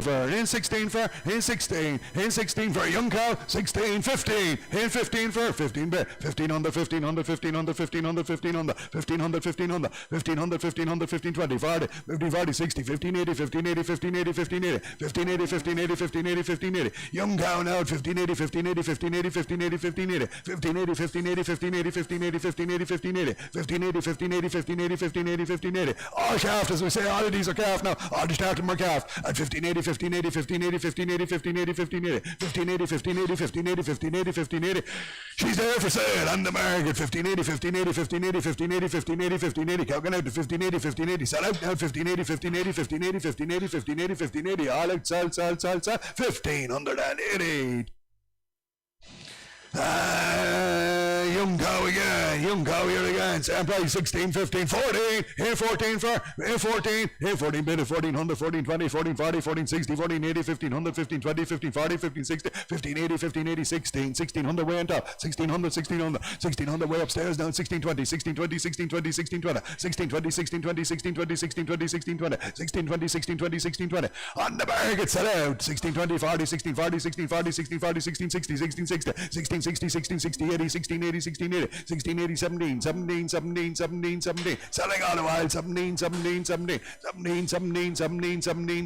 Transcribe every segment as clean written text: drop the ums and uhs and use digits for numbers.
for, in 16 for, in 16 for, young cow, 16, 15, in 15 for, 15 bit, 15 on the 15 on the 15 on the 15 on the 15 on the 15 on the 15 on the 15 on the 15 on the 15 20 40 50 40 60 15 80 15 80 15 80 15 80 15 80 15 80 15 80 15 80 young cow now 15 80 15 80 15 80 15 80 15 80 15 80 15 80 15 80 15 80 15 80 15 80 15 80 15 80 15 80 15 80 15 80 all shaft as we say, all of these are calf now, all the starting more calf at 15 80 15 80 15 80 15 80 15 80 15 80 15 80 15 80 15 80 15 80 15 80 she's there for sale on the market 15 80 15 80 15 80 15 80 15 80 15 80 going out to 15 80 15 80 sell out now 15 80 15 80 15 80 15 80 15 80 15 80 all out sell 1580 young cow here again, same price, 16, 15, 14, here 14 for, here 14, here 14 bid of 1400, 14, 20, 14, 40, 14, 60, 14, 80, 1500, 15, 20, 15, 40, 15, 60, 15, 80, 15, 80, 16, 1600 way on top, 1600, 1600, 1600 way upstairs down, 16, 20, 16, 20, 16, 20, 16, 20, 16, 20, 16, 20, 16, 20, 16, 20, 16, 20, 16, 20, 16, 20, 16, 20, on the market, sell out, 16, 20, 40, 16, 40, 16, 40, 16, 40, 16, 60, 16, 60, 16, 60, 16, 60, 80, 16, 80, 16, 80, 16, 80, 17, 17, 17, 17, 17, selling all the while, 17, 17, 17, 17, 17, 17, 17, 17,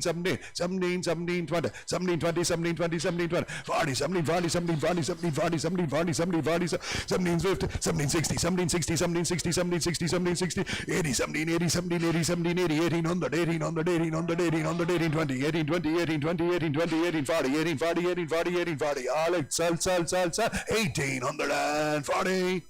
17, 17, 20, 17, 20, 17, 20, 17, 20, 40, 17, 40, 17, 40, 17, 40, 17, 40, 17, 40, 17, 50, 17, 60, 17, 60, 17, 60, 17, 60, 17, 60, 80, 17, 80, 17, 80, 17, 80, 1800, 1800, 1800, 1800, 18, 20, 18, 20, 18, 20, 18, 20, 18, 40, 18, 40, 18, 40, 18, 40, all it, sell, 1840.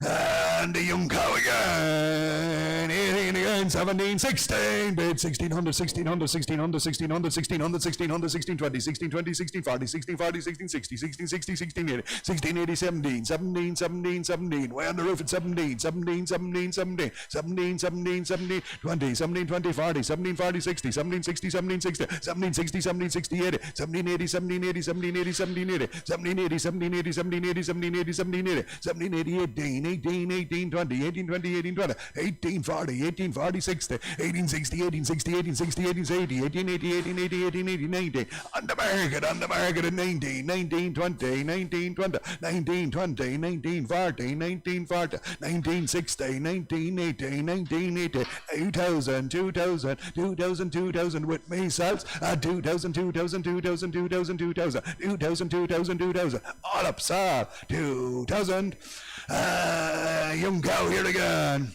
And the young cow again, 18 again, 17, 16, bid 1600, 1600, 1600, 1600, 1600, 1600, 16, 20, 16, 20, 16, 40, 16, 40, 16, 60, 16, 60, 16, 80, 16, 80, 17, 17, 17, 17, way on the roof at 17, 17, 17, 17, 17, 17, 17, 20, 17, 20, 40, 17, 40, 60, 17, 60, 17, 60, 17, 60, 17, 60, 80, 17, 80, 17, 80, 17, 80, 17, 80, 17, 80, 17, 80, 17, 80, 17, 80, 17, 80, 17, 80, 18, 18, 18, 20, 18, 20, 18, 20, 18, 40, 18, 40, 60, 18, 60, 18, 60, 18, 60, 18, 80, 18, 80, 18, 80, 18, 80, 90, on the market at 19, 19, 20, 19, 20, 19, 20, 19, 40, 19, 40, 19, 60, 19, 80, 19, 80, 8,000, 2,000, 2,000, 2,000 with me sells at 2,000, 2,000, 2,000, 2,000, 2,000, 2,000, 2,000, 2,000, all up, sir, 2,000. Young cow here again.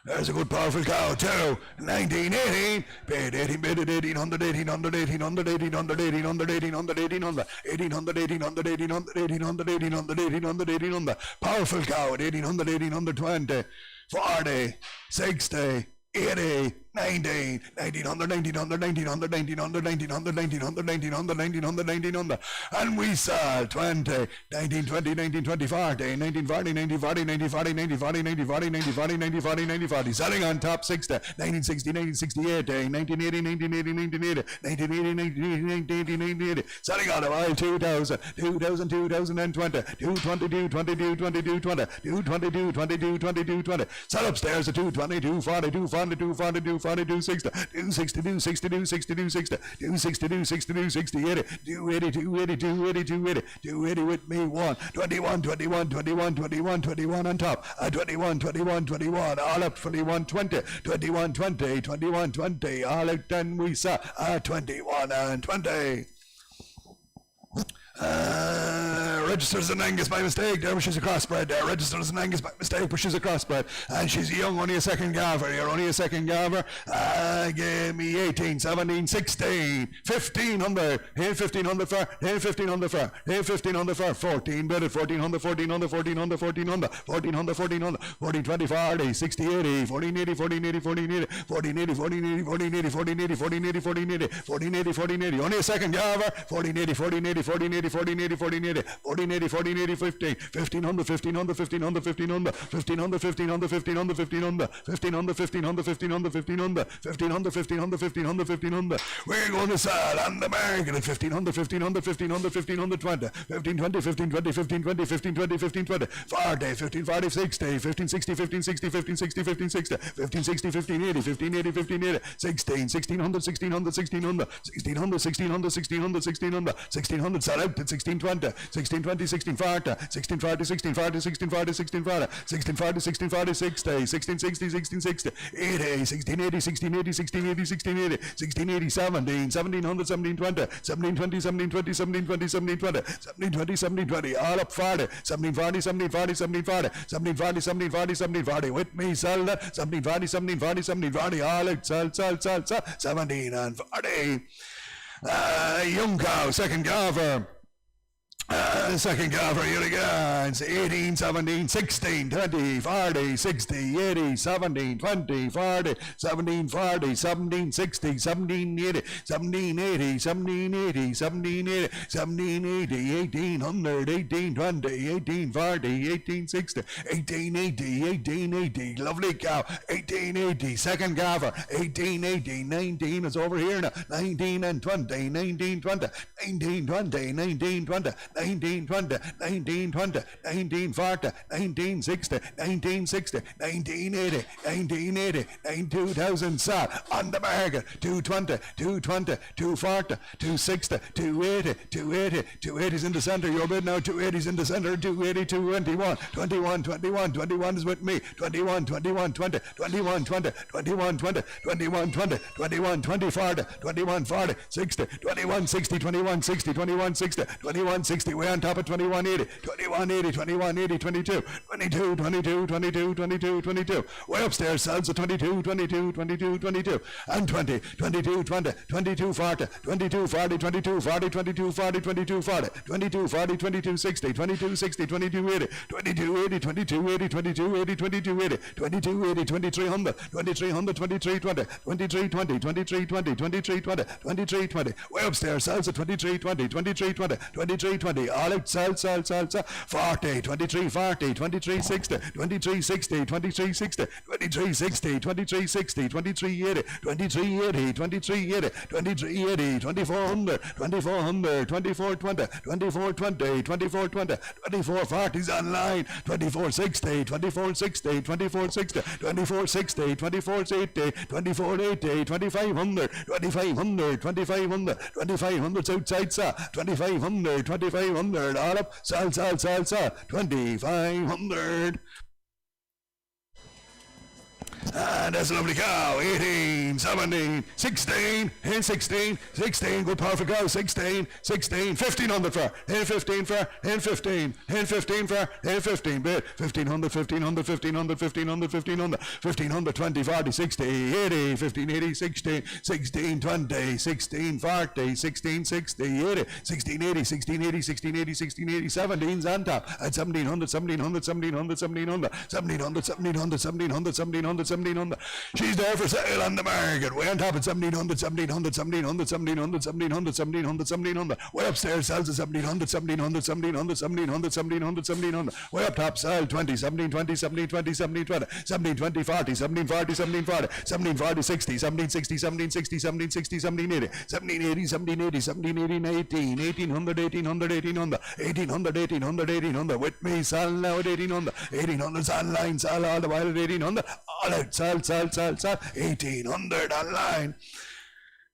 There's a good powerful cow too. 1918, bid 18, bid at 1800, 1800, 1800, 1800, 1800, 1800, 1800, 1800, 1800, 1800, 1800, 1800, 1800, 1800. Powerful cow at 1800, 1800, 20, 40, 60, 80, 19, 1900, 1900, 1900, 1900, 1900, 1900, 1900, 1900, 1900, and we sell 20, 19, 20, 19, 20, 40, 19, 40, 19, 40, 19, 40, 19, 40, 19, 40, 19, 40, 19, 40, 19, 40, selling on top 60, 1960, 1968, 1980, 1980, 1980, 1980, 1980, 1980, selling on the while 2000, 2000, 2020, 222, 22, 22, 20, 222, 22, 22, 20, sell upstairs to 220, 240, 240, 240, 240, 260, 260, 262, 62, 60, 262, 62, 60, 80, 280, 280, 280, 280, 280 with me, 1, 21, 21, 21, 21, 21 on top, 21, 21, 21, all up 21, 20, 21, 20, 21, 20, all out 10 we saw, 21 and 20. Registered as an Angus by mistake there, but she's a crossbred there. Registered as an Angus by mistake, but she's a crossbred. And she's young, only a second galver. You're only a second galver. Give me 18, 17, 16, 1500. Here 1500 for, here 1500 for, here 1500 for, 14 bid at 1400, 1400, 1400, 1400, 1400, 1400, 14, 20, 40, 60, 80, 1480, 1480, 1480, 1480, 1480, 1480, 1480, 1480, 1480, 1480, 1480, only a second galver. 1480, 1480, 1480, 1480, 1480, 1480, 1480, 15, 1500, 1500, 1500, 1500, 1500, 1500, 1500, 1500, 1500, 1500, 1500, 1500, 1500, 1500, 1500, 1500. We're going to sell on the market at 1500, 1500, 1500, 1500, 20, 1520, 1520, 1520, 1520, 1520, 40, 1540, 60, 1560, 1560, 1560, 1560, 1560, 1580, 1580, 1580, 16, 1600, 1600, 1600, 1600, 1600, 1600, 1600, 1600, sell out at 1620, 1620, 1640, 1640, 1640, 1640, 1640, 1640, 1640, 60, 1660, 1660, 80, 1680, 1680, 1680, 1680, 1680, 17, 1700, 1720, 1720, 1720, 1720, 1720, 1720, 1720, all up 40, 1740, 1740, 1740, 1740, 1740, 1740, with me, sell that, 1740, 1740, 1740, all out, sell, 17 and 40. Young cow, second golfer. Second golfer, here again. 18, 17, 16, 20, 40, 60, 80, 17, 20, 40, 17, 40, 17, 60, 17, 80, 17, 80, 17, 80, 17, 80, 17, 80, 1800, 18, 20, 18, 40, 18, 60, 18, 80, 18, 80, lovely cow, 18, 80, second golfer, 18, 80, 19 is over here now, 19 and 20, 19, 20, 19, 20, 19, 20, 1920, 1920, 1940, 1960, 1960, 1980, 1980, 2000, sir, on the market, 220, 220, 240, 260, 280, 280, 280's in the center, your bid now, 280's in the center, 280, 221, 21, 21, 21 is with me, 21, 21, 20, 21, 20, 21, 20, 21, 20, 21, 20, 40, 21, 40, 60, 21, 60, 21, 60, 21, 60, 21, 60, we're on top of 2180, 2180, 2180, 22, 22, 22, 22, 22, 22. Way upstairs sells a 22, 22, 22, 22, and 20, 22, 20, 22, 40, 22, 40, 22, 40, 22, 40, 22, 40, 22, 40, 22, 60, 22, 60, 22, 80, 22, 80, 22, 80, 22, 80, 22, 80, 22, 80, 2300, 2300, 23, 20, 23, 20, 23, 20, 23, 20, 23, 20. Way upstairs sells a 23, 20, 23, 20, 23, 20. All out, sell, 40, 23, 40, 23, 60, 23, 60, 23, 60, 23, 60, 23, 60, 23, 80, 23, 80, 23, 80, 23, 80, 2400, 2400, 24, 20, 24, 20, 24, 20, 24, 40's online, 24, 60, 24, 60, 24, 60, 24, 60, 24, 80, 24, 80, 2500, 2500, 2500, 2500's outside, sir, 2500, 2500, all up, sell, 2500. And that's a lovely cow, 18, 17, 16, and 16, 16, good perfect cow, 16, 16, 1500 for, and 15 for, and 15, and 15 for, and 15 bid, 1500, 1500, 1500, 1500, 1500, 1500, 20, 40, 60, 80, 1580, 16, 16, 20, 16, 40, 16, 60, 80, 1680, 1680, 1680, 1680, 17's on top, at 1700, 1700, 1700, 1700, 1700, 1700, 1700, 1700, 1700. She's there for sale on the market. Way on top at 1700, 1700, 1700, 1700, 1700, 1700, 1700. Way upstairs sells at 1700, 1700, 1700, 1700, 1700, 1700. Way up top sell 20, 1720, 1720, 1720, 1720, 40, 1740, 1740, 1740, 60, 1760, 1760, 1760, 1780, 1780, 1780, 1780, 1800, 1800, 1800, 1800, 1800, 1800. With me, sell now at 1800, 1800's online, sell all the while at 1800. All out, sell, 1800 online.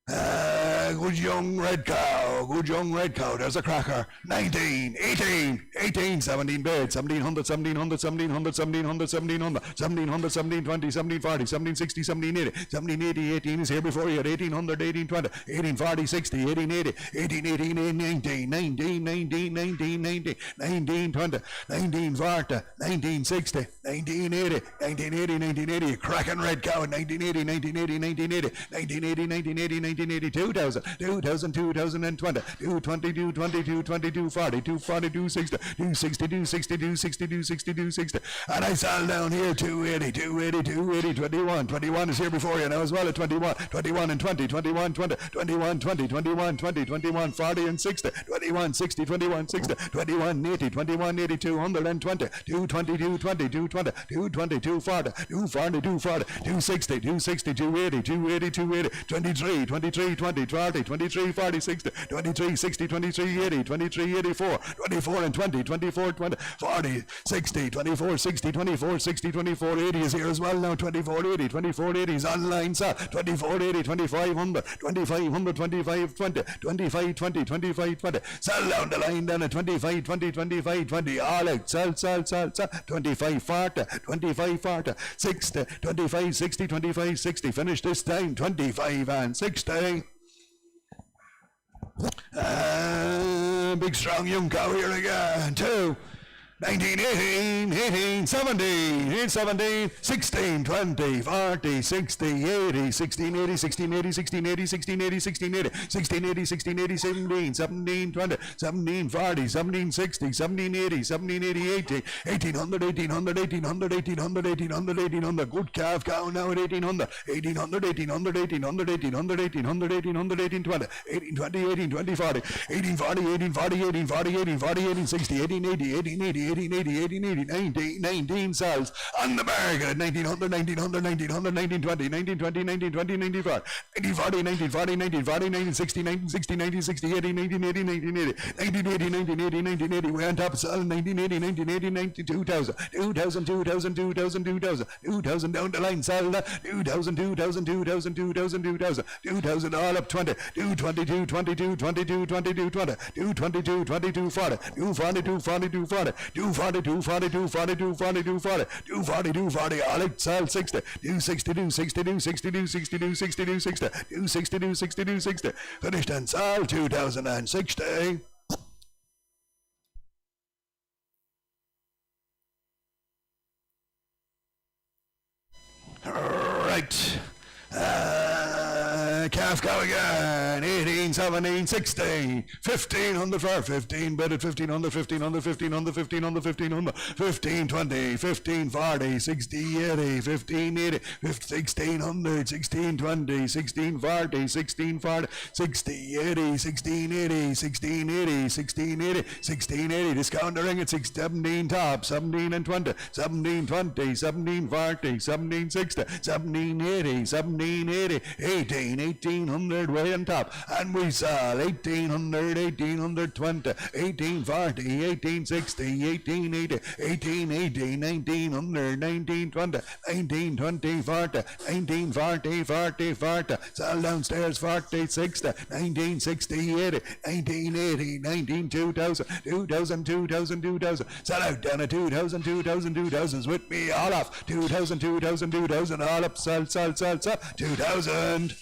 Good young red cow, there's a cracker, 19, 18, 18, 17 bid, 1700, 1700, 1700, 1700, 1700, 1700, 1720, 1740, 1760, 1780, 1780, 18 is here before you at 1800, 1820, 1840, 60, 1880, 1880, 19, 19, 19, 19, 19, 1920, 1940, 1960, 1980, 1980, 1980, cracking red cow, 1980, 1980, 1980, 1980, 1980, 1980, 2000, 2000, 2020, 220, 220, 220, 240, 240, 260, 260, 260, 260, 260, 260. And I sell down here 280, 280, 280, 21. 21 is here before you now as well at 21. 21 and 20, 21, 20, 21, 20, 21, 20, 21, 40 and 60, 21, 60, 21, 60, 21, 80, 21, 80, 220, 220, 220, 220, 220, 240, 240, 240, 260, 260, 280, 280, 280, 23, 23, 20, 20, 23, 40, 60, 23, 60, 23, 80, 23, 84, 24 and 20, 24, 20, 40, 60, 24, 60, 24, 60, 24, 80 is here as well now, 24, 80, 24, 80 is online, sir, 24, 80, 2500, 2500, 25, 20, 25, 20, 25, 20, sell down the line down at 25, 20, 25, 20, all out, sell, 25, 40, 25, 40, 60, 25, 60, 25, 60, finish this time, 25 and 60. Big strong young cow here again, 2, 19, 18, 18, 17, 17, 16, 20, 40, 60, 80, 16, 80, 16, 80, 16, 80, 16, 80, 16, 80, 16, 80, 16, 80, 17, 17, 20, 17, 40, 17, 60, 17, 80, 17, 80, 18, 1800, 1800, 1800, 1800, 1800, 1800, good calf cow now at 1800, 1800, 1800, 1800, 1800, 1800, 1800, 1820, 1820, 1820, 40, 1840, 1840, 1840, 1840, 1860, 1880, 1880, 1880, 1880, 19 cells on the market, 1900, 1900, 1900, 1920, 1920, 1920, 1940, 1940, 1940, 1940, 1960, 1960, 1960, 1980, 1980, 1980, 1980, 1980, we on top cell, 1980, 1980, 1980, 2000, 2000, 2000, 2000, 2000, 2000 down the line cell, 2000, 2000, 2000, 2000, 2000, 2000 all up 20, 222, 22, 22, 22, 20, 222, 22, 40, 242, 42, 40, 242, 42, 42, 42, 40, 242, 40, all it sell 60, 262, 62, 62, 62, 62, 60, 262, 62, 60, finished and sell 2060. Right. Calf cow again, 18, 17, 16, 1500 for 15, bet at 1500, 1500, 1500, 1500, 1500, 15, 20, 15, 40, 60, 80, 15, 80, 1600, 16, 20, 16, 40, 16, 40, 60, 80, 16, 80, 16, 80, 16, 80, 16, 80, discount the ring at 6, 17 top, 17 and 20, 17, 20, 17, 40, 17, 60, 17, 80, 17, 80, 18, 1800 way on top, and we sell 1800, 1820, 1840, 1860, 1880, 1880, 1900, 1920, 1920, 40, 1940, 40, 40, sell downstairs 40, 60, 1960, 80, 1980, 19, 2000, 2000, 2000, 2000, sell out down at 2000, 2000, 2000s with me all off, 2000, 2000, 2000, all up, sell, 2000.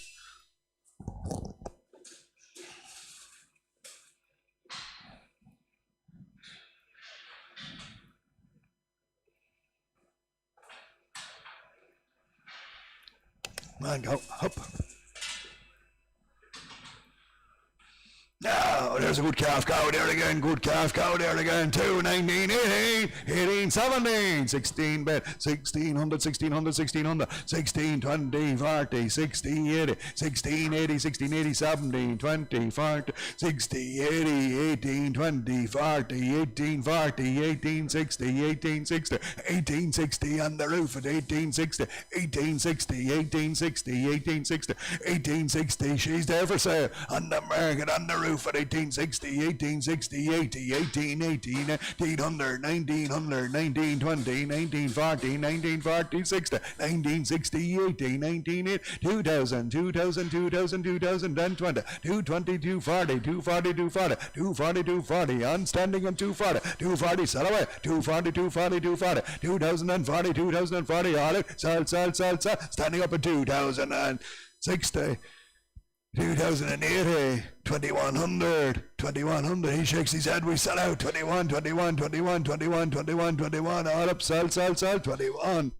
Come on, go, up. Now, there's a good calf cow there again, good calf cow there again, 2, 19, 18, 18, 17, 16 bet, 1600, 1600, 1600, 16, 20, 40, 60, 80, 16, 80, 16, 80, 17, 20, 40, 60, 80, 18, 20, 40, 18, 40, 18, 60, 18, 60, 18, 60 on the roof at 18, 60, 18, 60, 18, 60, 18, 60, 18, 60, she's there for sale on the market on the roof at 1860, 1860, 80, 1880, 1900, 1900, 1920, 1940, 1940, 60, 1960, 80, 1980, 2000, 2000, 2000, 2020, 220, 240, 240, 240, 240, 240, on standing at 240, 240, sell away, 240, 240, 240, 2040, 2040, all it, sell, standing up at 2060. 2080, 2100, 2100, he shakes his head, we sell out, 21, 21, 21, 21, 21, 21, all up, sell, 21.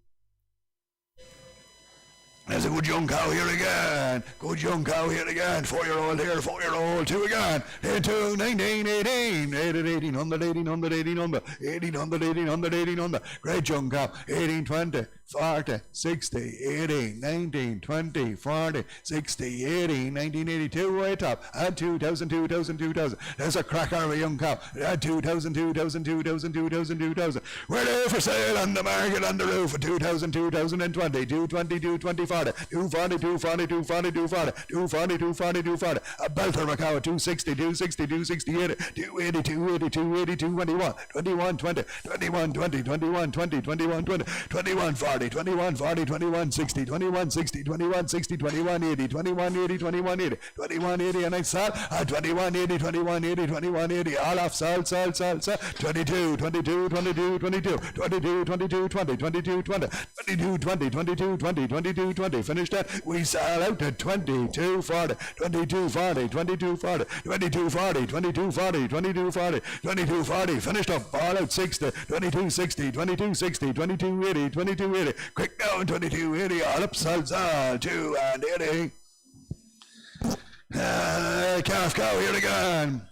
There's a good young cow here again. Good young cow here again. 4-year-old here, 4-year-old, 2 again. Here 2, 19, 18. 1800, 1800, 1800. 1800, 1800, 1800. Great young cow. 18, 20, 40, 60, 80, 19, 20, 40, 60, 80, 1982 way top. Add 2000, 2000, 2000. There's a cracker of a young cow. Add 2000, 2000, 2000, 2000, 2000. We're there for sale on the market on the roof of 2000, 2020, 220, 220, 40, 240, 240, 240, 240, 240, 240, 240. A belter of a cow at 260, 260, 260, 80, 280, 280, 280, 221, 21, 20, 21, 20, 21, 20, 21, 20, 21, 40, 21, 40, 21, 60, 21, 60, 21, 60, 21, 80, 21, 80, 21, 80, 21, 80, and I saw 21, 80, 21, 80, 21, 80, all off, salt, 22, 22, 22, 22, 22, 22, 20, 22, 20, 22, 20, 22, 20, 22, 20, finished that, we sell out to 22, 40, 22, 40, 22, 40, 22, 40, 22, 40, 22, 40, 22, 40, finished up, all out 60, 22, 60, 22, 60, 22, 80, 22, 80, quick down, 22, 80, all up, salt, 2 and 80. Calf cow here again.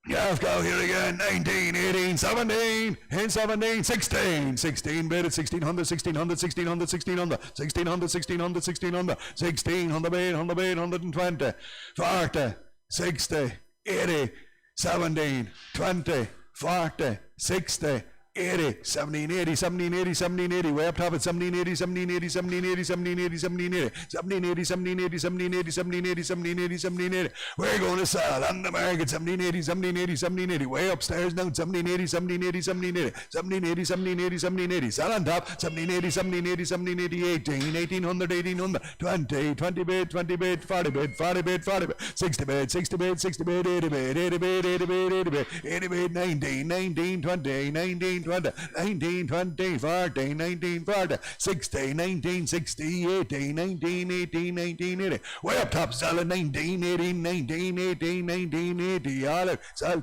Calf cow here again. 19, 18, 17, and 17, 16, 16 bid at 1600, 1600, 1600, 1600, 1600, 1600, 1600, 1600 bid, 100 bid, 120, 40, 60, 80, 17, 20, 40, 60, 80, 17, 80, 17, 80, 17, 80, way up top at 17, 80, 17, 80, 17, 80, 17, 80, 17, 80, 17, 80, 17, 80, 17, 80, 17, 80, 17, 80, 17, 80. We're going to sell on the market 17, 80, 17, 80, 17, 80, way upstairs now 17, 80, 17, 80, 17, 80, 17, 80, 17, 80, 17, 80, sell on top 17, 80, 17, 80, 17, 80, 18, 1800, 1800, 20, 20 bid, 20 bid, 40 bid, 40 bid, 40 bid, 60 bid, 60 bid, 60 bid, 80 bid, 80 bid, 80 bid, 80 bid, 80 bid, 19, 19, 20, 19, 20, 19, 20, 40, 19, 40, 60, 19, 60, 80, 19, 80, 19, 80. Way up top, selling 19, 80, 19, 80, 19, 80. All out, sell,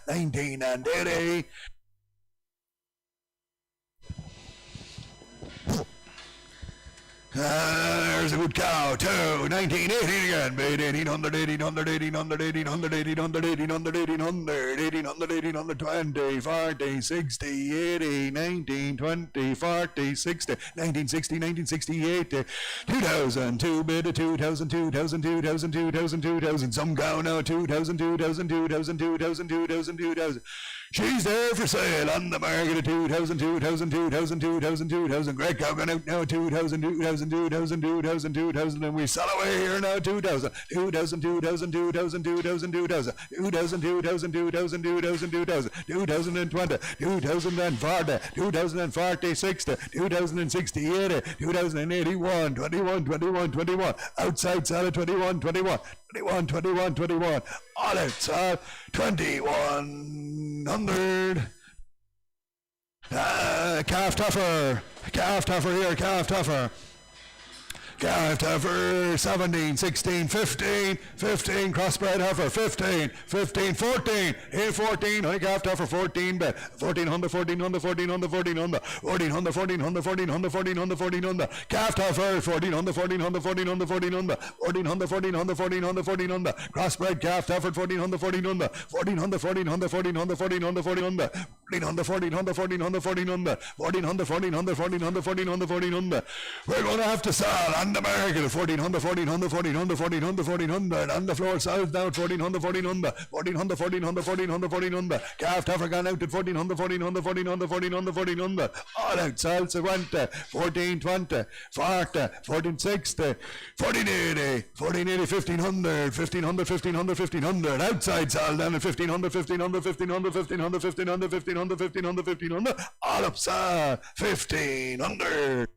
19 and 80. There's a good cow, 2, 19, 18 again, bid 1800, 1800, 1800, 1800, 1800, 1800, 1800, 1800, 1800, 20, 40, 60, 80, 19, 20, 40, 60, 1960, 1960, 80, 2000, 2 bid at 2000, 2000, 2000, 2000, 2000, some cow now, 2000, 2000, 2000, 2000, 2000, 2000. She's there for sale on the market at 2000, 2000, 2000, 2000, 2000. Great cow going out now, 2000, 2000, 2000, 2000, 2000, and we sell away here now, 2000, 2000, 2000, 2000, 2000, 2000, 2000, 2000, 2000, 2000, 2000, 2020, 2040, 2040, 60, 2060, 80, 2081, 21, 21, 21, outside sell at 21, 21, 21, 21, 21, all outside 2100. Calf tougher here, calf tougher. Calf heifer 17, 16, 15, 15, crossbred heifer 15, 15, 14, A14, honey calf heifer 14, bet 1400, 1400, 1400, 1400, 1400, 1400, 1400, 1400, 1400, calf heifer 1400, 1400, 1400, 1400, 1400, 1400, 1400, 1400, crossbred calf heifer 1400, 1400, 1400, 1400, 1400, 1400, 1400, 1400, 1400, 1400, 1400, 1400, 1400, 1400, 1400, 1400. We're going to have to sell on the market at 1400, 1400, 1400, 1400, 1400, on the floor south down 1400, 1400, 1400, 1400, 1400, 1400, calf heifer gone out at 1400, 1400, 1400, 1400, 1400, all out sales 20, 1420, 40, 1460, 1480, 1480, 1500, 1500, 1500, 1500, outside sale down at 1500, 1500, 1500, 1500, 1500, 1500, 1500, 1500, all up sale 1500.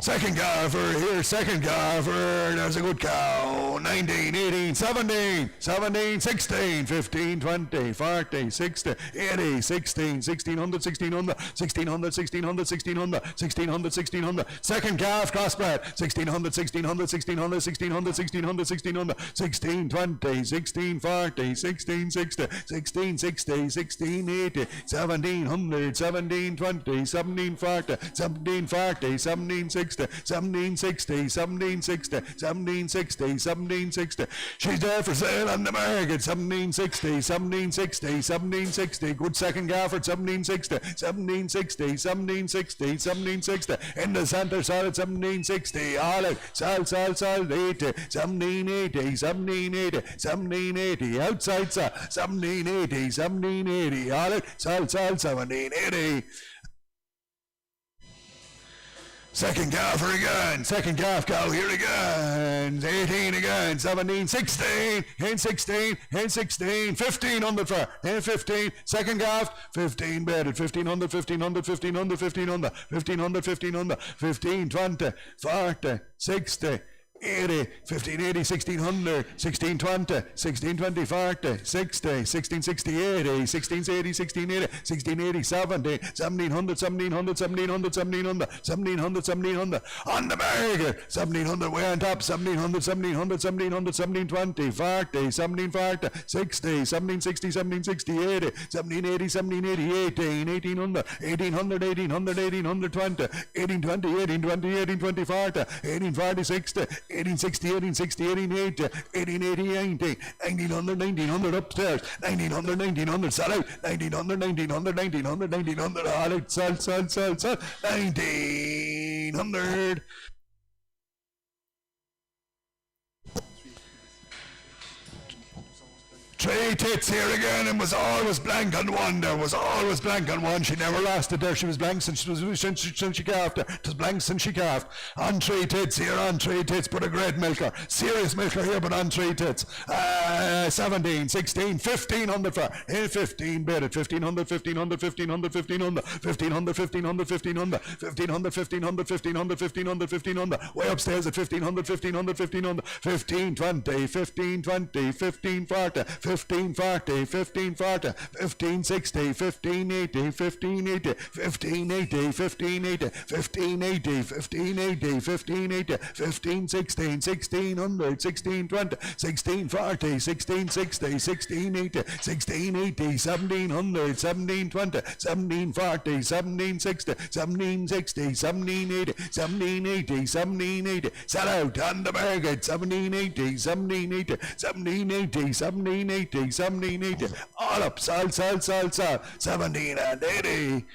Second calfer here, second calfer, there's a good cow. 19, 18, 17, 17, 16, 15, 20, 40, 60, 80, 16, 1600, 1600, 1600, 1600, 1600, 1600, 1600. Second calf crossbred, 1600, 1600, 1600, 1600, 1600, 1600, 16, 20, 16, 40, 16, 60, 16, 60, 16, 80, 1700, 17, 20, 17, 40, 17, 40, 17, 60, 1760, 1760, 1760, 1760. She's there for sale on the market. 1760, 1760, 1760. Good second calf at 1760, 1760, 1760, 1760. In the centre side at 1760. All out. Sal, 80, 1780, 1780, 1780. Outside, 1780, 1780. All out. Sal, 1780. Second calf again, second calf cow here again, 18 again, 17, 16, and 16, and 16, 1500 for, and 15, second calf, 15 bedded, 1500, 1500, 1500, 1500, 1500, 1500, 15, 20, 40, 60, 80, 1580, 1600, 1620, 1620, 40, 60, 1660, 80, 1680, 1680, 1680, 70, 1700, 1700, 1700, 1700, 1700, 1700, on the market, 1700 way on top, 1700, 1700, 1700, 1720, 40, 1740, 60, 1760, 1760, 80, 1780, 1780, 18, 1800, 1800, 1800, 1820, 1820, 1820, 1820, 40, 1840, 60, 1860, 1860, 1880, 1880, 1900, 1900 upstairs, 1900, 1900 sell out, 1900, 1900, 1900, 1900 all out, sell, 1900. Three tits here again, and was always blank on one. There was always blank on one. She never lost it there. She was blank since she calved. It was blank since she calved. On three tits here, on three tits, but a great milker. Serious milker here, but on three tits. 17, 16, 1500 for 15 bedded. 1500, 1500, 1500, 1500, 1500, 1500, 1500, 1500, 1500, 1500, 1500, 1500. Way upstairs at 1500, 1500, 1500, 1520, 1520, 1540, 1540, 1540, 1560, 1580, 1580, 1580, 1580, 1580, 1580, 1580, 1516, 1600, 1620, 1640, 1660, 1680, 1680, 1700, 1720, 1740, 1760, 1760, 1780, 1780, 1780, sell out on the market, 1780, 1780, 1780, 1780, 1780, all up, sell, 17 and 80.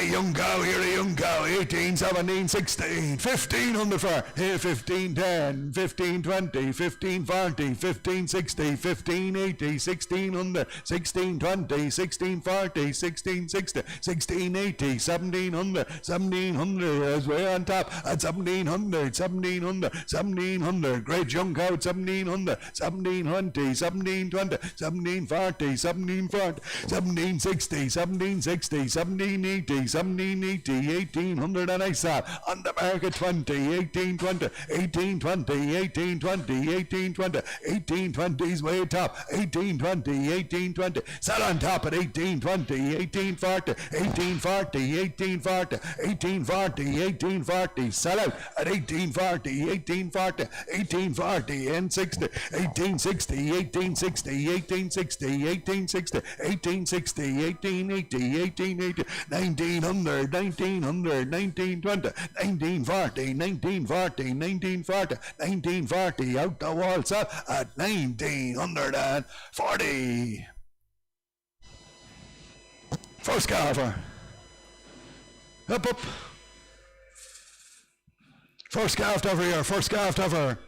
Young cow here, a young cow, 18, 17, 16, 1500 for, 15, 10, 15, 20, 15, 40, 15, 60, 15, 80, 1600, 16, 20, 16, 40, 16, 60, 16, 80, 1700, 1700, is way on top, at 1700, 1700, 1700, great young cow, 1700, 1720, 1720, 1740, 1740, 1760, 1760, 1780, 1780, 1800, and I saw on the market 20, 1820, 1820, 1820, 1820, 1820 is way top, 1820, 1820, sell on top at 1820, 1840, 1840, 1840, 1840, 1840, sell out at 1840, 1840, 1840, and 60, 1860, 1860, 1860, 1860, 1860, 1880, 1880, 1900, 1900, 1920, 1940, 1940, 1940, 1940, out the walls up at 1940. First calfer. Up. First calf over here, first calf over.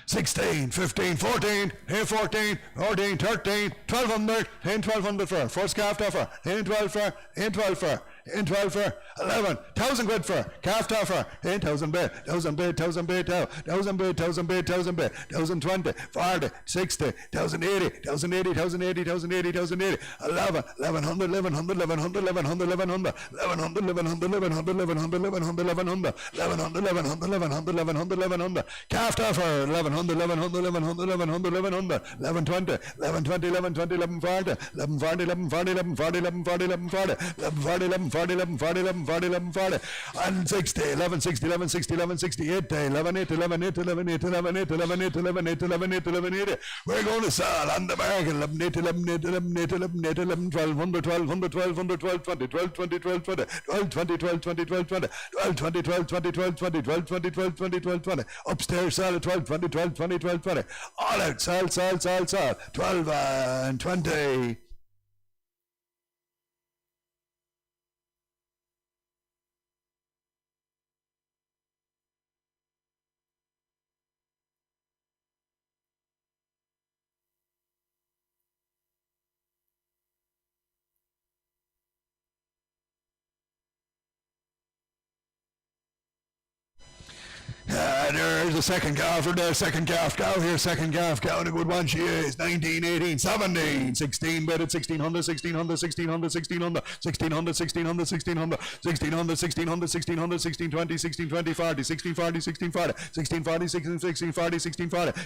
16, 15, 14, 14, 14, 13, 1200, 1200 for. First calf offer, 12 for, 12 for, in 12 for 11, 1,000 quid for calf toffer, in 1,000 bid, 1,000 bid, 1,000 bid, 1,000 bid, 1,000 bid, 1,000 bid, 1,020, 40, 60, 1,080, 1,080, 1,080, 1,080, 1,080, 11, 1,100, 1,100, 1,100, 1,100, 1,100, 1,100, 1,100, 1,100, 1,100, 1,100, 1,100, 1100, 1100, 1100, 1100, 1100, calf toffer, 1100, 1100, 1100, 1100, 1100, 1120, 1120, 1120, 1140, 1140, 1140, 1140, 1140, 1140, 1140, 1140, 1140, 1140, and 60, 1160, 1160, 1160, 1180, 1180, 1180, 1180, 1180, 1180, 1180, 1180. We're going to sell on the market 1180, 1180, 1180, 1180, 1100, 1200, 1200, 1220, 1220, 1220, 1220, 1220, 1220, 1220, 1220, 1220, 1220, 1220, upstairs sell at 1220, 1220, 1220, all out, sell, 12 and 20. There's a second calf for there, second calf cow here, second calf cow, and a good one she is. 19, 18, 17, 16 bid at 1,600, 1,600, 1,600, 1,600, 1,600, 1,600, 1,600, 1,600, 1,600, 1,600, 1,620, 1,620, 40, 1,640, 1,640, 1,640, 1,640,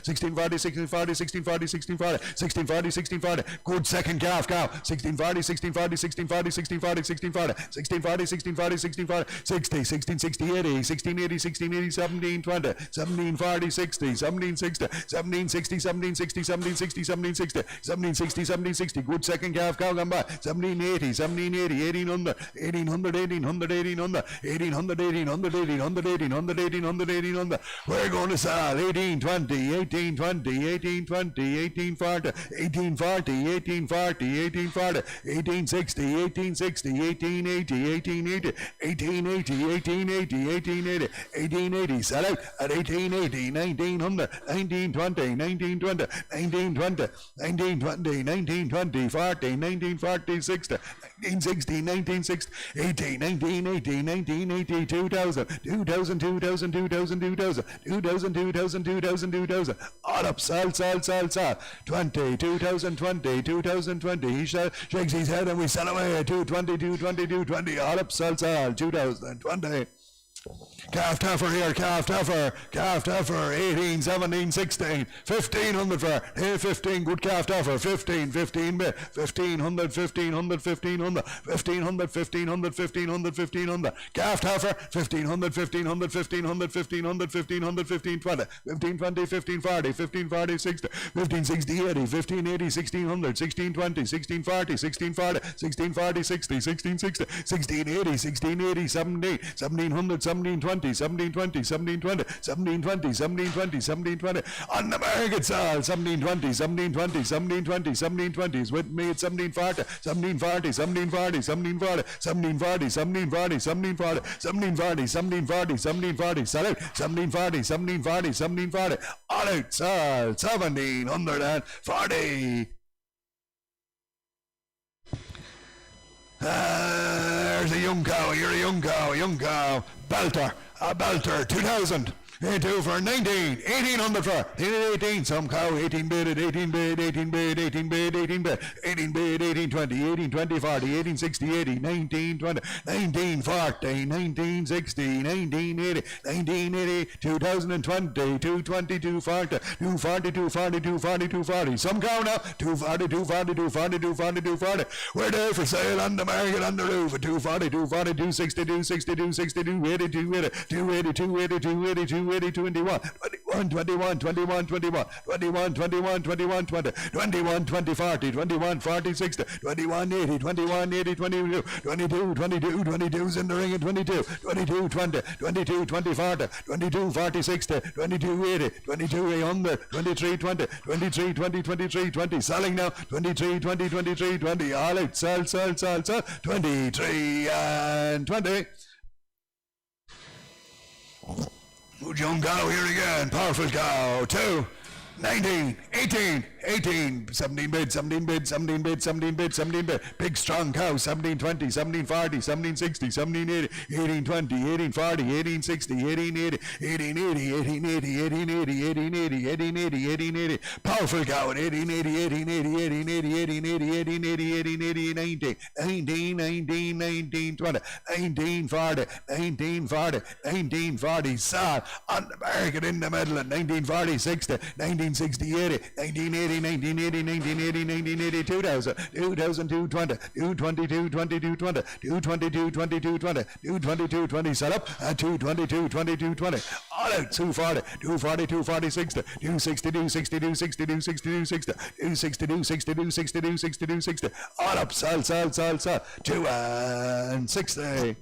1,640, 1,640, 1,640, 1,640, 1,640, 1,640, 1,640, good second calf cow, 1,640, 1,640, 1,640, 1,640, 1,640, 1,640, 1,640, 1,640, 60, 1,660, 80, 1,680, 1,680, 1720, 1740, 60, 1760, 1760, 1760, 1760, 1760, 1760, 1760, good second calf cow gone by, 1780, 1780, 1800, 1800, 1800, 1800, 1800, 1800, 1800, 1800, 1800, 1800, we're going to sell 1820, 1820, 1820, 1840, 1840, 1840, 1840, 1860, 1860, 1880, 1880, 1880, 1880, 1880, 1880, sell out at 1880, 1900, 1920, 1920, 1920, 1920, 1920, 40, 1940, 60, 1960, 1960, 80, 1980, 1980, 2000, 2000, 2000, 2000, 2000, 2000, 2000, 2000, 2000, all up, sell, 20, 2020, 2020, he shakes his head and we sell away, 220, 220, 220, all up, sell, 2020. Calf tougher here, calf tougher, 18, 17, 16, 1,500 for, here 15, good calf tougher, 15, 15 bit, 1,500, 1,500, 1,500, 1,500, 1,500, 1,500, 1,500, calf tougher, 1,500, 1,500, 1,500, 1,500, 1,500, 1,520, 1,520, 1,540, 1,540, 60, 1,560, 80, 1,580, 1,600, 1,620, 1,640, 1,640, 1,640, 60, 1,660, 1,680, 1,680, 17, 1,700, 1720, 1720, 1720, 1720, 1720, 1720, on the market sale, 1720, 1720, 1720, 1720, is with me at 1740, 1740, 1740, 1740, 1740, 1740, 1740, 1740, 1740, 1740, sell out, 1740, 1740, 1740, all out, sell, 1,740. There's a young cow, you're a young cow, belter, a belter, 2,000. 2 for 19, 1,800 for 18, some cow, 18 bid, 18 bid, 18 bid, 18 bid, 18 bid, 18 bid, 1820, 1820, 40, 1860, 80, 1920, 1940, 1960, 1980, 1980, 2020, 220, 240, 240, 240, 240, 240, some cow now, 240, 240, 240, 240, 240, we're there for sale on the market on the roof at 240, 240, 260, 260, 260, 280, 280, 280, 280, 280, 280, 21, 21, 21, 21, 21, 21, 21, 20, 21, 20, 40, 21, 40, 60, 21, 80, 21, 80, 22, 22, 22, 22's in the ring at 22, 22, 20, 22, 20, 40, 22, 40, 60, 22, 80, 22, 800, 23, 20, 23, 20, 23, 20, selling now, 23, 20, 23, 20, all out, sell, 23 and 20. Good young cow here again, powerful cow, 2, 19, 18, 18, 17 bid, 17 bid, 17 bid, 17 bid, 17 bid. Big strong cow, 17, 20, 17, 40, 17, 60, 17, 80, 18, 20, 18, 40, 18, 60, 18, 80, 18, 80, 18, 80, 18, 80, 18, 80, 18, 80, 18, 80. Powerful cow, 18, 80, 18, 80, 18, 80, 18, 80, 18, 80, 18, 80, 19, 19, 19, 19, 20, 19, 40, 19, 40, 19, 40. Sad on the market in the middle at 19, 40, 60, 1960, 80, 1980, 1980, 1980, 1980, 2000, 2000, 220, 220, 222, 20, 222, 22, 20, 222, 20, set up at 222, 22, 20, all out 240, 240, 240, 60, 260, 260, 260, 260, 260, 262, 62, 62, 62, 60, all up, sell, 2 and 60.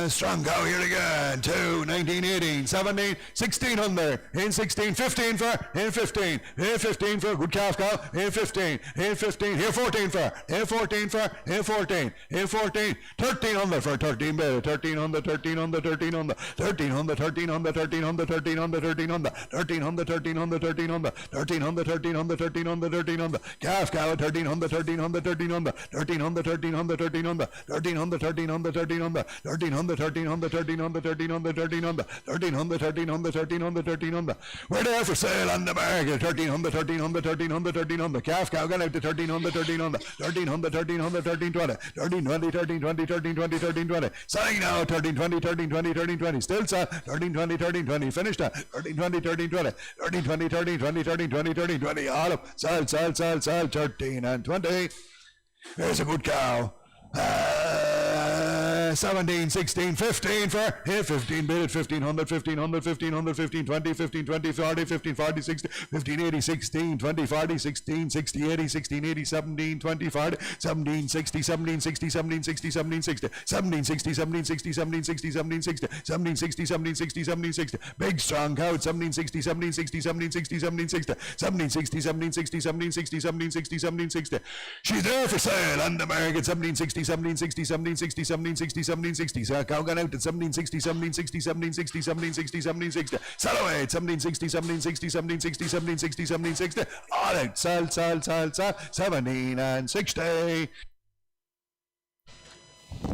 Strong cow here again. 2, 19, 18, 17, 16 under. In 16, 15 for. In 15. In 15 for. Good calf cow. In 15. In 15. Here 14 for. In 14 for. In 14. In 14. 13 under for 13 bid. 13 under. 13 under. 13 under. 13 under. 13 under. 13 under. 13 under. 13 under. 13 under. 13 under. 13 under. 13 under. 13 under. 13 under. 13 under. Calf cow. 13 under. 13 under. 13 under. 13 under. 13 under. 13 under. 13 under. 13 under. 13 under. 13 under. 13 under, 13 under, 13 under, 13 under, 13 under, 13 under, 13 under, 13 under. We're there for sale on the market. 13 under, 13 under, 13 under, 13 under. Calf cow got out to 13 under, 13 under, 13 under, 13 under, 13 20, 13 20, 13 20, 13 20, 13 20. Selling now 13 20, 13 20, 13 20. Still sell 13 20, 13 20. Finished at 13 20, 13 20, 13 20, 13 20, 13 20, 13 20. All up. Sell, 13 and 20. There's a good cow. 17, 16, 15 for here 15 bid at 1500, 1500, 1500, 15, 20, 15, 20, 40, 15, 40, 60, 15, 80, 16, 20, 40, 16, 60, 80, 16, 80, 17, 20, 40, 17, 60, 17, 60, 17, 60, 17, 60, 17, 60, 17, 60, 17, 60, 17, 60, 17, 60, 17, 60, 17, 60. Big strong cow, 17, 60, 17, 60, 17, 60, 17, 60, 17, 60, 17, 60, 17, 60, 17, 60, 17, 60. She's there for sale on the market. 17, 60, 17, 60, 17, 60, 17, 60, 17, 60. So cow gone out at 17, 60, 17, 60, 17, 60, 17, 60, 17, 60. Sell away at 17, 60, 17, 60, 17, 60, 17, 60, 17, 60. All out. Sell. 17 and 60.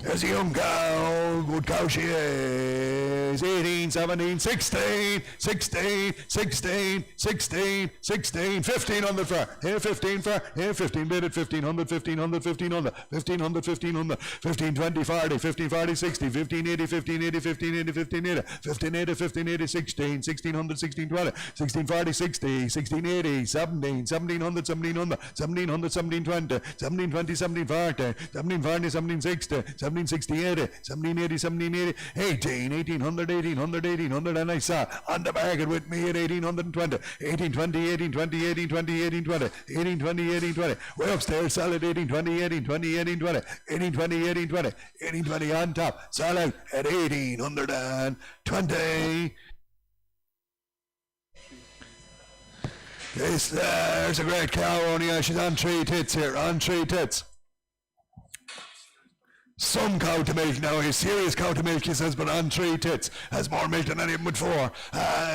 There's a young cow, good cow she is. 18, 17, 16, 16, 16, 16, 16, 15 on the front. Here 15 for, here 15 bid at 1500, 1500, 1500, 1500, 1500, 15, 20, 40, 15, 40, 60, 15, 80, 15, 80, 15, 80, 15, 80, 15, 80, 15, 80, 16, 1600, 16, 20, 16, 40, 60, 16, 80, 17, 1700, 1700, 1700, 17, 20, 17, 20, 17, 40, 17, 40, 17, 60, 17, 60, 80, 17, 80, 17, 80, 18, 1800, 1800, 1800, and I saw on the market with me at 1820, 1820, 1820, 1820, 1820, 1820, 1820. Way upstairs, sell at 1820, 1820, 1820, 1820, 1820, 1820 on top, sell out at 1820. There's a great cow on here. She's on 3 tits here, on 3 tits. Some cow to milk now, a serious cow to milk, he says, but on 3 tits. Has more milk than any of them with 4.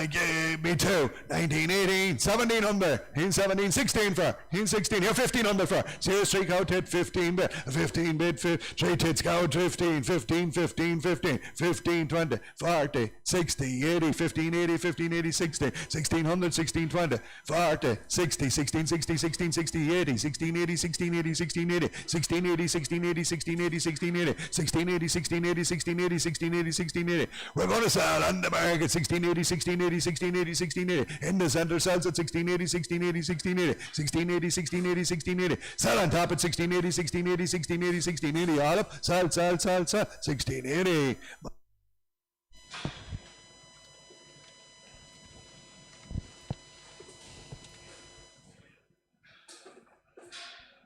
Give me 2. 19, 18, 17 under. In 17, 16 for. In 16, here 15 under for. Serious 3 cow tit, 15 bid. 15 bid, 3 tits cow, 15, 15, 15, 15, 15, 20, 40, 60, 80, 15, 80, 15, 80, 60, 1600, 16, 20, 40, 60, 16, 60, 16, 60, 80, 16, 80, 16, 80, 16, 80, 16, 80, 16, 80, 16, 80, 16, 80, 16, 80, 16, 80, 16, 80, 16, 80, 16, 80. We're going to sell on the market 16, 80, 16, 80, 16, 80, 16, 80. In the center sells at 16, 80, 16, 80, 16, 80, 16, 80, 16, 80, 16, 80. Sell on top at 16, 80, 16, 80, 16, 80, 16, 80. All up, sell, 16, 80.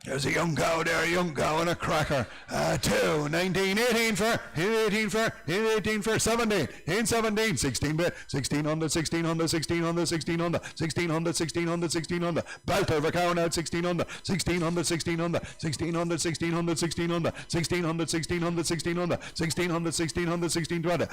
There's a young cow there, a young cow and a cracker. 2, 19, 18 for, 18 for, 18 for, 17, in 17, 16 bit, 1600, 1600, 1600, 1600, 1600, 1600, 1600. Belter of a cow now, 1600, 1600, 1600, 1600, 1600, 1600, 1600, 1600, 1600, 1600, 1600, 1620,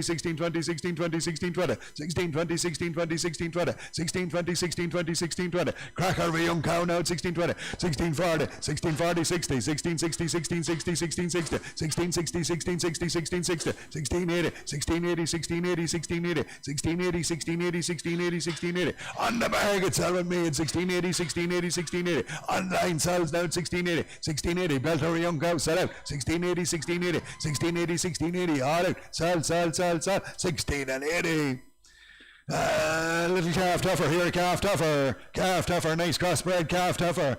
1620, 1620, 1620, 1620, 1620, 1620, 1620, 1620, 1620, 1620. Cracker of a young cow now, 1620, 1640, 1640, 60, 1660, 1660, 1660, 1660, 1660, 1660, 1680, 1680, 1680, 1680, 1680, 1680, 1680, 1680. On the bag it's selling me at 1680, 1680, 1680. Online sells now at 1680, 1680. Belter a young cow, sell out, 1680, 1680, 1680, 1680. All out, sell, sell, sell, sell, 16 and 80. Little calf tougher here, calf tougher, nice crossbred calf tougher.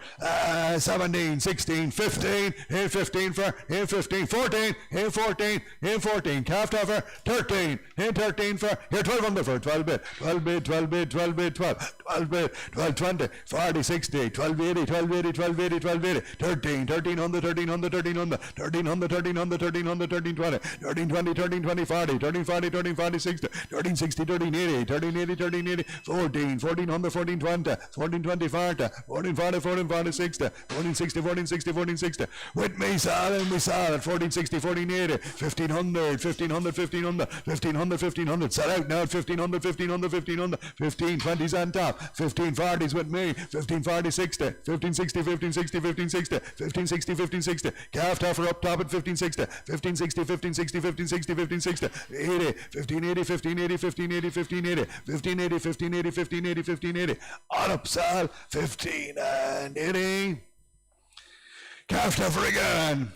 17, 16, 15, here 15 for, here 15, 14, here 14, here 14, calf tougher, 13, here 13 for, here 12 under for, 12 bit, 12 bit, 12 bit, 12 bit, 12, 12 bit, 12, 20, 40, 60, 12, 80, 12, 80, 12, 80, 12, 80, 13, 13 on the 13 on the 13 on the 13 on the 13 on the 13 on the 13, 20, 13, 20, 13, 20, 40, 13, 40, 13, 40, 60, 13, 60, 13, 80, 13, 80, 13, 80, 14, 14 on the 14, 20, 14, 20, 40, 14, 40, 14, 40, 60, 14, 60, 14, 60, 14, 60. With me, solid, we solid, 14, 60, 14, 80, 1500, 1500, 1500, 1500, 1500. Set out now at 1500, 1500, 1500, 15, 20s on top, 15 40s with me, 15 40, 60, 15 60, 15 60, 15 60, 15 60, 15 60. Calf tougher up top at 15 60, 15 60, 15 60, 15 60, 15 60, 80, 15 80, 15 80, 15 80, 15 80, 15 80, 15 80, 15 80, 15 80. On up, Sal, 15 and 80. Calf tougher again.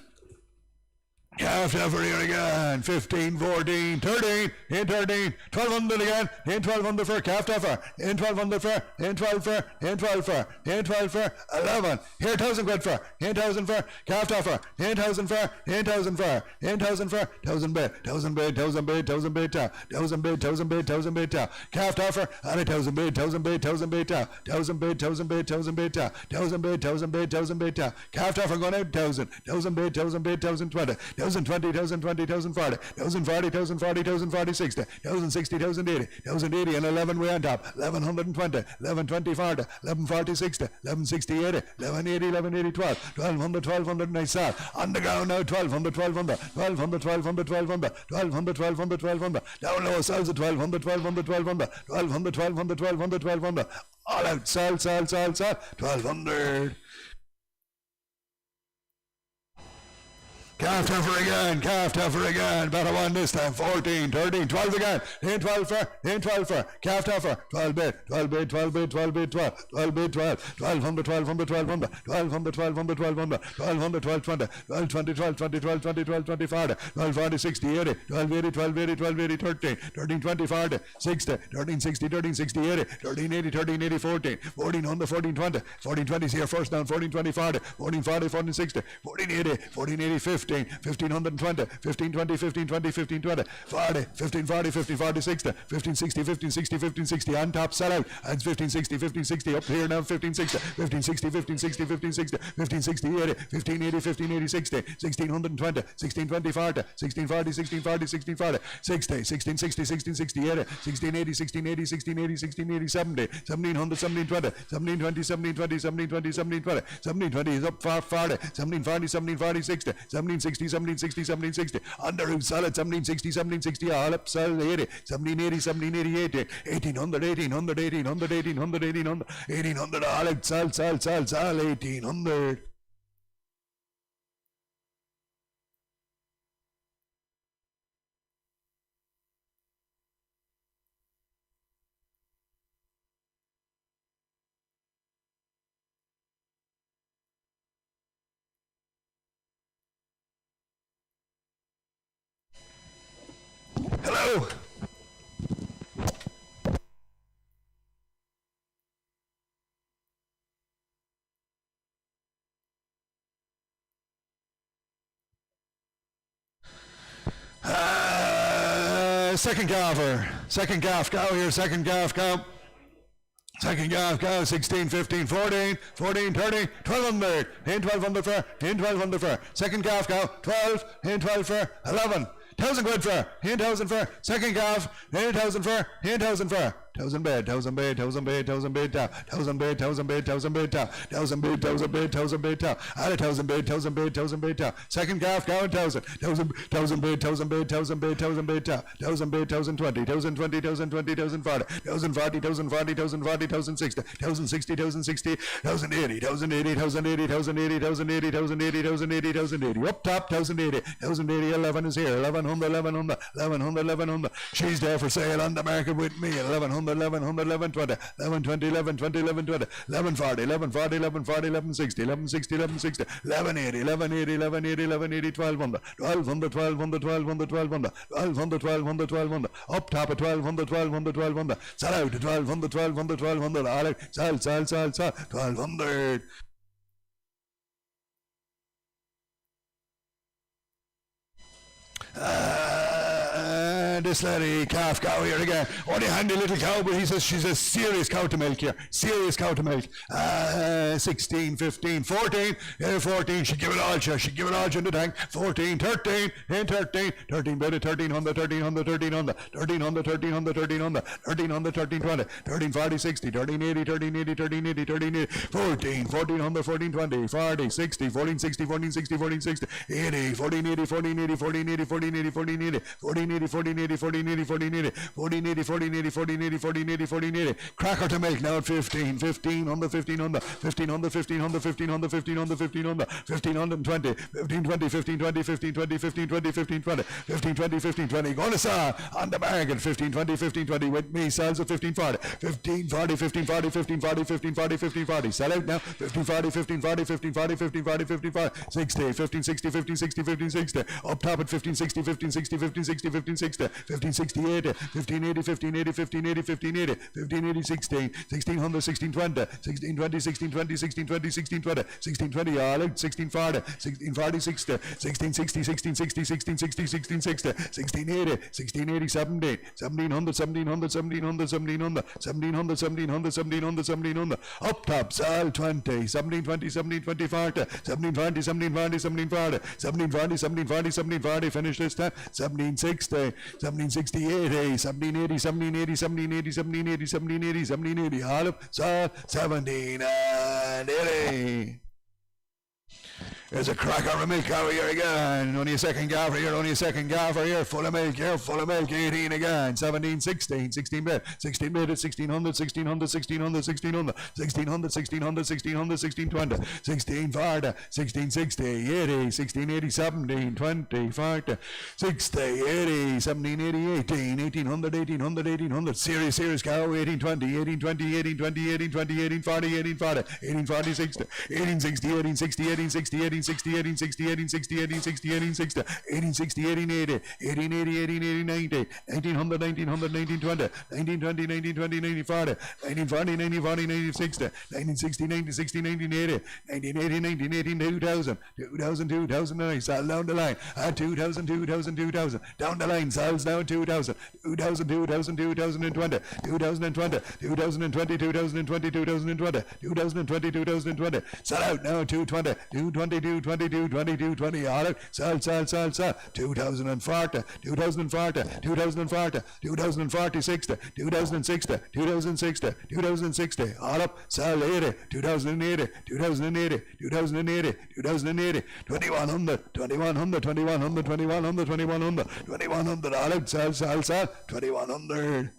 Calf tougher here again. 15, 14, 13, in 13, 1200 again, in 1200 for calf tougher, in 1200 for, in 12 for, in 12 for, in 12 for, 11, here 1000 quid for, in 1000 for, calf tougher, in 1000 for, in 1000 for, in 1000 for, 1000 bid, 1000 bid, 1000 bid, 1000 bid, 1000 bid, 1000 bid, 1000 bid, calf tougher, and a 1000 bid, 1000 bid, 1000 bid, 1000 bid, 1000 bid, 1000 bid, 1000 bid, 1000 bid, 1000 bid, calf tougher going out 1000, 1000 bid, 1000 bid, 1020, 1020, 1020, 1040, 1040, 1040, 1040, 60, 1060, 1080, 1080, and 11 way on top, 1120, 1120, 40, 1140, 60, 1160, 80, 1180, 1180, 12, 1200, 1200, nice sal. On the ground now, 1200, 1200, 1200, 1200, 1200, 1200, 1200, 1200, down low, sells at 1200, 1200, 1200, 1200, 1200, 1200, 1200, all out, sal, sal, sal, sal, 1200. Calf tougher again, better one this time, 14, 13, 12 again, in 12 for, calf tougher, 12 bid, 12 bid, 12 bid, 12 bid, 12, 12 bid, 12, 1200, 1200, 1200, 1200, 1200, 1200, 1200, 1220, 1220, 1220, 1220, 1220, 40, 1240, 60, 80, 1280, 1280, 1280, 13, 13, 20, 40, 60, 13, 60, 13, 60, 80, 13, 80, 13, 80, 14, 1400, 14, 20, 14, 20 is here first down, 14, 20, 40, 14, 40, 14, 60, 14, 80, 14, 80, 50, 1520, 1520, 1520, 1520, 40, 1540, 1540, 60, 1560, 1560, 1560, on top, sell out, and 1560, 1560, up here now, 1560, 1560, 1560, 1560, 1560, 80, 1580, 1580, 60, 1620, 1620, 40, 1640, 1640, 1640, 60, 1660, 1660, 80, 1680, 1680, 1680, 1680, 70, 1700, 1720, 1720, 1720, 1720, 1720, 1720 is up 40, 1740, 1740, 60, 1760, 1760, 1760, under route solid, 1760, 1760, all up solid, 80, 1780, 1780, 80, 1800, 1800, 1800, 1800, 1800, 1800, all out, sal, 1800. Hello. Second calf cow here, second calf cow. Second calf cow, 16, 15, 14, 14, 30, 1200, in 1200 for, in 1200 for. Second calf cow, 12, in 12 for, 11. 1,000 quid for, in 1,000 for. Second calf, in 1,000 for, in 1,000 for. 1,000 bid, 1,000 bid, 1,000 bid, 1,000 bid, 1,000 bid, 1,000 bid, 1,000 bid, 1,000 bid, 1,000 bid, 1,000 bid, add 1,000 bid, 1,000 bid, 1,000 bid, second calf cow, 1,000, 1,000 bid, 1,000 bid, 1,000 bid, 1,000 bid, 1,000 bid, 1,020, 1,020, 1,020, 1,040, 1,040, 1,040, 1,040, 1,060, 1,060, 1,060, 1,080, 1,080, 1,080, 1,080, 1,080, 1,080, 1,080, 1,080, up top, 1,080, 1,080, 11 is here, 1,100, 1,100, 1,100, 1,100, she's there for sale on the market with me, 1,100, 1,100, 1120, 1120, 1120, 1120, 1140, 1140, 1140, 1160, 1160, 1160, 1180, 1180, 1180, 1180, 1200, 1200, 1200, 1200, 1200, 1200, 1200, 1200, up top of 1200, 1200, 1200, sell out to 1200, 1200, 1200, all out, sell, 1200. This lady, calf cow here again. Only handy little cow, but he says she's a serious cow to milk here. Serious cow to milk. 16, 15, 14. 14, she'd give it all, she'd give it all in the tank. 14, 13, 13, 13, better 1,300, 1,300, 1,300, 1,300, 1,300, 1,300, 1,300, 1,320, 1,340, 60, 1,380, 1,380, 1,380, 1,380, 14, 1,400, 1,420, 40, 60, 1,460, 1,460, 1,460, 80, 1,480, 1,480, 1,480, 1,480, 1,480, 1,480, 1,480, 1480, 1480, 1480, 1480, 1480, 1480, 1480. Cracker to make now at 15, 15, 1500, 1500, 1500, 1500, 1500, 1500, 1520, 1520, 1520, 1520, 1520, 1520, 1520, 1520. Going to sell on the market, 1520, 1520 with me, sells at 1540, 1540, 1540, 1540, 1540, 1540. Sell out now, 1540, 1540, 1540, 1540, 1540, 60, 1560, 1560, 1560. Up top at 1560, 1560, 1560, 1560. 1560, 80, 1580, 1580, 1580, 1580, 1580, 16, 1600, 1620, 1620, 1620, 1620, 1620, 1620, all out, 1640, 1640, 60, 1660, 1660, 1660, 1660, 1680, 1680, 17, 1700, 1700, 1700, 1700, 1700, 1700, 1700, 1700, up top, sell 20, 1720, 1720, 40, 1740, 1740, 1740, 1740, 1740, 1740, finish this time, 1760, 1760, 80, 1780, 1780, 1780, 1780, 1780, 1780, all up, so 17 and 80. There's a cracker of milk cow here again. Only a second calf here, only a second calf here. Full of milk here, full of milk. 18 again. 17, 16, 16 bit. 16 bit at 1600, 1600, 1600, 1600, 1600, 1600, 1600, 1620, 1640, 1660, 80, 1680, 17, 20, 40, 60, 80, 1780, 18, 1800, 1800, 1800. Serious cow. 1820, 1820, 1820, 1820, 1840, 1840, 1840, 60, 1860, 1860, 1860, 1860, 1860, 1860, 1860, 1860, 1860, 1880, 1880, 1880, 90, 1900, 1900, 1920, 1920, 1920, 1940, 1940, 1940, 1960, 1960, 1960, 1980, 1980, 1980, 2000, 2000, 2009, sell down the line, 2000, 2000, 2000, down the line, sells down 2000, 2000, 2000, 2020, 2020, 2020, 2020, 2020, 2020, 2020, sell out now 220, 220, 22, 22, 20, all out, sell, 2040, 2040, 2040, 2040, 60, 2060, 2060, 2060, all up, sell 80, 2080, 2080, 2080, 2080, 2100, 2100, 2100, 2100, 2100, 2100, all out, sell, 2100.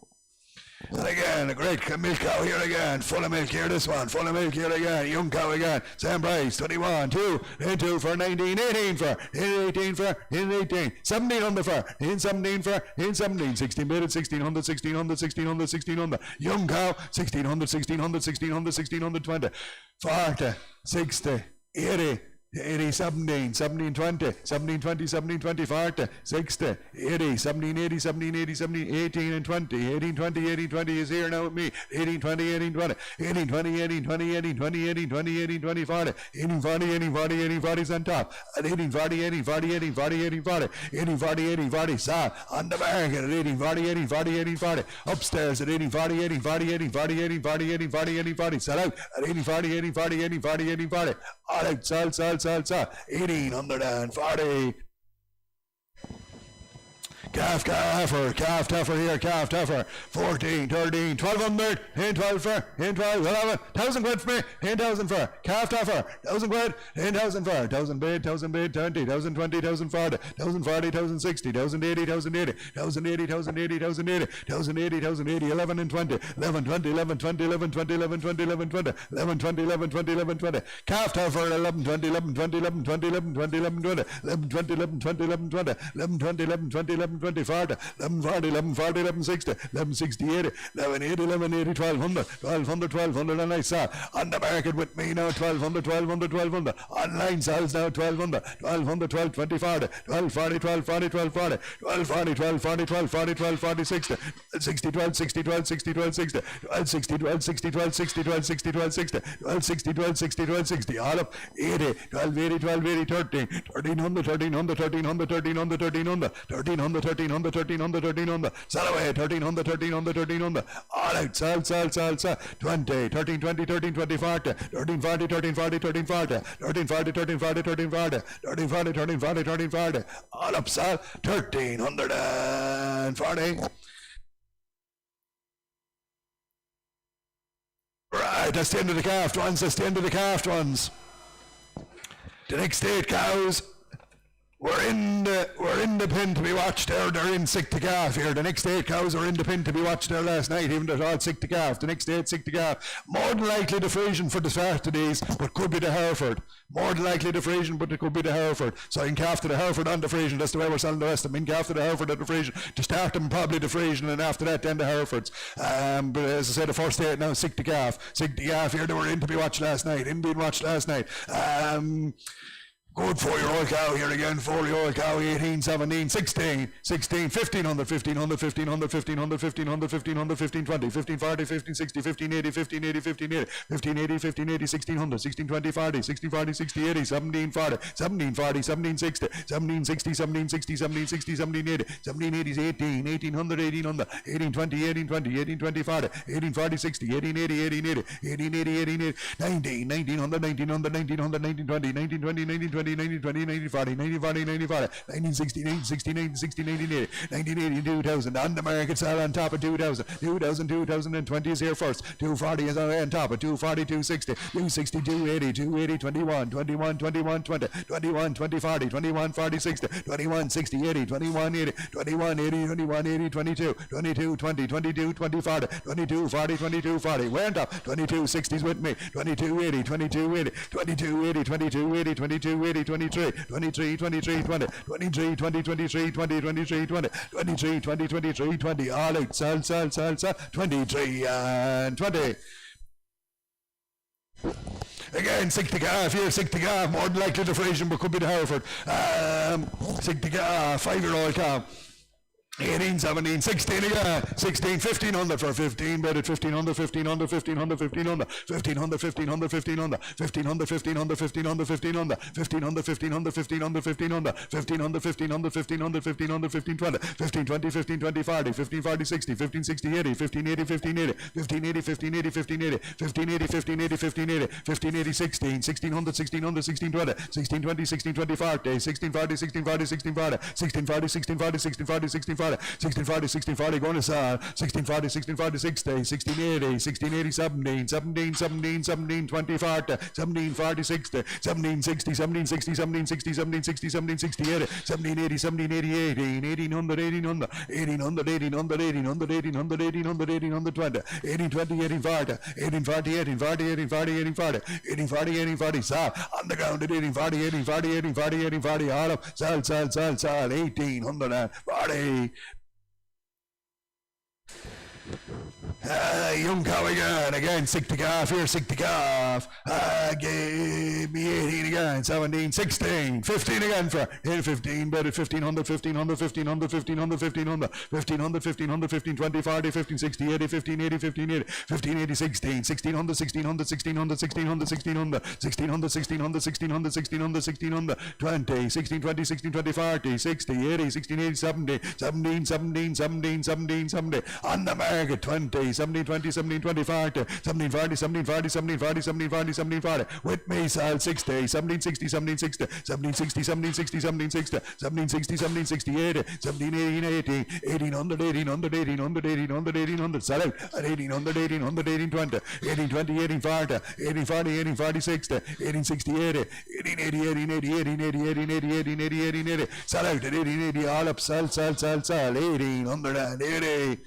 And again, a great milk cow here again, full of milk here, this one, full of milk here again, young cow again, same price, 21, 2, in 2 for 19, 18 for, in 18 for, in 18, 1700 for, in 17 for, in 17, 16 bid at 1600, 1600, 1600, 1600, young cow, 1600, 1600, 1600, 1620, 40, 60, 80, 80, 17, 17, 20, 17, 20, 17, 20, 40, 60, 80, 17, 80, 17, 80, 17, 18 and 20, 18, 20, 18, 20 is here now with me, 18, 20, 18, 20, 18, 20, 18, 20, 18, 20, 18, 20, 18, 20, 40, 18, 40, 18, 40, 18, 40 is on top, at 18, 40, 18, 40, 18, 40, 18, 40, 18, 40, 18, 40, Sal, on the market at 18, 40, 18, 40, 18, 40, upstairs at 18, 40, 18, 40, 18, 40, 18, 40, 18, 40, 18, 40, sell out at 18, 40, 18, 40, 18, 40, 18, 40, all out, sell, 1840. Calf tougher here, calf tougher. 14, 13, 1200, in 12 for, in 12, 11, 1000 quid for me, in 1000 for, calf tougher, 1000 quid, in 1000 for, 1000 bid, 20, 1020, 1040, 1040, 1060, 1080, 1080, 1080, 1080, 1080, 1080, 1080, 11 and 20, 11, 20, 11, 20, 11, 20, 11, 20, 11, 20, 11, 20, 11, 20, 11, 20, calf tougher, 11, 20, 11, 20, 11, 20, 11, 20, 11, 20, 11, 20, 11, 20, 11, 20, 11, 20, 11, 20, 11, 20, 40, 11, 40, 11, 40, 11, 60, 11, 60, 80, 11, 80, 11, 80, 1200, 1200, 1200, and I saw on the market with me now, 1200, 1200, 1200, online sales now, 1200, 1200, 12, 20, 40, 12, 40, 12, 40, 12, 40, 12, 40, 12, 40, 12, 40, 12, 40, 60, 60, 12, 60, 12, 60, 12, 60, 12, 60, 12, 60, 12, 60, 12, 60, 12, 60, 12, 60, 12, 60, 12, 60, all up, 80, 12, 80, 12, 80, 13, 1300, 1300, 1300, 1300, 1300, 1300, 1300, 1300, 1300, sell away, 1300, 1300, 1300, all out, sell, 20, 13, 20, 13, 20, 40, 13, 40, 13, 40, 13, 40, 13, 40, 13, 40, 13, 40, 13, 40, 13, 40, 13, 40, all up, sell, 1340. Right, that's the end of the calf ones, that's the end of the calf ones. The next 8 cows, we're in the pen to be watched there. They're in sick to calf here. The next 8 cows are in the pen to be watched there last night, even though they're all sick to calf. The next 8 sick to calf. More than likely the Frisian for the start of these, but could be the Hereford. More than likely the Frisian, but it could be the Hereford. So in calf to the Hereford and the Frisian. That's the way we're selling the rest of them. In calf to the Hereford and the Frisian. To start them, probably the Frisian, and after that, then the Herefords. But as I said, the first 8 now sick to calf. Sick to calf here. They were in to be watched last night. In being watched last night. Good 4-year-old cow here again, 4-year-old cow, 18, 17, 16, 16, 1500, 1500, 1500, 1500, 1500, 1500, 1520, 1540, 1560, 1580, 1580, 1580, 1580, 1580, 1600, 1620, 40, 1640, 60, 80, 1740, 1740, 1760, 1760, 1760, 1760, 1780, 1780 is 18, 1800, 1800, 1820, 1820, 1820, 40, 1840, 60, 1880, 1880, 1880, 1880, 19, 1900, 1900, 1900, 1920, 1920, 1920, 1920, 1940, 1940, 1940, 1960, 1960, 1960, 1980, 1980, 2000, on the market sale on top of 2000, 2000, 2020 is here first, 240 is on top of 240, 260, 260, 280, 280, 21, 21, 21, 20, 21, 20, 40, 21, 40, 60, 21, 60, 80, 21, 80, 21, 80, 21, 80, 22, 22, 20, 22, 20, 40, 22, 40, 22, 40, went up, 22, 60s with me, 22, 80, 22, 80, 22, 80, 22, 80, 22, 80, 23, 23, 23, 20, 23, 20, 23, 20, 23, 20, 23, 20, 23, 20, all out, sell, 23 and 20. Again, sick to calf here, sick to calf, more than likely the Frisian, but could be the Hereford. Sick to calf, 5-year-old calf. 18, 17, 16 again, 16, 1500 for 15, bet it 1500, 1500, 1500, 1500, 1500, 1500, 1500, 1500, 1500, 1500, 1500, 1500, 1500, 1500, 1500, 1500, 1500, 1500, 1500, 1520, 1520, 1520, 40, 1540, 60, 1560, 80, 1580, 1580, 1580, 1580, 1580, 1580, 1580, 1580, 1580, 16, 1600, 1600, 1620, 1620, 1620, 40, 1640, 1640, 1640, 1640, 1640, 1640, 1640, 1640, 1640, going to sell, 1640, 1640, 60, 1680, 1680, 17, 17, 17, 17, 20, 40, 17, 40, 60, 17, 60, 17, 60, 17, 60, 17, 60, 17, 60, 80, 17, 80, 17, 80, 18, 1800, 1800, 1800, 1800, 1800, 1800, 1800, 1820, 1820, 1840, 1840, 1840, 1840, 1840, 1840, 1840, sell, on the ground at 1840, 1840, 1840, 1840, all up, sell, 1840. Young cow again, sick to calf, here, sick to calf. Give me 18 again, 17, 16, 15 again for here, 15, bedded 1500, 1500, 1500, 1500, 1500, 1500, 1500, 15, 20, 40, 15, 60, 80, 15, 80, 15, 80, 15, 80, 16, 1600, 1600, 1600, 1600, 1600, 1600, 1600, 1600, 1600, 1600, 20, 16, 20, 16, 20, 40, 60, 80, 16, 80, 70, 17, 17, 17, 17, 70, on the market, 20, 17, 20, 17, 20, 40, 17, 40, 17, 40, 17, 40, 17, 40, 17, 40, with me, sal 60, 17, 60, 17, 60, 17, 60, 17, 60, 17, 60, 17, 60, 17, 60, 80, 17, 18, 80, 1800, 1800, 1800, 1800, 1800, sell out at 1800, 1800, 1820, 1820, 1840, 1840, 1840, 60, 1860, 80, 1880, 1880, 1880, 1880, 1880, sell out at 1880, all up, sell, 1880.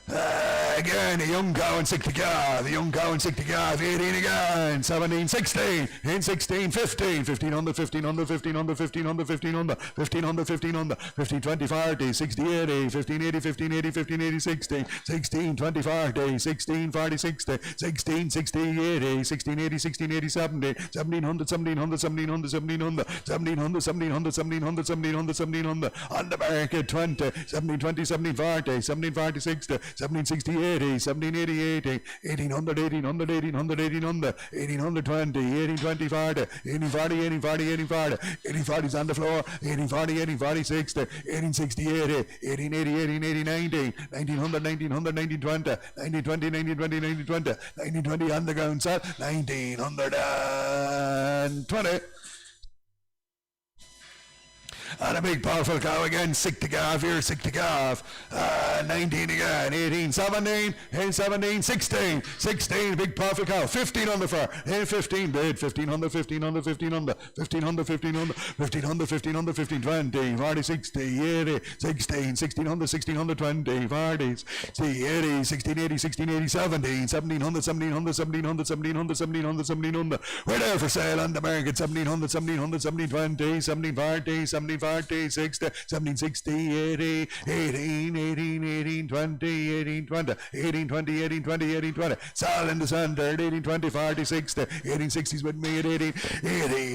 Again, a young cow and 60 calf, a young cow and 60 calf, 18 again, 17, 16, in 16, 15, 1500, 1500, 1500, 1500, 1500, 1500, 1500, 15, 20, 40, 60, 80, 1580, 1580, 1580, 16, 16, 20, 40, 16, 40, 60, 16, 60, 80, 1680, 1680, 70, 1700, 1700, 1700, 1700, 1700, 1700, 1700, 1700, 1700, on the market, 20, 1720, 1740, 1740, 60, 1760, 80, 1780, 80, 1800, 1800, 1800, 1800, 1820, 1820, 40, 1840, 1840, 1840, 1840's on the floor, 1840, 1840, 60, 1860, 80, 1880, 1880, 90, 1900, 1900, 1920, 1920, 1920, 1920, 1920 on the ground, sir, 1920. And a big powerful cow again, sick to calf here, sick to calf. 19 again, 18, 17, 17, 16, 16, big powerful cow, 15 on the fur, 15, bid, 1500, 1500, 1500, 1500, 1500, 1500, 1500, 15, 20, 40, 60, 80, 16, 1600, 1600, 20, 40, 60, 80, 1680, 1680, 17, 1700, 1700, 1700, 1700, 1700, 1700, we're there for sale on the market, 1700, 1700, 1720, 1740, 1740, 60, 1760, 80, 18, 18, 18, 20, 18, 20, 18, 20, 18, 20, 18, 20, Sal in the center, 18, 20, 40, 60, 1860s with me at 80, 80,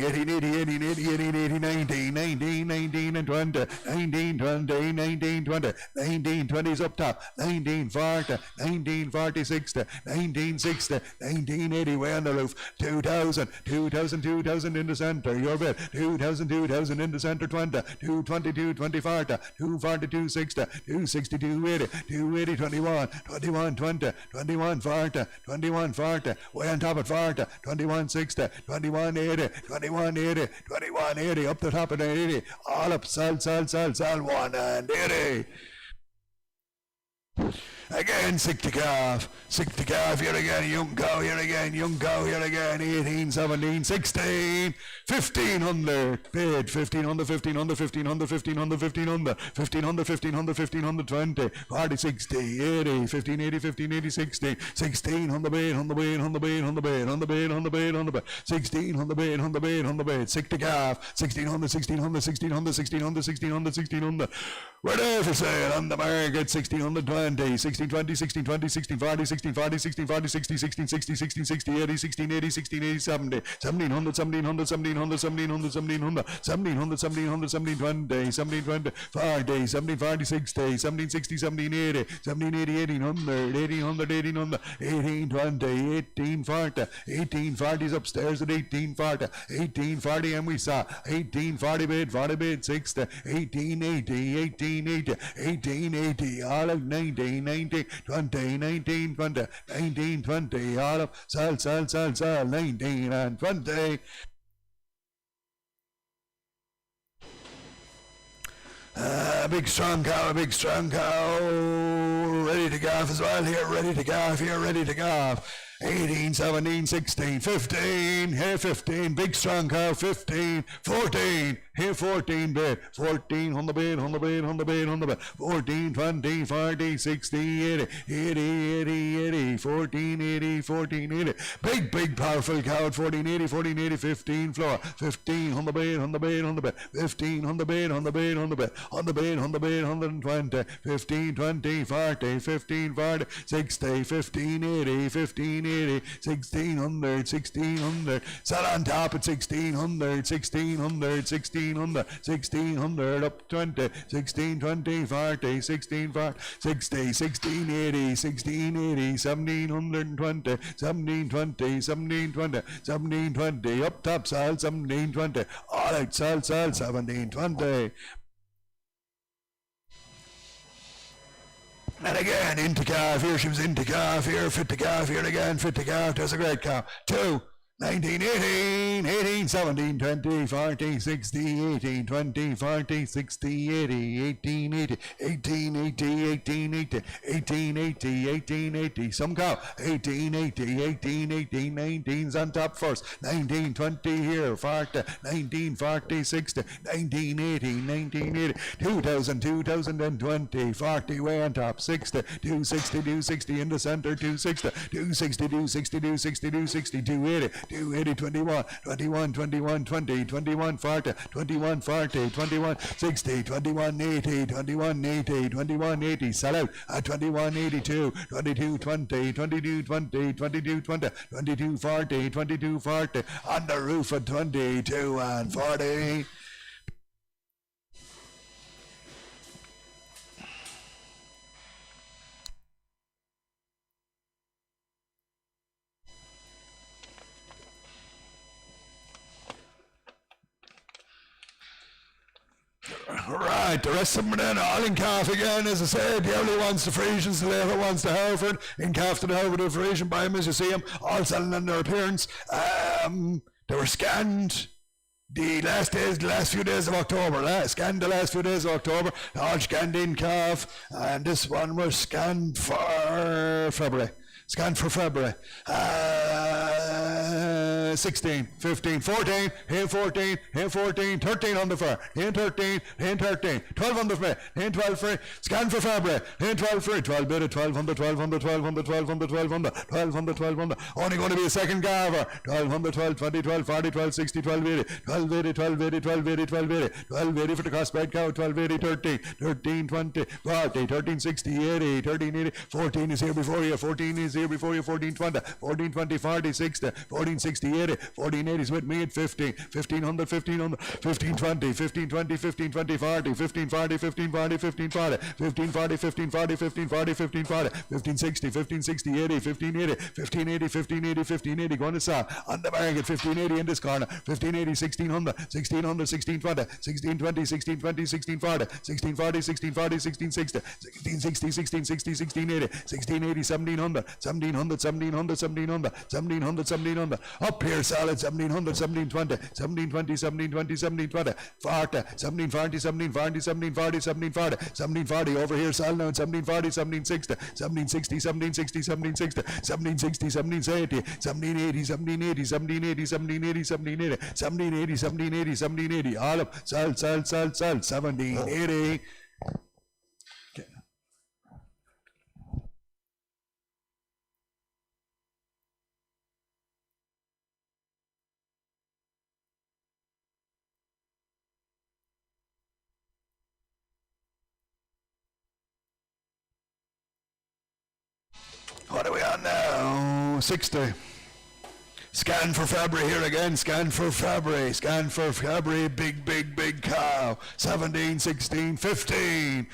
18, 80, 18, 80, 18, 80, 19, 19, 19, and 20, 19, 20, 19, 20, 19, 20's up top, 19, 40, 19, 40, 60, 19, 60, 19, 80, way on the roof, 2000, 2000, 2000 in the center, your bid, 2000, 2000 in the center, 20, 222, 20, 40, 242, 60, 260, 280, 280, 21, 21, 20, 21, 40, 21, 40, way on top at 40, 21, 60, 21, 80, 21, 80, 21, 80, up the top of the 80, all up, sell, 1 and 80. Again, sick to calf here again, young cow here again, 18, 17, 16, 1500, bid, 1500, 1500, 1500, 1500, 1500, 1500, 1500, 1500, 20, 40, 60, 80, 1580, 1580, 60, 16, on the bed, 16, on the bed, sick to calf, 1600, 1600, 1600, 1600, 1600, 1600, we're there for sale on the market, 1620, 1620, 1620, 1640, 1640, 1640, 60, 1660, 1660, 80, 1680, 1680, 70, 1700, 1700, 1700, 1700, 1700, 1700, 1700, 1720, 1720, 40, 1740, 60, 1760, 1780, 1780, 1800, 1800, 1800, 1820, 1840, 1840's upstairs at 1840, 1840, and we saw 1840 bid, 60, 1880, 1880, 1880, all of 19, 20, 19, 20, 19, 20, all of sell, 19 and 20. Big strong cow, ready to golf as well here, ready to golf. 18, 17, 16, 15, here 15, big strong cow, 15, 14, here 14, bed, 14, on the bed, on the bed, on the bed, on the bed, 14, 20, 40, 60, 80, 80, 80, 80, 14, 80, 14, 80, big, powerful cow, 14, 80, 14, 80, 15, floor, 15, on the bed, on the bed, on the bed, 15, on the bed, on the bed, on the bed, on the bed, on the bed, 120, 15, 20, 40, 15, 40, 60, 15, 80, 15, 80, 1600, 1600, sat on top at 1600, 1600, 1600, 1600, up 20, 16, 20, 40, 16, 40, 60, 1680, 1680, 1720, 1720, 1720, 1720, up top salt, 1720, all out salt, 1720. And again, into calf, here she was into calf, here, fit to calf, here again, fit to calf, that's a great calf. 2, 19, 18, 18, 17, 20, 40, 60, 18, 20, 40, 60, 80, 18, 80, 18, 80, 18, 80, 18, 80, 18, 80, some cow, 18, 80, 18, 18, 19's on top first, 19, 20 here, 40, 19, 40, 60, 19, 80, 19, 80, 2000, 2020, 40 way on top, 60, 260, 260 in the center, 260, 260, 260, 260, 260, 280, 280, 21, 21, 21, 20, 21, 40, 21, 40, 21, 60, 21, 80, 21, 80, 21, 80, sell out at 21, 82, 22, 20, 22, 20, 22, 20, 22, 40, 22, 40, on the roof at 22 and 40. Right, the rest of them are then all in calf again, as I said. The early ones to Frisians, the later ones to Hereford. In calf to the Hereford to Frisian, buy them as you see them, all selling on their appearance. They were scanned the last few days of October. Scanned the last few days of October, all scanned in calf, and this one was scanned for February. Scanned for February. 16, 15, 14, here 14, here 14, 13 on the fair, here 13, here 13, 12 on the fair, here 12 free, scan for February, here 12 free, 12 bid at 1200, 1200, 1200, 1200, 1200, 1200, 1200, only going to be a second carver, 1200, 12, 20, 12, 40, 12, 60, 12, 80, 12, 80, 12, 80, 12, 80, 12, 80, 12, 80 for the crossbred cow, 12, 80, 13, 13, 20, 40, 13, 60, 80, 13, 80, 14 is here before you, 14 is here before you, 14, 20, 14, 20, 40, 60, 14, 60, 80, 14, 80 is with me at 15, 1500, 1500, 15, 20, 15, 20, 15, 20, 40, 15, 40, 15, 40, 15, 40, 15, 40, 15, 40, 15, 40, 15, 40, 15, 60, 15, 60, 80, 15, 80, 15, 80, 15, 80, 15, 80, going to start on the market, 15, 80 in this corner, 15, 80, 1600, 1600, 16, 20, 16, 20, 16, 20, 16, 40, 16, 40, 16, 40, 16, 60, 16, 60, 16, 60, 16, 80, 16, 80, 1700, 1700, 1700, 1700, 1700, 1700, up here solid, 1700, 1720, 1720, 1720, 1720, 40, 1740, 1740, 1740, 1740, 1740, over here solid now, 1740, 1760, 1760, 1760, 1760, 1760, 1770, 1780, 1780, 1780, 1780, 1780, 1780, 1780, 1780, all up, salt, 1780. What are we on now? 60. Scan for February here again. Scan for February. Scan for February. Big cow. 17, 16, 15.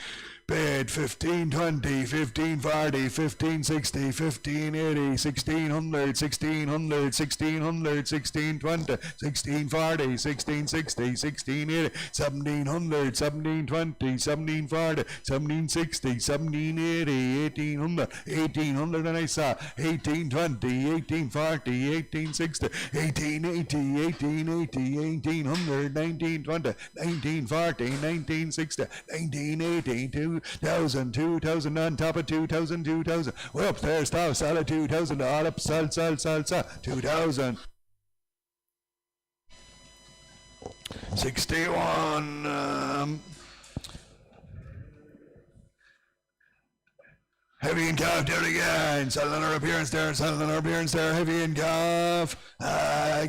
Bid 15, 20, 15, 40, 15, 60, 15, 80, 1600, 1600, 1600, 16, 20, 16, 40, 16, 60, 16, 80, 1700, 17, 20, 17, 40, 17, 60, 17, 80, 1800, 1800, and I saw 18, 20, 18, 40, 18, 60, 18, 80, 18, 80, 1800, 19, 20, 19, 40, 19, 60, 19, 80, 2,000, 2,000 on top of 2,000, 2,000. Way up there, stop, sell at 2,000, all up, sell, 2,000. 61. Heavy and calf there again. Selling our appearance there. Heavy and calf.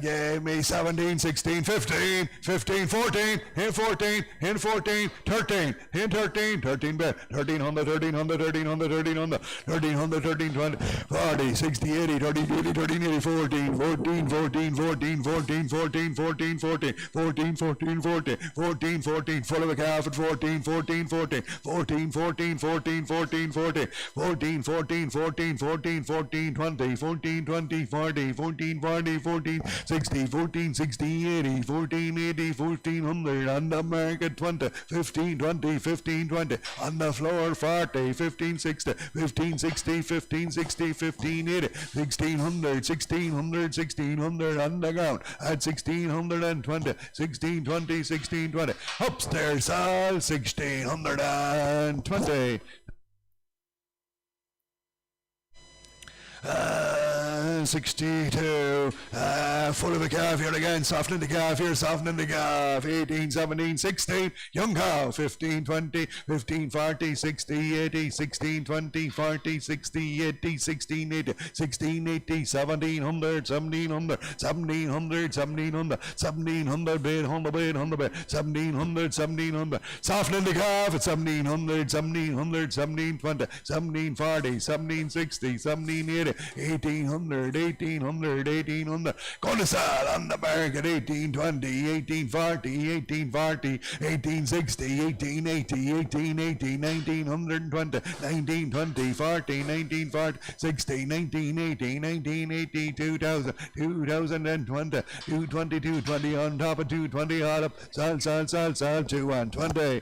Gave me 17, 16, 15, 15, 14, in 14, in 14, 13, in 13, 13 bet, 1300, 1300, 1300, 1300, 1300, 13, 20, 40, 60, 80, 30, 80, 13, 80, 14, 14, 14, 14, 14, 14, 14, 14, 14, 14, 14, 14, 14, full of a calf at 14, 14, 14, 14, 14, 14, 14, 14, 14, 14, 14, 14, 14, 20, 14, 20, 40, 14, 40, 14, 60, 14, 60, 80, 14, 80, 1400, on the market 20, 15, 20, 15, 20, on the floor 40, 15, 60, 15, 60, 15, 60, 15, 80, 1600, 1600, 1600, on the ground at 1620, 16, 20, 16, 20, upstairs all 1620. 62, full of a calf here again, softening the calf here, 18, 17, 16, young cow, 15, 20, 15, 40, 60, 80, 16, 20, 40, 60, 80, 16, 80, 16, 80, 1700, 1700, 1700, 1700, 1700, bed, 100 bed, 100 bed, 1700, 1700, softening the calf at 1700, 1700, 1720, 1740, 1760, 1780, 1800, 1800, 1800. Gonna sell on the market 1820, 1840, 1840, 1860, 1880, 1880, 1920, 1920, 40, 1940, 60, 1980, 1980, 2000, 2020, 220, 220 on top of 220, all up, sell, 220.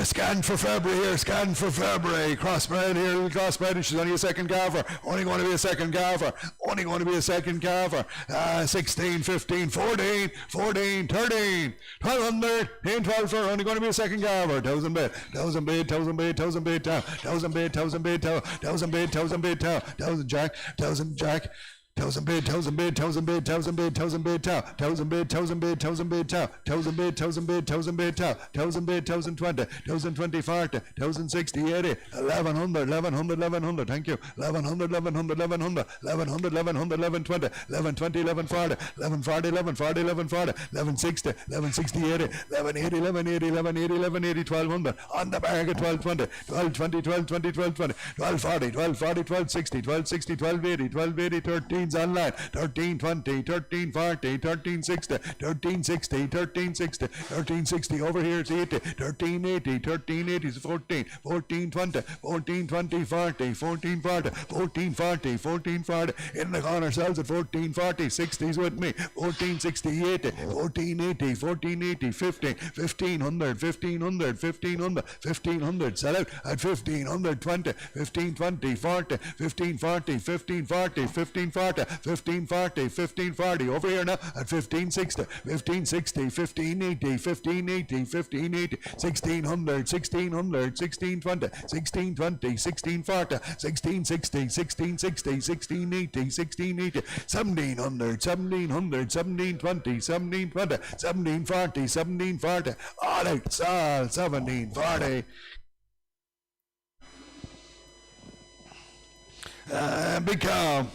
Scan for February here, scan for February. Crossbred here, crossbred. She's only a second calfer. Only going to be a second calfer. Only going to be a second calfer. 16, 15, 14, 14, 13, 1200, 10, 12 for only going to be a second calfer. 1,000 bid, 1,000 bid, 1,000 bid, 1,000 bid, 1,000 bid, 1,000 bid, 1,000 bid, 1,000 bid, 1,000 jack, 1,000 jack. 1,000 bid, 1,000 bid, 1,000 bid, 1,000 bid, 1,000 bid, 1,000 bid, 1,000 bid, 1,000 bid, 1,000 bid, 1,000 bid, 1,000 bid, 1,000 bid, 1,020, 1,020, 40, 1,060, 80, 1,100, 1,100, 1,100, thank you, 1,100, 1,100, 1,100, 1,100, 1,100, 1,120, 1,120, 1,140, 1,140, 1,140, 1,140, 1,160, 1,160, 80, 1,180, 1,180, 1,180, 1,180, 1,200, on the market 1,220, 1,220, 1,220, 1,220, 1,240, 1,240, 1,260, 1,260, 1,280, 1,280, 13 online, 1320, 1340, 1360, 1360, 1360, 1360, over here it's 80, 1380, 1380 is 14, 1420, 1420, 40, 1440, 1440, 1440, in the corner sells at 1440, 60s with me, 1460, 80, 1480, 1480, 15, 1500, 1500, 1500, 1500, sell out at 1520, 1520, 40, 1540, 1540, 1540, 1540, 1540, over here now at 1560, 1560, 1580, 1580, 1580, 1600, 1600, 1620, 1620, 1640, 1660, 1660, 1680, 1680, 1700, 1700, 1720, 1720, 1740, 1740, all out, sell, 1740. Big cow.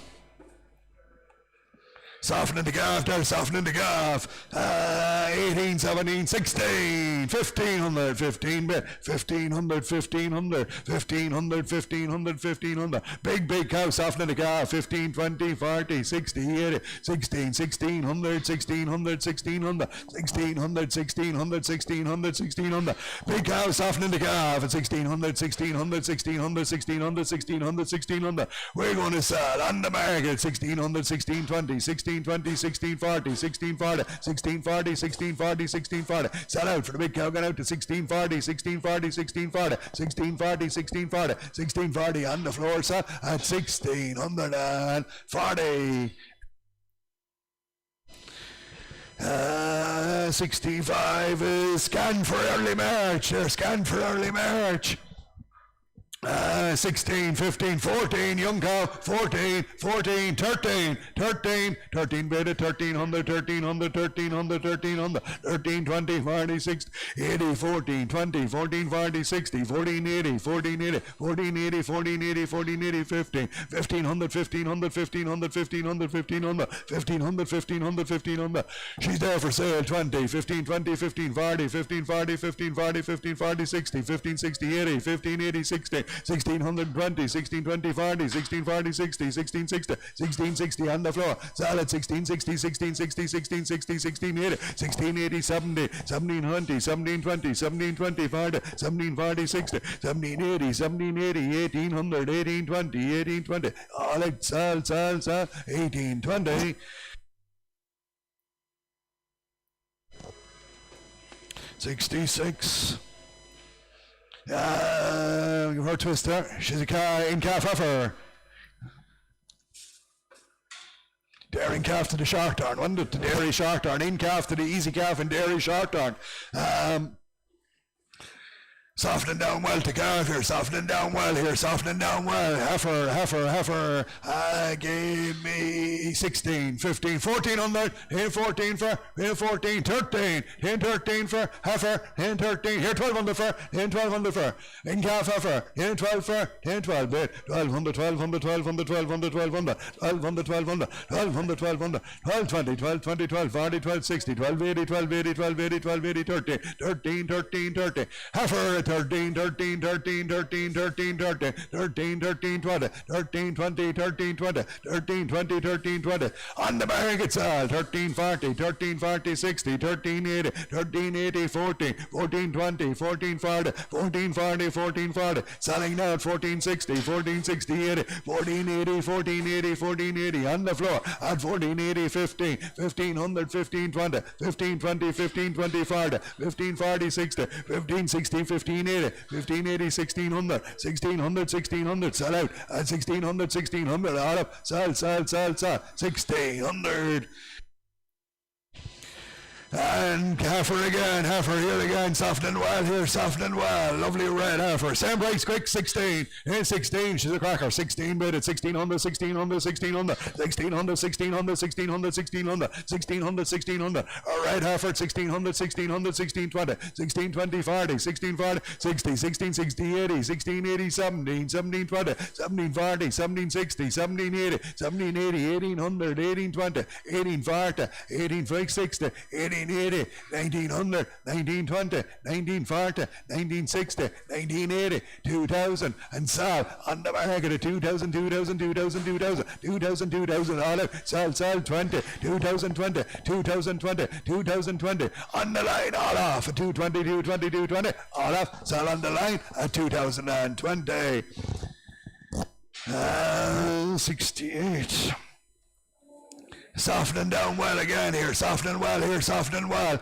Softening the calf there, softening the calf. 18, 17, 16, 1,500, 15 bit, 1,500, 1,500, 1,500, 1,500, 1,500. Big cow, softening the calf. 15, 20, 40, 60, 80, 16, 1,600, 1,600, 1,600, 1,600, 1,600, 1,600, 1,600. Big cow, softening the calf at 1,600, 1,600, 1,600, 1,600, 1,600, 1,600. We're going to sell on the market 1,600, 1,620, 1620, 1640, 1640, 1640, 1640, 1640. Sell out for the big cow, going out to 1640, 1640, 1640, 1640, 1640, 1640 on the floor, sir, at 1,640. 65 is scan for early March. Scan for early March. 16, 15, 14, young cow, 14, 13, 13 beta, 1300, 1300, 1300, 1300, 13, 20, 40, 60, 80, 14, 20, 14, 40, 60, 14, 80, 14, 80, 14, 80, 14, 80, 14, 80, 15, 1500, 1500, 1500, 1500, 1500, 1500, 1500, 1500. She's there for sale, 20, 15, 20, 15, 40, 15, 40, 15, 40, 15, 40, 60, 15, 60, 80, 15, 80, 60, 1620, 1620, 40, 1640, 60, 1660, 1660 on the floor. Solid 1660, 1660, 1660, 1680, 1680, 70, 1720, 1720, 1720, 40, 1740, 60, 1780, 1780, 1800, 1820, 1820. All right, sell, 1820. 66. Her twister. She's a car in calf offer. Daring calf to the short arm. Under to dairy short arm. In calf to the easy calf and dairy short arm. Softening down well to calf here, softening down well here, softening down well. Heifer. Give me 16, 15, 14 on that. Here 14 for, here 14, 13. Here 13 for heifer, here 13. Here 12 on the fur, here 12 on the fur. In calf heifer, here 12 for, here 12. Bit 1200, 1200, 1200, 1200, 1200, 1200, 1200, 1200, 1200, 1220, 1220, 1240, 1260, 1280, 1280, 1280, 1280, 13, 13, 13, 13. Heifer 13, 13, 13, 13, 13, 13, 13, 13, 20, 13, 20, 13, 20, 13, 20, 13, 20. On the bag it's all 13, 40, 13, 40, 60, 13, 80, 13, 80, 14, 14, 20, 14, 40, 14, 40, 14, 40. Selling now at 14, 60, 14, 60, 80, 14, 80, 14, 80, 14, 80. On the floor at 14, 80, 15, 1500, 15, 20, 15, 20, 15, 20, 40, 15, 40, 60, 15, 60, 15, 80, 1580, 1600, 1600, 1600, sell out at 1600, 1600, all up, sell, 1600. And heifer again, heifer here again, softening well here, softening well, lovely red heifer, same price, quick, 16, and 16, she's a cracker, 16 bid at 1600, 1600, 1600, 1600, 1600, 1600, 1600, 1600, 1600, a red heifer at 1600, 1600, 1620, 1620, 40, 1640, 60, 1660, 80, 1680, 17, 1720, 1740, 1760, 1780, 1780, 1800, 1820, 1840, 1860, 1880, 1900, 1920, 1940, 1960, 1980, 2000, and sell on the market at 2000, 2000, 2000, 2000, 2000, 2000, all out, sell, 20, 2020, 2020, 2020, on the line, all off at 220, 220, 220, all off, sell on the line at 2020. 68. Softening down well again here, softening well here, softening well.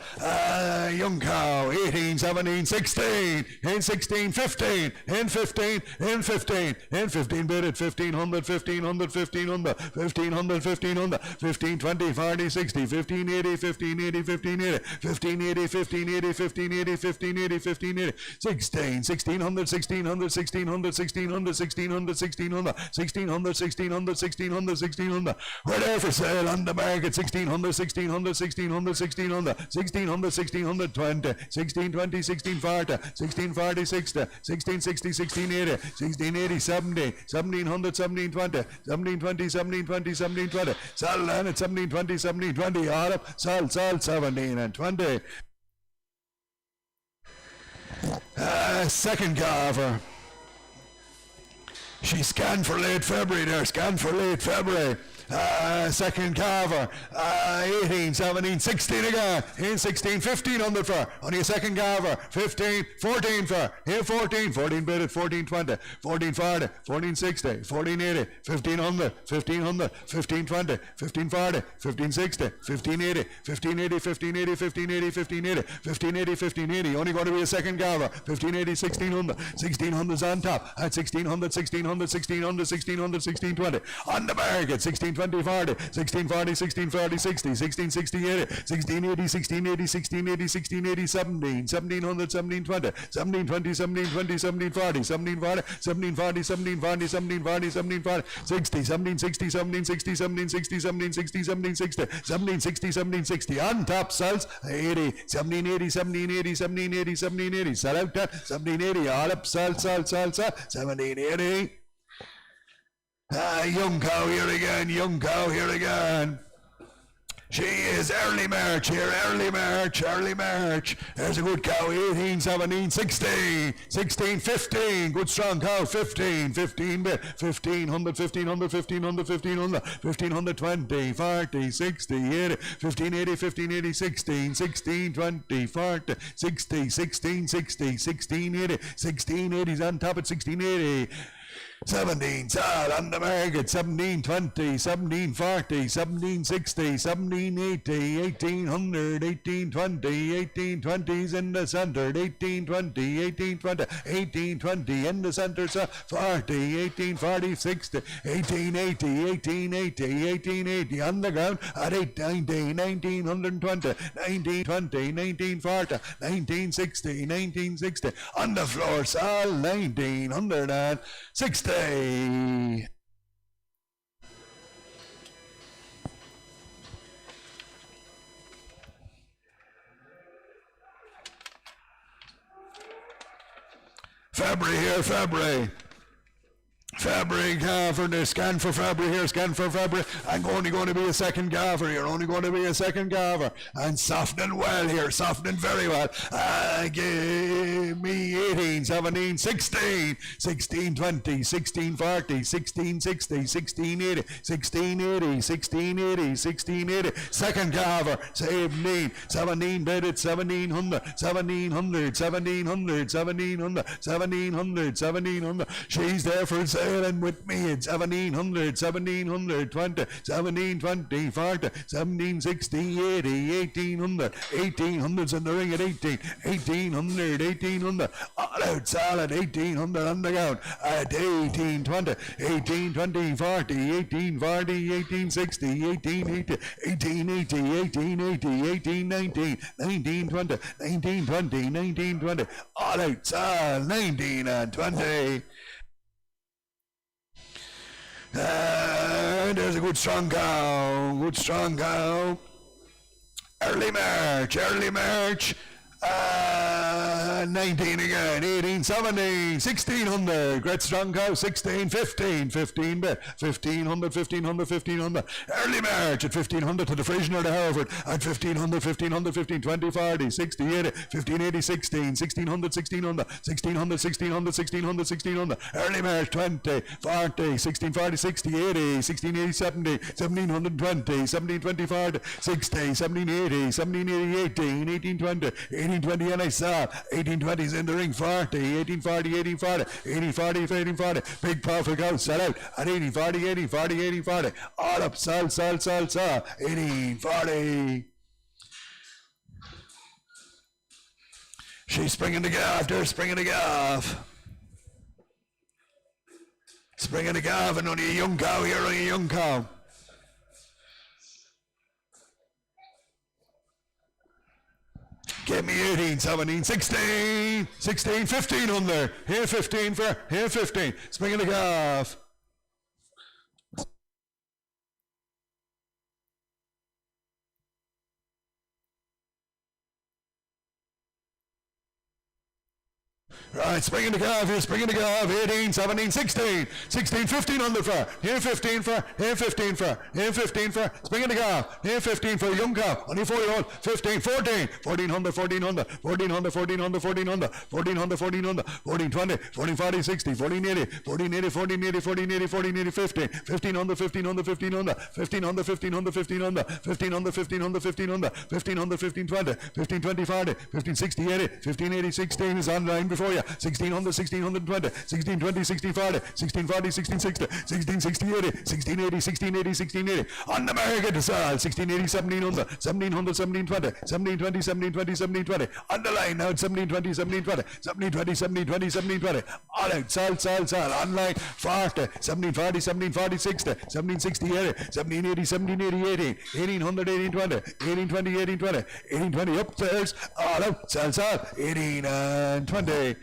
Young cow, 18, 17, 16, in 16, 15, in 15, in 15, in 15 bid at 1500, 1500, 1500, 1500, 1500, 15, 20, 40, 60, 1580, 1580, 1580, 1580, 1580, 1580, 1580, 1580, 16, 1600, 1600, 1600, 1600, 1600, 1600, 1600, 1600, 1600, 1600. We're there for sale on the market, 1600, 1600, 1600, 1600, 1600, 1620, 1620, 1640, 1640, 60, 1660, 1680, 1680, 70, 1700, 1720, 1720, 1720, 1720, sell land at 1720, 1720, all up, sell, 17 and 20. Second cover. She scanned for late February there, scanned for late February. Second carver, 18, 17, 16 again, in 16, 15 on the fur, only a second carver, 15, 14 fur, here 14, 14 bid at 1420, 1440, 1460, 1480, 1500, 1500, 1520, 1540, 1560, 1580, 1580, 1580, 1580, 1580, 1580, 1580, only going to be a second carver, 1580, 1600, 1600's on top, at 1600, 1600, 1600, 1600, 1620, on the market, 1620, 20, 40, 16, 40, 16, 40, 60, 16, 60, 80, 16, 80, 16, 80, 16, 80, 16, 80, 17, 1700, 17, 20, 17, 20, 17, 20, 17, 40, 17, 40, 17, 40, 17, 40, 17, 40, 17, 40, 60, 17, 60, 17, 60, 17, 60, 17, 60, 17, 60, 17, 60, 17, 60, on top sells 80, 17, 80, 17, 80, 17, 80, 17, 80, sell out that, 17, 80, all up, sell, 17, 80. Young cow here again, young cow here again. She is early March here, early March. There's a good cow, 18, 17, 16, 16, 15. Good strong cow, 15, 15 bit, 1500, 1500, 1500, 1500, 1500, 20, 40, 60, 80, 15, 80, 15, 80, 16, 16, 20, 40, 60, 16, 60, 16, 80, 16, 80's on top at 16, 80. 17, sell on the market, 17, 20, 17, 40, 17, 60, 17, 80, 1800, 18, 20, 18, 20's in the center, 18, 20, 18, 20, 18, 20 in the center, so 40, 18, 40, 60, 18, 80, 18, 80, 18, 80 on the ground at 8, 19, 1920, 19, 20, 19, 40, 19, 60, 19, 60 on the floor, sell 1960. February here, February gaffer, they scan for February here, scan for February. I'm only going to be a second gaffer, you're only going to be a second gaffer. And softening well here, softening very well. Give me 18, 17, 16, 16, 20, 16, 40, 16, 60, 16, 80, 16, 80, 16, 80, 16, 80. Second gaffer, 17, 17, bid it, 1700, 1700, 1700, 1700, 1700, 1700. She's there for sailing with me at 1700, 1720, 1720, 40, 1760, 80, 1800, 1800's in the ring at 18, 1800, 1800, all out solid, 1800 on the ground at 1820, 1820, 40, 1840, 1860, 1880, 1880, 1880, 1819, 1920, 1920, 1920, all out solid, 19 and 20. There's a good strong cow, early March, 19 again, 18, 17, 1600, great strong cow, 16, 15, 15 bit, 1500, 1500, 1500, early March at 1500 to the Frisian or the Hereford, at 1500, 1500, 15, 20, 40, 60, 80, 1580, 16, 1600, 1600, 1600, 1600, 1600, 1600, early March 20, 40, 1640, 60, 80, 1680, 70, 1720, 1720, 40, 60, 1780, 1780, 18, 1820, 1820, and I saw 1820s in the ring, 40, 1840, 1840, 1840, 1840, big powerful cow, sell out at 1840, 1840, 1840, all up, sell, 1840. She's springing the gaff, they're springing the gaff. Springing the gaff, and only a young cow here, only a young cow. Give me 18, 17, 16, 16, 15 on there. Here 15 for, here 15. Springing the gaff. Right, springing the calf here, 18, 17, 16, 16, 15 on the far, here 15 for, here 15 for, here 15 for, springing the calf, here 15 for, young calf, only 4-year-old, 15, 14, 1400, 1400, 1400, 1400, 1400, 1400, 1400, 1420, 1440, 60, 1480, 1480, 1480, 1480, 1480, 15, 1500, 1500, 1500, 1500, 1500, 1500, 1500, 1500, 1500, 1500, 1520, 1520, 40, 1560, 80, 1580, 16 is online before for you. 1600, 1620, 1620, 1640, 1640, 1660, 1660, 80, 1680, 1680. On the market to sell. 1680, 1700, 1700, 1720, 1720, 1720, 1720. On the line now. 1720, 1720, 1720, 1720, 1720. All out. Sell. Online 40, 1740, 1740, 60, 1760, 1780, 1780, 1800, 1820, 1820, 1820, 1820. Upstairs. All out. Sell. 18 and 20.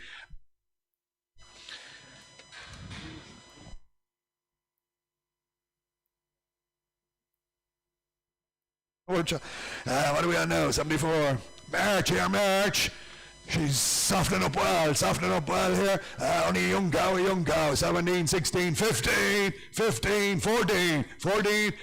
What are we on now? 74. March here, March. She's softening up well here. Only a young cow. 17, 16, 15, 15, 14, 14.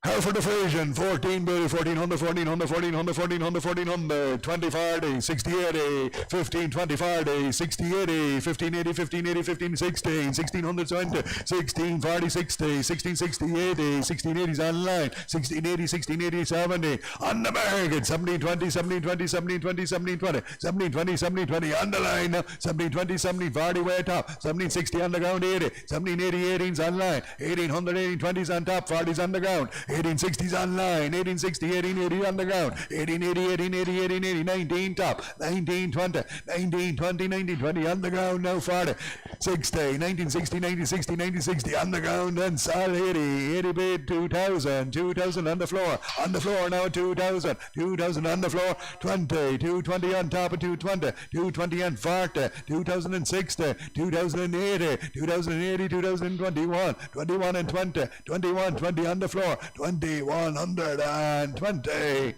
Hereford Division, 14 Billy, 1400, 1400, 1400, 1400, 1400, 20 40, 60 80, 15 20 40, 60 80, 15 80, 15 80, 15 16, 1600 20, 16 40, 60, 16 60 80, 16 80s online, 16 80, 16 80, 70, on the market, 17 20, 17 20, 17 20, 17 20, 17 20, 17 20, on the line now, 17 20, 17 40 way top, 17 60 on the ground, 80, 17 80, 18s online, 1800, 18 20s on top, 40s on the ground, 1860s online, 1860, 1880 on the ground, 1880, 1880, 1880, 19 top, 1920, 1920, 1920 on the ground now, 40, 60, 1960, 1960, 1960 on the ground, and sell 80, 80 bid, 2000, 2000 on the floor now, 2000, 2000 on the floor, 20, 220 on top of 220, 220 on 40, 2060, 2080, 2080, 2021, 21 and 20, 21, 20 on the floor, 2120.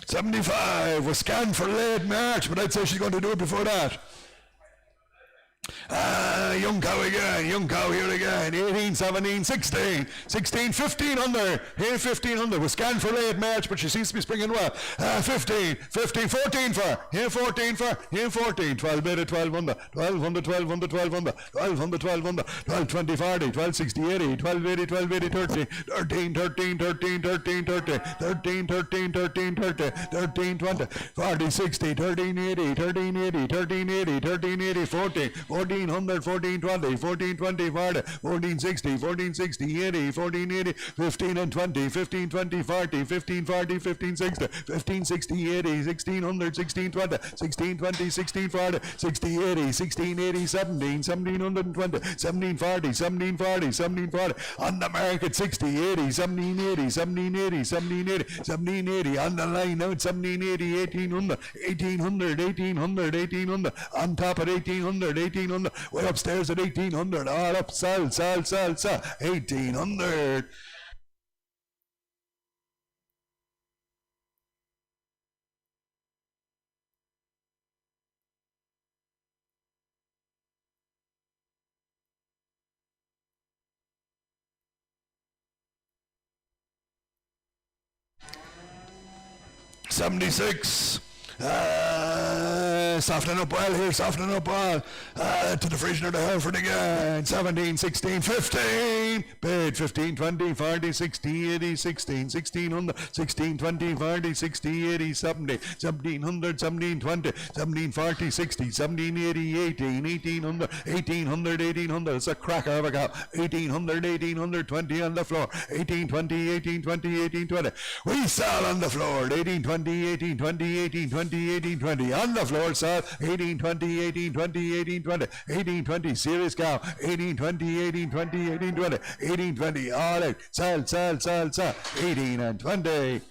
75 was scanned for late March, but I'd say she's going to do it before that. Young cow here again, 18, 17, 16, 16, 15 under, here 15 under, was scanned for late March, but she seems to be springing well, 15, 15, 14 for, here 14 for, here 14, 12 bid at 12 under, 12 under, 12 under, 12 under, 12 under, 12 under, 12, 20, 40, 12, 60, 80, 12, 80, 12, 80, 30, 13, 13, 13, 13, 30, 13, 13, 13, 30, 13, 20, 40, 60, 13, 80, 13, 80, 13, 80, 13, 80, 14, 1400, 1420, 1420, 40, 1460, 1460, 80, 1480, 15 and 20, 15, 20, 40, 15, 40, 15, 60, 15, 60, 80, 1600, 1620, 16, 20, 16, 40, 60, 80, 16, 80, 17, 1720, 17, 40, 17, 40, 17, 40, on the market, 60, 80, 17, 80, 17, 80, 17, 80, 17, 80, on the line out, 17, 80, 1800, 1800, 1800, 1800, on top at 1800, 1800, way upstairs at 1800, all up, sell, 1800. $76. Softening up well here, softening up well. To the Frisian to Hereford again. 17, 16, 15. Bid 15, 20, 40, 60, 80, 16, 1600, 16, 20, 40, 60, 80, 70, 1700, 1720, 1740, 60, 1780, 18, 1800, 1800, 1800. It's a cracker of a cow. 1800, 1800, 20 on the floor. 1820, 1820, 1820. We sell on the floor. 1820, 1820, 1820, 1820. On the floor, sell. 1820, 1820, 1820, 1820. Serious cow. 1820, 1820, 1820, 1820. All out. Sell. 18 and 20.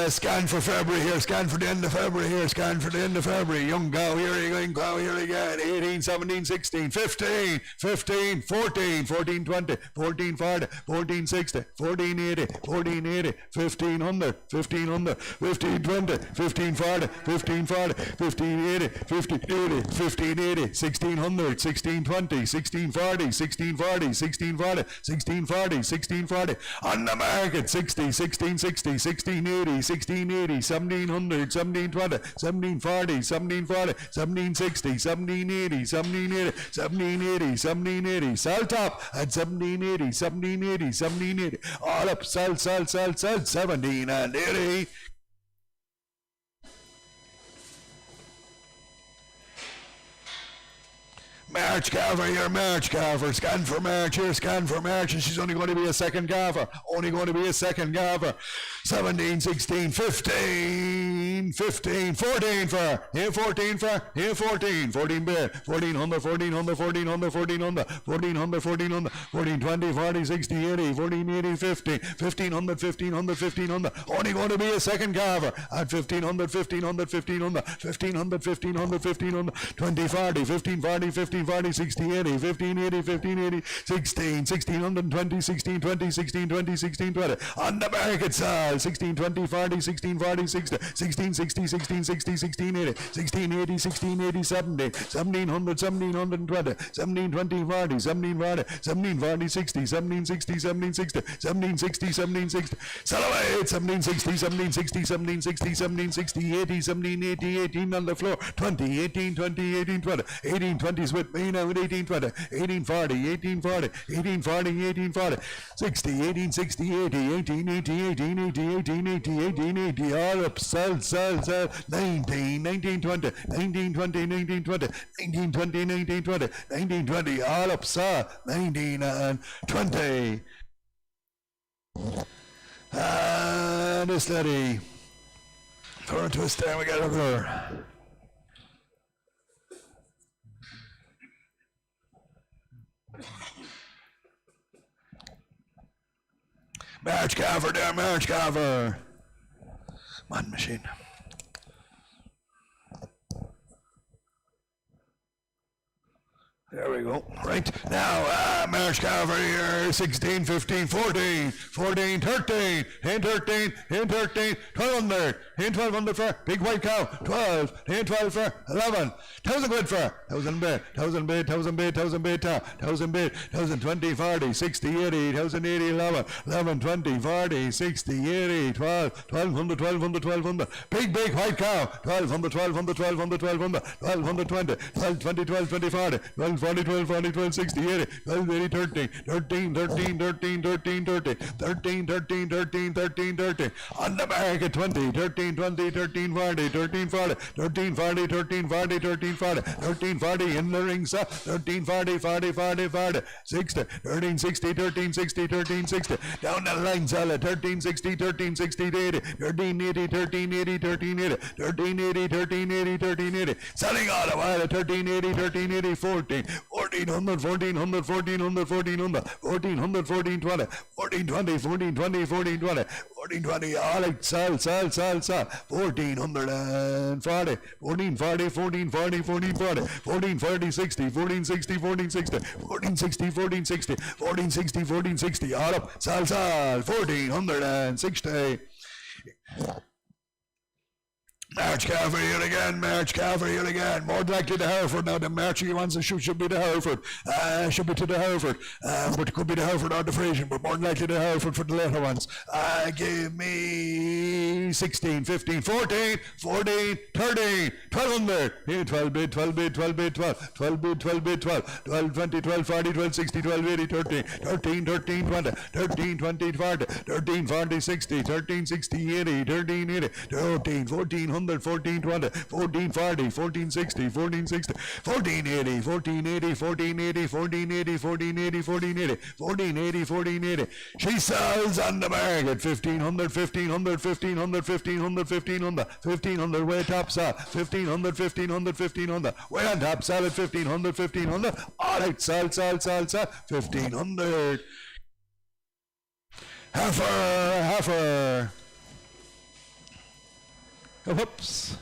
Scan for February here, scan for the end of February here, scan for the end of February. Young cow here again, cow here again. 18, 17, 16, 15, 15, 14, 14, 20, 14, 40, 14, 60, 14, 80, 14, 80, 1500, 1500, 15, 20, 15, 40, 15, 40, 15, 80, 15, 80, 15, 80, 1600, 16, 20, 16, 40, 16, 40, 16, 40, 16, 40, 16, 40. On the market, 60, 16, 60, 16, 80, 1680, 1700, 1720, 1740, 1740, 1760, 1780, 1780, 1780, 1780. Sell top at 1780, 1780, 1780. All up, sell, 17 and 80. March Carver here, March Carver. Scan for March here, scan for March. And she's only going to be a second Carver. Only going to be a second Carver. 17, 16, 15, 15, 14 for. Here 14 for. Here 14. 14 bid. 1400, 1400, 1400, 1400, 1400, 1400, 14, 20, 40, 60, 80, 14, 80, 50, 1500, 1500, 1500. Only going to be a second Carver at 1500, 1500, 1500, 1500, 1500, 1500, 20, 40, 15, 40, 15, 40, 60, 80, 15, 80, 15, 80, 16, 1620, 16, 20, 16, 20, 16, 20. On the market side, 16, 20, 40, 16, 40, 60, 16, 60, 16, 60, 16, 80, 16, 80, 16, 80, 70, 1700, 1720, 17, 20, 40, 17, 40, 17, 40, 60, 17, 60, 17, 60, 17, 60, 17, 60. Sell away, 17, 60, 17, 60, 17, 60, 17, 60, 80, 17, 80, 18 on the floor, 20, 18, 20, 18, 20, 18, 20s with me now at 18, 20, 18, 40, 18, 40, 18, 40, 18, 40, 60, 18, 60, 80, 18, 80, 18, 80, 18, 80, 18, 80, all up, sell, 19, 19, 20, 19, 20, 19, 20, 19, 20, 19, 20, 19, 20, all up, sell, 19 and 20. And a steady. For a twist there, we got a blur. March Carver there, March Carver. Man machine. There we go. Right. Now, March Carver here, 16, 15, 14, 14, 13, 10, 13, 10, 13, 1200, 10, 1200 for big white cow, 12, 10, 12 for 11, 1,000 quid for 1,000 bid, 1,000 bid, 1,000 bid, 1,000 bid, 1,000 bid, 1,020, 40, 60, 80, 1,080, 11, 11, 20, 40, 60, 80, 12, 1,200, 1,200, 1,200, big white cow, 1,200, 1,200, 1,200, 1,200, 1,220, 12, 20, 12, 20, 40, 12, 40, 12, 40, 12, 60, 80, 12, 80, 13, 13, 13, 13, 13, 13, 13, 13, 13, 13, 13, on the market 20, 13, 20, 13, 40, 13, 40, 13, 40, 13, 40, 13, 40, 13, 40 in the ring, sir, 13, 40, 40, 40, 40, 60, 13, 60, 13, 60, 13, 60, down the line, sir, 13, 60, 13, 60, 80, 13, 80, 13, 80, 13, 80, 13, 80, 13, 80, 13, 80, selling all the while, 13, 80, 13, 80, 14, 1400, 1400, 1400, 1400, 1400, 1420, 1420, 1420, 1420, 1420, all right, sell, 1440, 1440, 1440, 1440, 1440, 60, 1460, 1460, 1460, 1460, 1460, 1460, all up, sell, 1460. March Carver here again, March Carver here again. More likely to Hereford now. The March he wants to shoot should be to Hereford. Should be to the Hereford. But it could be the Hereford or the Frisian, but more likely to Hereford for the later ones. Give me 16, 15, 14, 14, 13, 1200. Here, 12 bid, 12 bid, 12 bid, 12, 12 bid, 12 bid, 12, 12, 20, 12, 40, 12, 60, 12, 80, 13, 13, 13, 20, 13, 20, 40, 13, 40, 60, 13, 60, 80, 13, 80, 13, 1400, 14, 20, 14, 40, 14, 60, 14, 60, 14, 80, 14, 80, 14, 80, 14, 80, 14, 80, 14, 80, 14, 80, 14, 80. She sells on the market 1500, 1500, 1500, 1500, 1500, 1500, way top sell, 1500, 1500, 1500, way on top sell at 1500, 1500. All right, sell, 1500. Heifer. Whoops.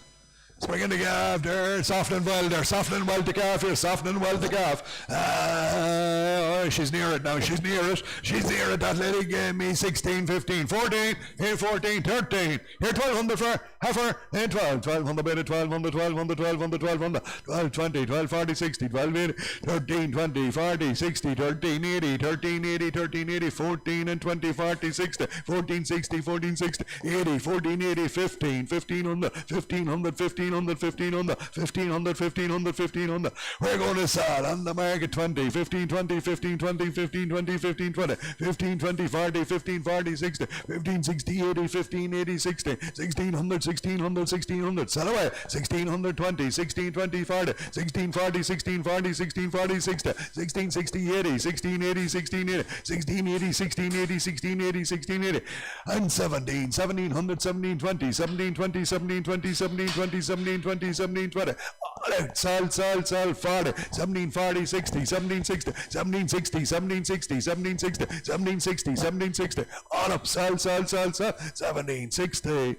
Spring in the calf there, softening well there, softening well the calf here, softening well the calf. Oh, she's near it now, she's near it, that lady gave me 16, 15, 14, here 14, 13, here 1200 for heifer, and 12, 1200 bit, 1200, 1200, 1200, 1200, 12, 20, 12, 40, 60, 12, 80, 13, 20, 40, 60, 13, 80, 13, 80, 13, 80, 14 and 20, 40, 60, 14, 60, 14, 60, 80, 14, 80, 15, 1500, 1500, 1500, 1500, 1500, 1500, 1500. We're going to sell on the market 20, 15, 20, 15, 20, 15, 20, 15, 20, 15, 20, 40, 15, 40, 60, 15, 60, 80, 15, 80, 60, 1600, 1600, 1600. Sell away. 1600, 20, 16, 20, 40, 16, 40, 16, 40, 16, 40, 60, 16, 60, 80, 16, 80, 16, 80, 16, 80, 16, 80, 16, 80, 16, 80, and 17, 1700, 17, 20, 17, 20, 17, 20, 17, 20, 17, 20, 17, 20. All out. Sell, 40, 17, 40, 60, 17, 60, 17, 60, 17, 60, 17, 60, 17, 60, 17, 60. All up. Sell, 17, 60.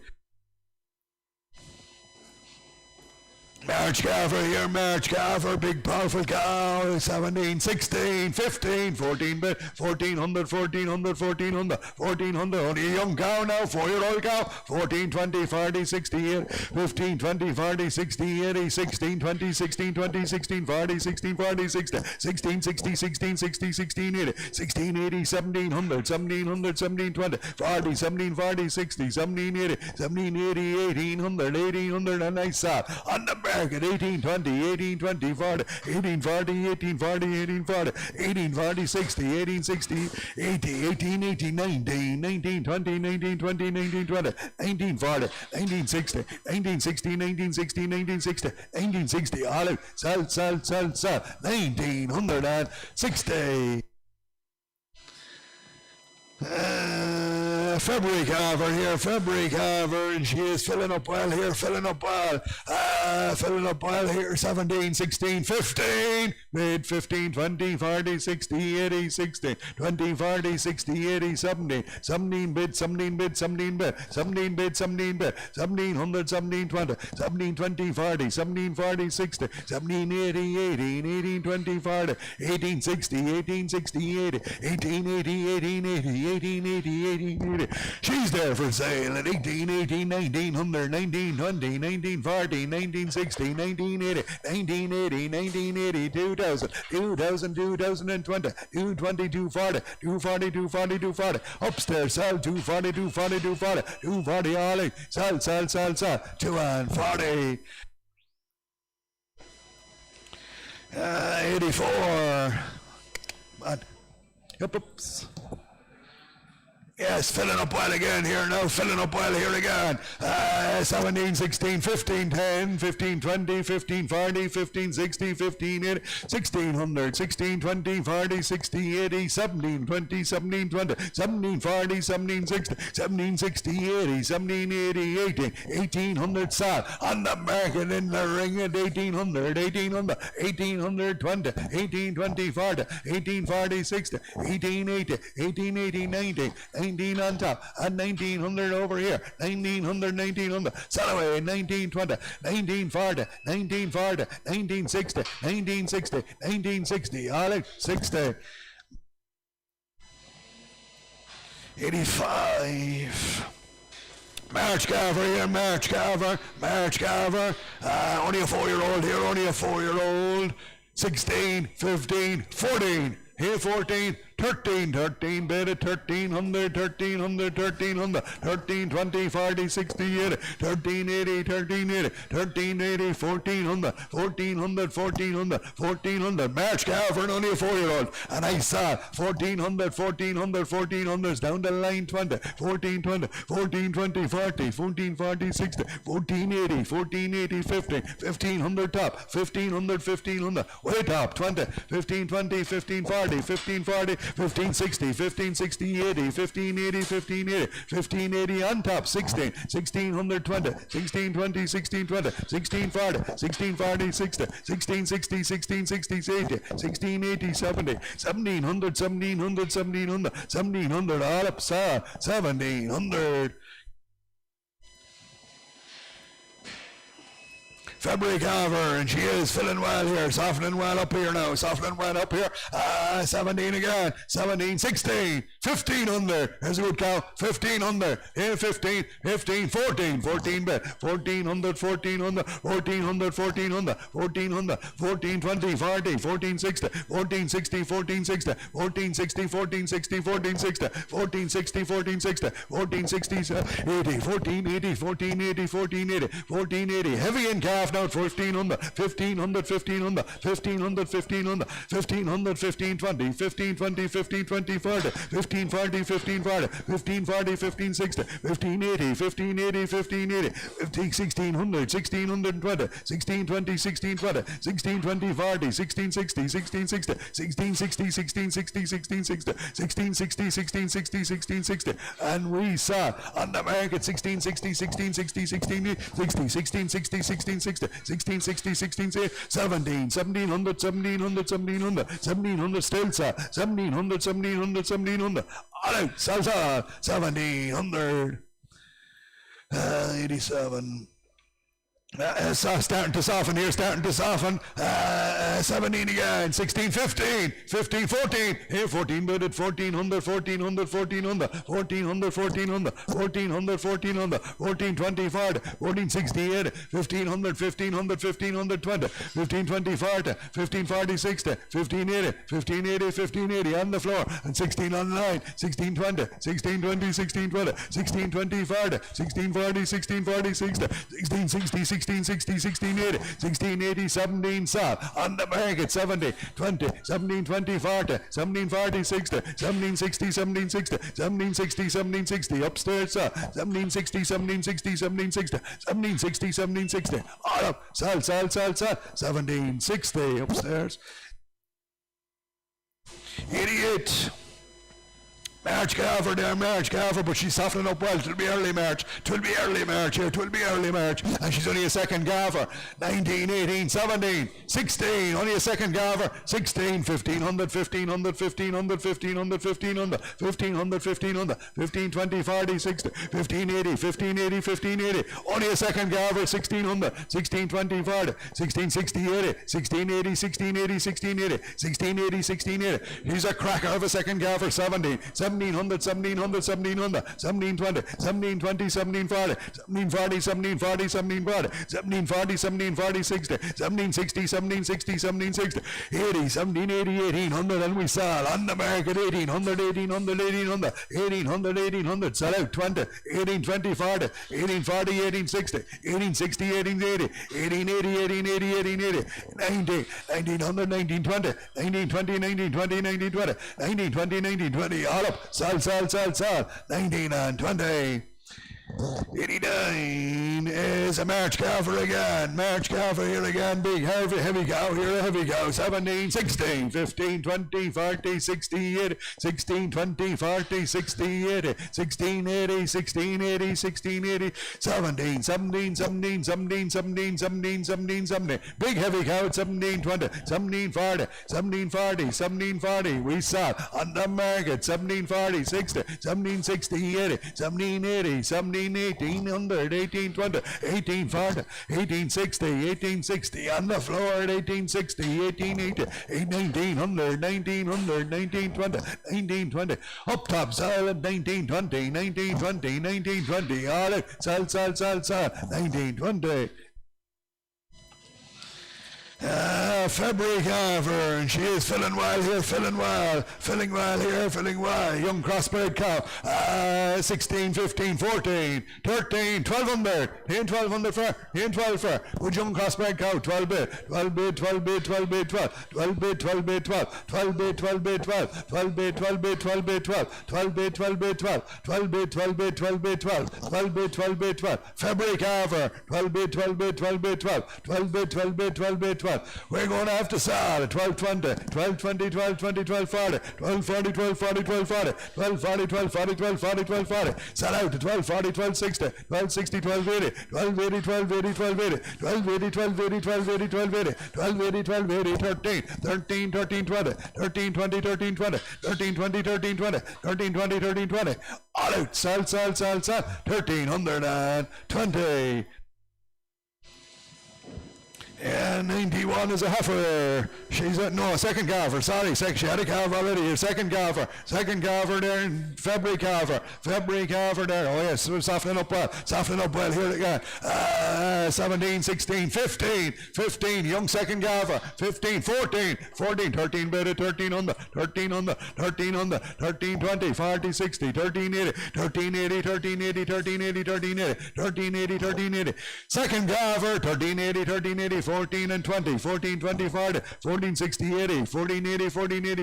March Carver here, March Carver, big powerful cow, 17, 16, 15, 14 bit, 1400, 1400, 1400, 1400, only a young cow now, 4-year-old cow, 14, 20, 40, 60, 15, 20, 40, 60, 80, 16, 20, 16, 20, 16, 40, 16, 40, 60, 16, 60, 16, 60, 16, 80, 16, 80, 1700, 1700, 17, 20, 40, 17, 40, 60, 17, 80, 17, 80, 1800, 1800, and I saw on the market 18, 20, 18, 20, 40, 18, 40, 18, 40, 18, 40, 18, 40, 60, 18, 60, 80, 18, 18, 19, 19, 20, 19, 20, 19, 20, 19, 40, 19, 60, 19, 60, 19, 60, 19, 60, 19, 60, all out, sell, 1960. February Carver here, February Carver, and she is filling up well here, filling up well here, 17, 16, 15, mid 15, 20, 40, 60, 80, 60, 20, 40, 60, 80, 70, 17 bid, 17 bid, 17 bid, 17 bid, 17 bid, 1700, 17, 20, 17, 20, 40, 17, 40, 60, 17, 80, 18, 18, 20, 40, 18, 60, 18, 60, 80, 18, 80, 18, 80, 18, 80, 18, 80. She's there for sale at 18, 18, 1900, 19, 20, 19, 40, 19, 60, 19, 80, 19, 80, 19, 80, 2000, 2000, 2020, 220, 240, 240, 240, 240. Upstairs, sell 240, 240, 240, 240, all in. Sell, 240. 84. Oops. Yes, filling up well again here now, filling up well here again. 17, 16, 15, 10, 15, 20, 15, 40, 15, 60, 15, 80, 1600, 16, 20, 40, 60, 80, 17, 20, 17, 20, 17, 40, 17, 60, 17, 60, 80, 17, 80, 18, 1800 sell on the market in the ring at 1800, 1800, 1820, 1820, 40, 1840, 60, 1880, 1880, 90, 19 on top, and 1900 over here, 1900, 1900, sell away, 1920, 1940, 1940, 1960, 1960, 1960, all out, 60. 85. March Carver here, March Carver, only a 4-year-old here, only a 4-year-old, 16, 15, 14, here 14, 13, 13, bid at 1300, 1300, 1300, 13, 20, 40, 60, 80, 1380, 1380, 1380, 1400, 1400, 1400, 1400. March Carver, only a 4-year-old. And I saw 1400, 1400, 1400s down the line 20, 1420, 1420, 40, 1440, 60, 1480, 1480, 50, 1500 top, 1500, 1500, way top, 20, 1520, 1540, 1540, 1560, 1560, 80, 1580, 1580, 1580 on top, 16, 1620, 1620, 1620, 1640, 1640, 60, 1660, 1660, 80, 1680, 70, 1700, 1700, 1700, 1700, all up, 1700. February Carver, and she is filling well here, softening well up here now, softening well up here. 17 again, 17, 16, 15 under. There's a good cow, 15 under. Here, 15, 15, 14, 14 bet, 14 under, 14 under, 14 under, 14 under, 14 under, 14, 20, 40, 14, 60, 14, 60, 14, 60, 14, 60, 14, 60, 14, 60, 14, 60, 14, 60, 14, 60, 80, 14, 80, 14, 80, 14, 80, 14, 80. Heavy in calf now, 15 under, 15 under, 15 under, 15 under, 15 under, 15 under, 15, 20, 15, 20, 15, 20, 40, 15, 40, 15, 40, 15, 40, 15, 60, 15, 80, 15, 80, 15, 80, 15, 16 hundred, 16 120, 16, 20, 16, 20, 16, 20, 40, 16, 60, 16, 60, 16, 60, 16, 60, 16, 60, 16, 60, 16, 60, 16, 60, and we saw on the market 16, 60, 16, 60, 16, 60, 16, 60, 16, 60, 16, 60, 16, 17, 1700, 1700, 1700, 1700 still saw, 1700, 1700, 1700, all out, salsa, 1700, 87. Starting to soften here, starting to soften. 17 again, 16, 15, 15, 14. Here, 14 bedded, 1400, 1400, 1400, 1400, 1400, 1400, 1400, 14, 20, 40, 14, 68, 1500, 1500, 1500, 20, 15, 20, 40, 15, 40, 60, 1580, 1580, 1580 on the floor, and 16 on the line, 16, 20, 16, 20, 16, 20, 16, 20, 40, 16, 40, 16, 40, 60, 16, 60, 16, 60, 16, 80, 16, 80, 17, south, on the market, 70, 20, 17, 20, 40, 17, 40, 60, 17, 60, 17, 60, 17, 60, 17, 60, upstairs, 17, 60, 17, 60, 17, 60, 17, 60, 17, 60, all up, sal, 17, 60, upstairs, 88, March Calver there, March Calver, but she's softening up well. It'll be early March. It'll be early March here. It'll be early March. And she's only a second Calver. 19, 18, 17, 16. Only a second Calver. 16, 1500, 1500, 1500, 1500, 1500, 1500, 1500, 15, 20, 40, 60, 1580, 1580, 1580. Only a second Calver. 1600, 16, 20, 40, 16, 60, 80, 1680, 1680, 1680, 1680, 1680. He's a cracker of a second Calver. 17. 1700, 1700, 1700, 1720, 1720, 1740, 1740, 1740, 1740, 1740, 1740, 60, 1760, 1760, 1760, 80, 1780, 1800, and we sell on the market 1800, 1800, 1800, 1800, 1800, sell out 20, 1820, 40, 1840, 1860, 1860, 1880, 1880, 1880, 1880, 19, 1900, 1920, 1920, 1920, 1920, 1920, 1920, all up. Sal, 19 and 20. 89 is a March Calver again. March Calver here again. Big, heavy cow here. A heavy cow. 17, 16, 15, 20, 40, 60, 80, 16, 20, 40, 60, 80, 16, 80, 16, 80, 16, 80, 17, 17, 17, 17, 17, 17, 17, 17. Big heavy cow at 17, 20, 17, 40, 17, 40, 17, 40. We saw on the market 17, 40, 60, 17, 60, 80, 17, 80, 17, 1800, 1820, 1840, 1860, 1860 on the floor at 1860, 1880, 1900, 1900, 1920, 1920 up top silent 1920, 1920, 1920 all out, sal 1920. February Carver, and she is filling well here, filling well here, filling well. Young crossbred cow, 16, 15, 14, 13, 1200, 1200 for, 12 for. Good young crossbred cow, 12 bid, 12 bid, 12 bid, 12 bid, 12, 12 bid, 12 bid, 12, 12 bid, 12 bid, 12, 12 bid, 12 bid, 12 bid, 12, 12 bid, 12 bid, 12, 12 bid, 12 bid, 12 bid, 12, 12 bid, 12 bid, 12. February Carver, 12 bid, 12 bid, 12 bid, 12, 12 bid, 12 bid, 12 bid, 12. We're going to have to sell at 1220, 1220, 1220, 1240, 1240, 1240, 1240, 1240, 1240, 1240, 1240. Sell out to 1240, 1260, 1260, 1280, 1280, 1280, 1280, 1280, 1280, 1280, 1280, 1280, 13, 13, 13, 20, 13, 20, 13, 20, 13, 20, 13, 20, 13, 20, 13, 20. All out, sell, 1320. 91 is a heifer. She's a, no, second calver, sorry, she had a calf already here. Second calver there in February calver there. Oh yes, we're softening up well here again. 17, 16, 15, young second calver. 15, 14, 13 better, 13 on the, 13, 20, 40, 60, 13, 80. Second calver, 13, 80, 14 and 20, 14, 20, 40, 14, 60, 80, 14, 80,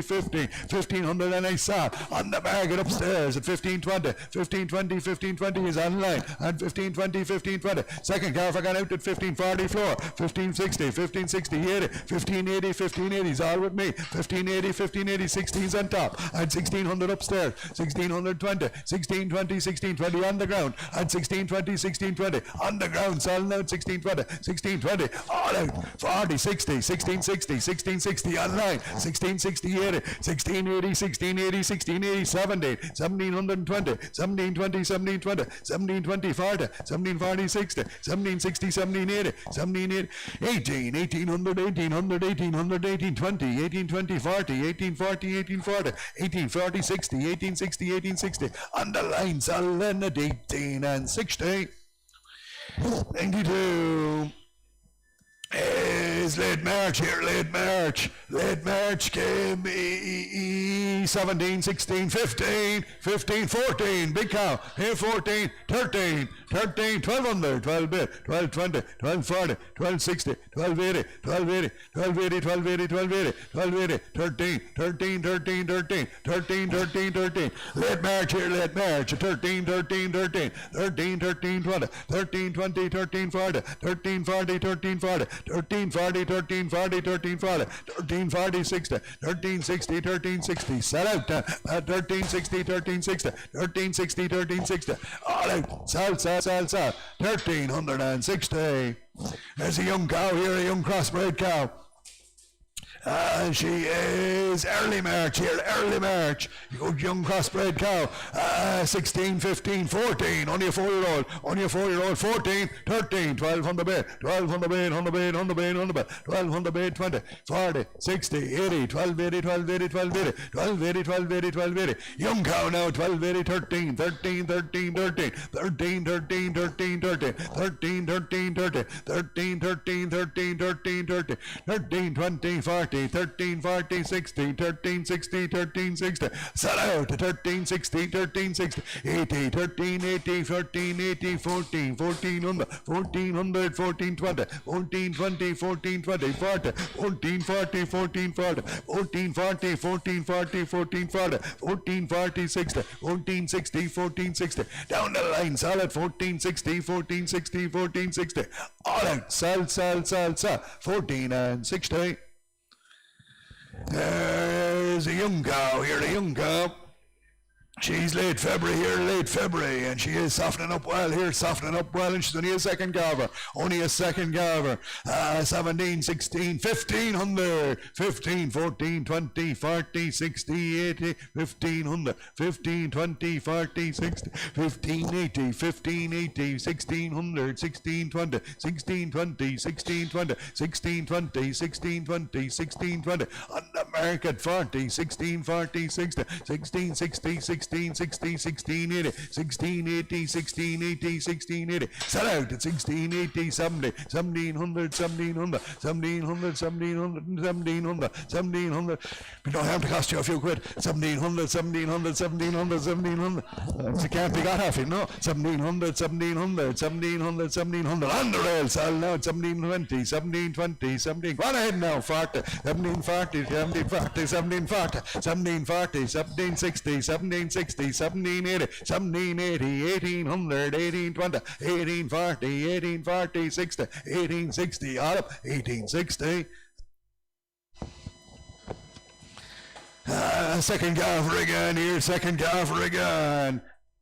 1500 and I saw on the market upstairs at 1520 is online and 1520. Second calver got out at 1540 floor, 1560, 80, 1580 is all with me, 1580, 16's on top and 1600 upstairs, 1620 on the ground and 1620 on the ground, selling out 1620 all out, 40, 60, 1660 online, 1660, 80, 1680, 1720, 1720, 40, 1740, 60, 1760, 1780, 1800, 1820, 1840, 60, on the line, selling at 18 and 16, 92. Is late March here, late March came 17, 16, 15, 14, big cow, here 14, 13, 1200, 12 bit, 1220, 1240, 1260, 1280, 13, late March here, 13, 13, 20, 13, 20, 13, 40, 13, 40, 13, 40, 13, 40, 13, 40, 13, 40, 13, 40, 60, 13, 60, 13, 60, set out, 13, 60, 13, 60, 13, 60, 13, 60, all out, sell, 1360. There's a young cow here, a young crossbred cow. She is early March, good young crossbred cow, 16, 15, 14, only a 4-year-old, 14, 13, 12 on the bed, 12 on the bed, 12 on the bed, 20, 40, 60, 80, 1280, young cow now, 1280, 13, 13, 20, 40, 13, 40, 60, 13, 60, 13, 60, sell out, 13, 60, 13, 60, 80, 13, 80, 14, 80, 14, 1400, 1400, 14, 20, 14, 20, 14, 20, 40, 14, 40, 14, 40, 14, 40, 14, 40, 14, 40, 14, 40, 60, 14, 60, 14, 60, down the line, sell at 14, 60, 14, 60, 14, 60, all out, sell, 14 and 60. There's a young cow here, She's late February, and she is softening up well, and she's only a second calver, 17, 16, 1500, 15, 14, 20, 40, 60, 80, 1500, 15, 20, 40, 60, 15, 80, 15, 80, 1600, 16, 20, 16, 20, 16, 20, 16, 20, 16, 20, 16, 20, on the market 40, 16, 40, 60, 16, 60, 16, 60, 16, 80, 16, 80, 16, 80, 16, 80, sell out at 16, 80, 70, 1700, 1700, 1700, 1700, 1700, 1700, we don't have to cost you a few quid, 1700, 1700, 1700, 1700, it can't be got half, 1700, 1700, 1700, 1700, on the rail, sell now at 1720, 1720, 17, go on ahead now, 40, 1740, 1740, 1740, 1740, 1760, 1760, 1780, 1780, 1800, 1820, 1840, 1840, 60, 1860, all up, 1860. Second calver again.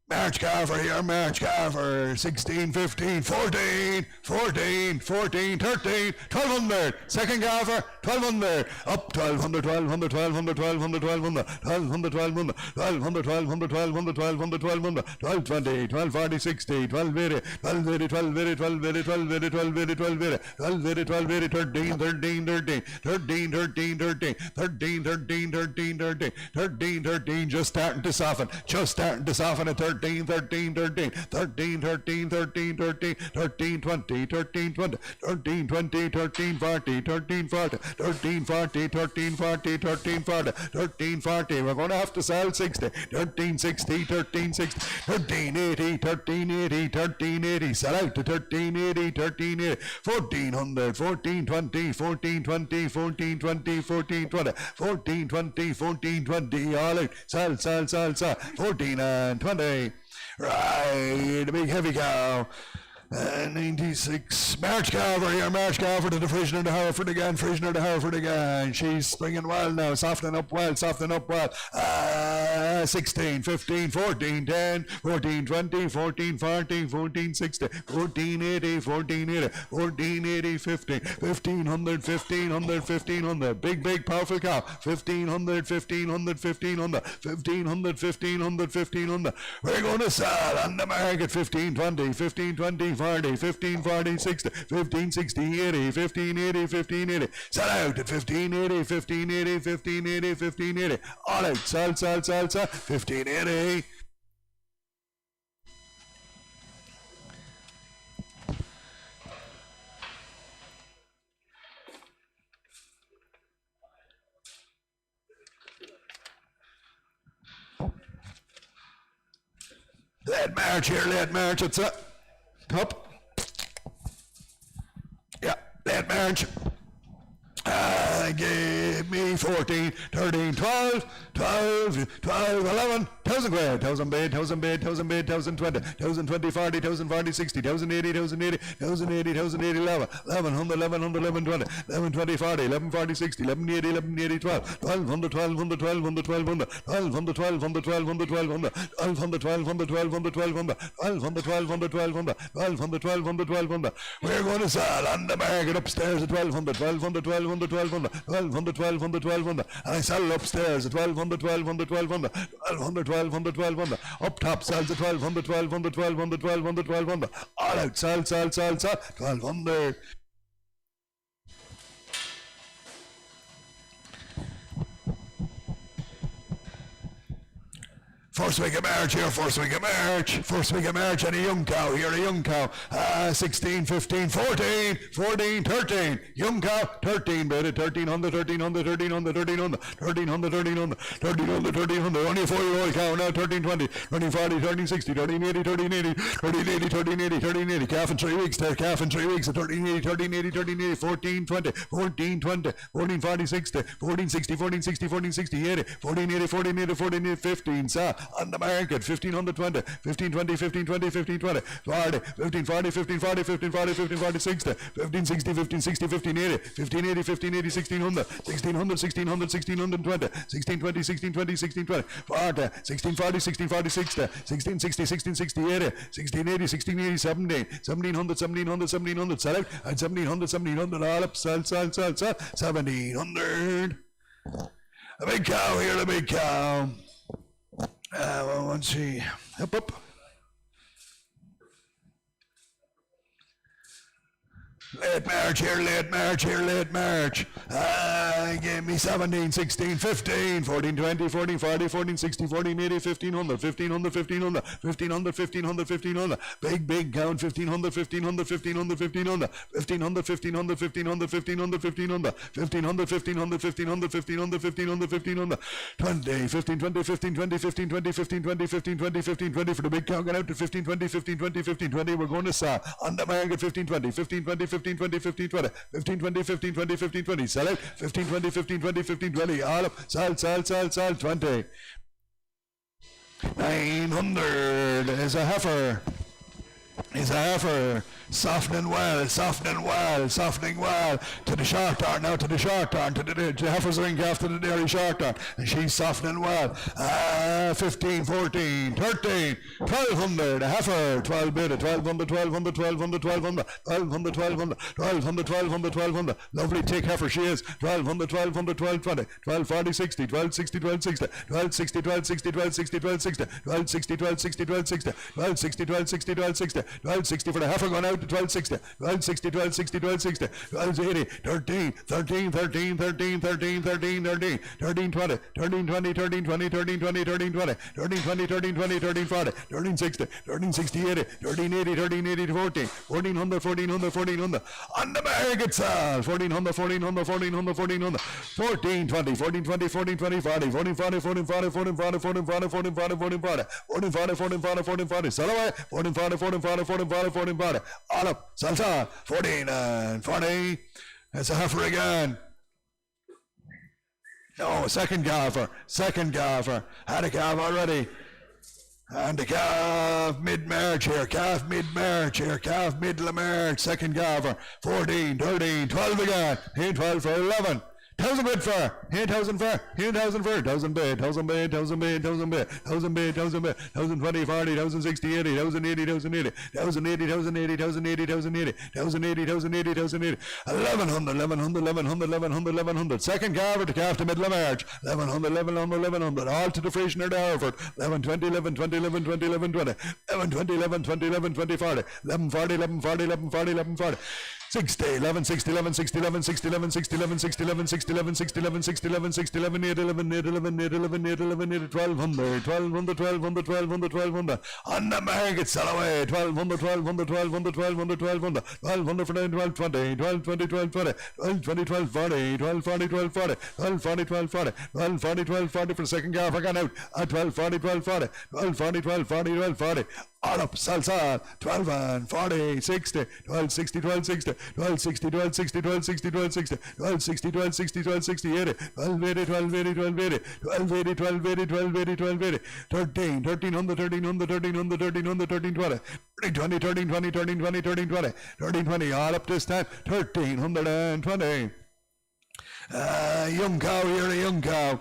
March calver, 16, 15, 14, 13, 1200, second calver, 1200, up 1200, 1200, 1200, 1200, 1200, 1200, 1200, 1200, 1200, 1200, 1200, 1220, 1240, 60, 1280, 1280, 1280, 1280, 1280, 1280, 1280, 1280, 13, 13, 13, 13, 13, 13, 13, 13, 13, 13, 13, 13, just starting to soften, at 13, 13, 13, 13, 13, 13, 13, 13, 20, 13, 20, 13, 20, 13, 40, 13, 40, 13, 40, 13, 40, 13, 40, 13, 40, we're going to have to sell 60, 13, 60, 13, 60, 13, 80, 13, 80, 13, 80, sell out to 13, 80, 13, 80, 1400, 14, 20, 14, 20, 14, 20, 14, 20, 14, 20, 14, 20, all out, sell, 14 and 20, right, the big heavy cow. 96, March cow over here, March cow over to the Frisian and the Hereford again, she's springing well now, softening up well, 16, 15, 14, 10, 14, 20, 14, 40, 14, 60, 14, 80, 14, 80, 14, 80, 15, 1500, 1500, 1500, big, powerful cow, 1500, 1500, 1500, 1500, 1500, 1500, we're going to sell on the market 1520, 1520, 40, 15, 40, 60, 15, 60, 80, 15, 80, 15, 80. Sell out at 15, 80, 15, 80, 15, 80, 15, 80. All out, sell, 15, 80. Late March, it's a top. Yeah, late March. Give me 14, 13, 12, 12, 12, 11, 1,000 quid, 1,000 bid, 1,000 bid, 1,000 bid, 1,020, 1,020, 40, 1,040, 60, 1,080, 1,080, 1,080, 1,080, 11, 1,100, 1,100, 1,120, 1,120, 40, 1,140, 60, 1,180, 1,180, 12, 1,200, 1,200, 1,200, 1,200, 1,200, 1,200, 1,200, 1,200, 1,200, 1,200, 1,200, 1,200, 1,200, 1,200, 1,200, 1,200. We're going to sell on the market upstairs at 1,200, 1,200, 1,200, 1,200, 1,200, 1,200, 1,200, and I sell upstairs at 1,200, 1,200, 1,200, 1,200, 1,200, 1,200, up top sells at 1,200, 1,200, 1,200, 1,200, 1,200, all out, sell, 1,200. First week of March, and a young cow, 16, 15, 14, 14, 13, young cow, 13, bid it, 1,300, 1,300, 1,300, 1,300, 1,300, 1,300, 1,300, 1,300, only a 4-year-old cow now, 1320, 1340, 1360, 1380, 1380, 1380, 1380, 1380, calf in 3 weeks there, at 1380, 1380, 1380, 1420, 1420, 1440, 60, 1460, 1460, 1460, 80, 1480, 1480, 1480, 15, sa, on the market, 1,520, 1,520, 1,520, 1,520, 40, 1,540, 1,540, 1,540, 1,540, 60, 1,560, 1,560, 1,580, 1,580, 1,580, 1,600, 1,600, 1,600, 1,620, 1,620, 1,620, 1,620, 40, 1,640, 1,640, 60, 1,660, 1,660, 80, 1,680, 1,680, 17, 1,700, 1,700, 1,700, sell out, at 1,700, 1,700, all up, sell, 1,700. A big cow here, a big cow. Well, let's see. Up. Late March. Give me 17, 16, 15, 14, 20, 14, 40, 14, 60, 14, 80, 1,500, 1,500, 1,500, 1,500, 1,500, 1,500. Big count, 1,500, 1,500, 1,500, 1,500, 1,500, 1,500, 1,500, 1,500, 1,500, 1,500, 1,500, 1,500, 1,500, 1,500, 1,500, 20, 15, 20, 15, 20, 15, 20, 15, 20, 15, 20, 15, 20 for the big count, get out to 15, 20, 15, 20, 15, 20. We're going to sell on the market 15, 20, 15, 20, 15, 20, 15, 20, 15, 20, 15, 20, 15, 20, sell out, 15, 20, 15, 20, 15, 20, all up, sell, 20. 900 is a heifer. softening well, softening well, to the short turn, now to the short turn, to the heifers ring after the dairy short turn, and she's softening well. 15, 14, 13, 1200, a heifer, 12 bid, 1200, 1200, 1200, 1200, 1200, 1200, 1200, 1200, 1200, lovely thick heifer she is, 1200, 1200, 1220, 1240, 60, 1260, 1260, 1260, 1260, 1260, 1260, 1260, 1260, 1260, 1260, 1260, 1260 for the heifer going out to 1260, 1260, 1260, 1260, 1280, 13, 13, 13, 13, 13, 13, 13, 13, 20, 13, 20, 13, 20, 13, 20, 13, 20, 13, 20, 13, 20, 13, 40, 13, 60, 13, 60, 80, 13, 80, 13, 80 to 14, 1400, 1400, 1400, on the mark itself, 1400, 1400, 1400, 1400, 14, 20, 14, 20, 14, 20, 40, 14, 40, 14, 40, 14, 40, 14, 40, 14, 40, 14, 40, 14, 40, 14, 40, 14, 40, sell away, 14, 40, 14, 40, 14, 40, 14, 40, all up, salsa, 14 and 40, it's a heifer again. No, second calfer, had a calf already. And the calf mid-March here, calf middle of March, second calfer, 14, 13, 12 again, 12 for 11. 1,000 bid for, 8,000 for, 8,000 for, 1,000 bid, 1,000 bid, 1,000 bid, 1,000 bid, 1,000 bid, 1,000 bid, 1,020, 40, 1,060, 80, 1,080, 1,080, 1,080, 1,080, 1,080, 1,080, 1,080, 1,080, 1,080, 1,100, 1,100, 1,100, 1,100, 1,100, second calf to calf to middle of March, 1,100, 1,100, 1,100, all to the Frisianer to Hereford, 11, 20, 11, 20, 11, 20, 11, 20, 11, 20, 11, 20, 11, 20, 40, 11, 40, 11, 40, 11, 40, 11, 40, 60, 11, 60, 11, 60, 11, 60, 11, 60, 11, 60, 11, 60, 11, 60, 11, 60, 11, 60, 11, 8, 11, 8, 11, 8, 11, 8, 11, 8, 1200, 1200, 1200, 1200, 1200, on the market, sell away, 1200, 1200, 1200, 1200, 1200, 1200 for 1220, 1220, 1220, 1220, 1240, 1240, 1240, 1240, 1240, 1240 for the second calf, I got out, at 1240, 1240, 1240, 1240, 1240, all up, salsa, 12 and 40, 60, 1260, 1260, 1260, 1260, 1260, 1260, 1260, 1260, 1260, 80, 1280, 1280, 1280, 1280, 1280, 1280, 13, 1300, 1300, 1300, 1300, 1320, 1320, 1320, 1320, 1320, 1320, all up this time, 1320. Young cow here, young cow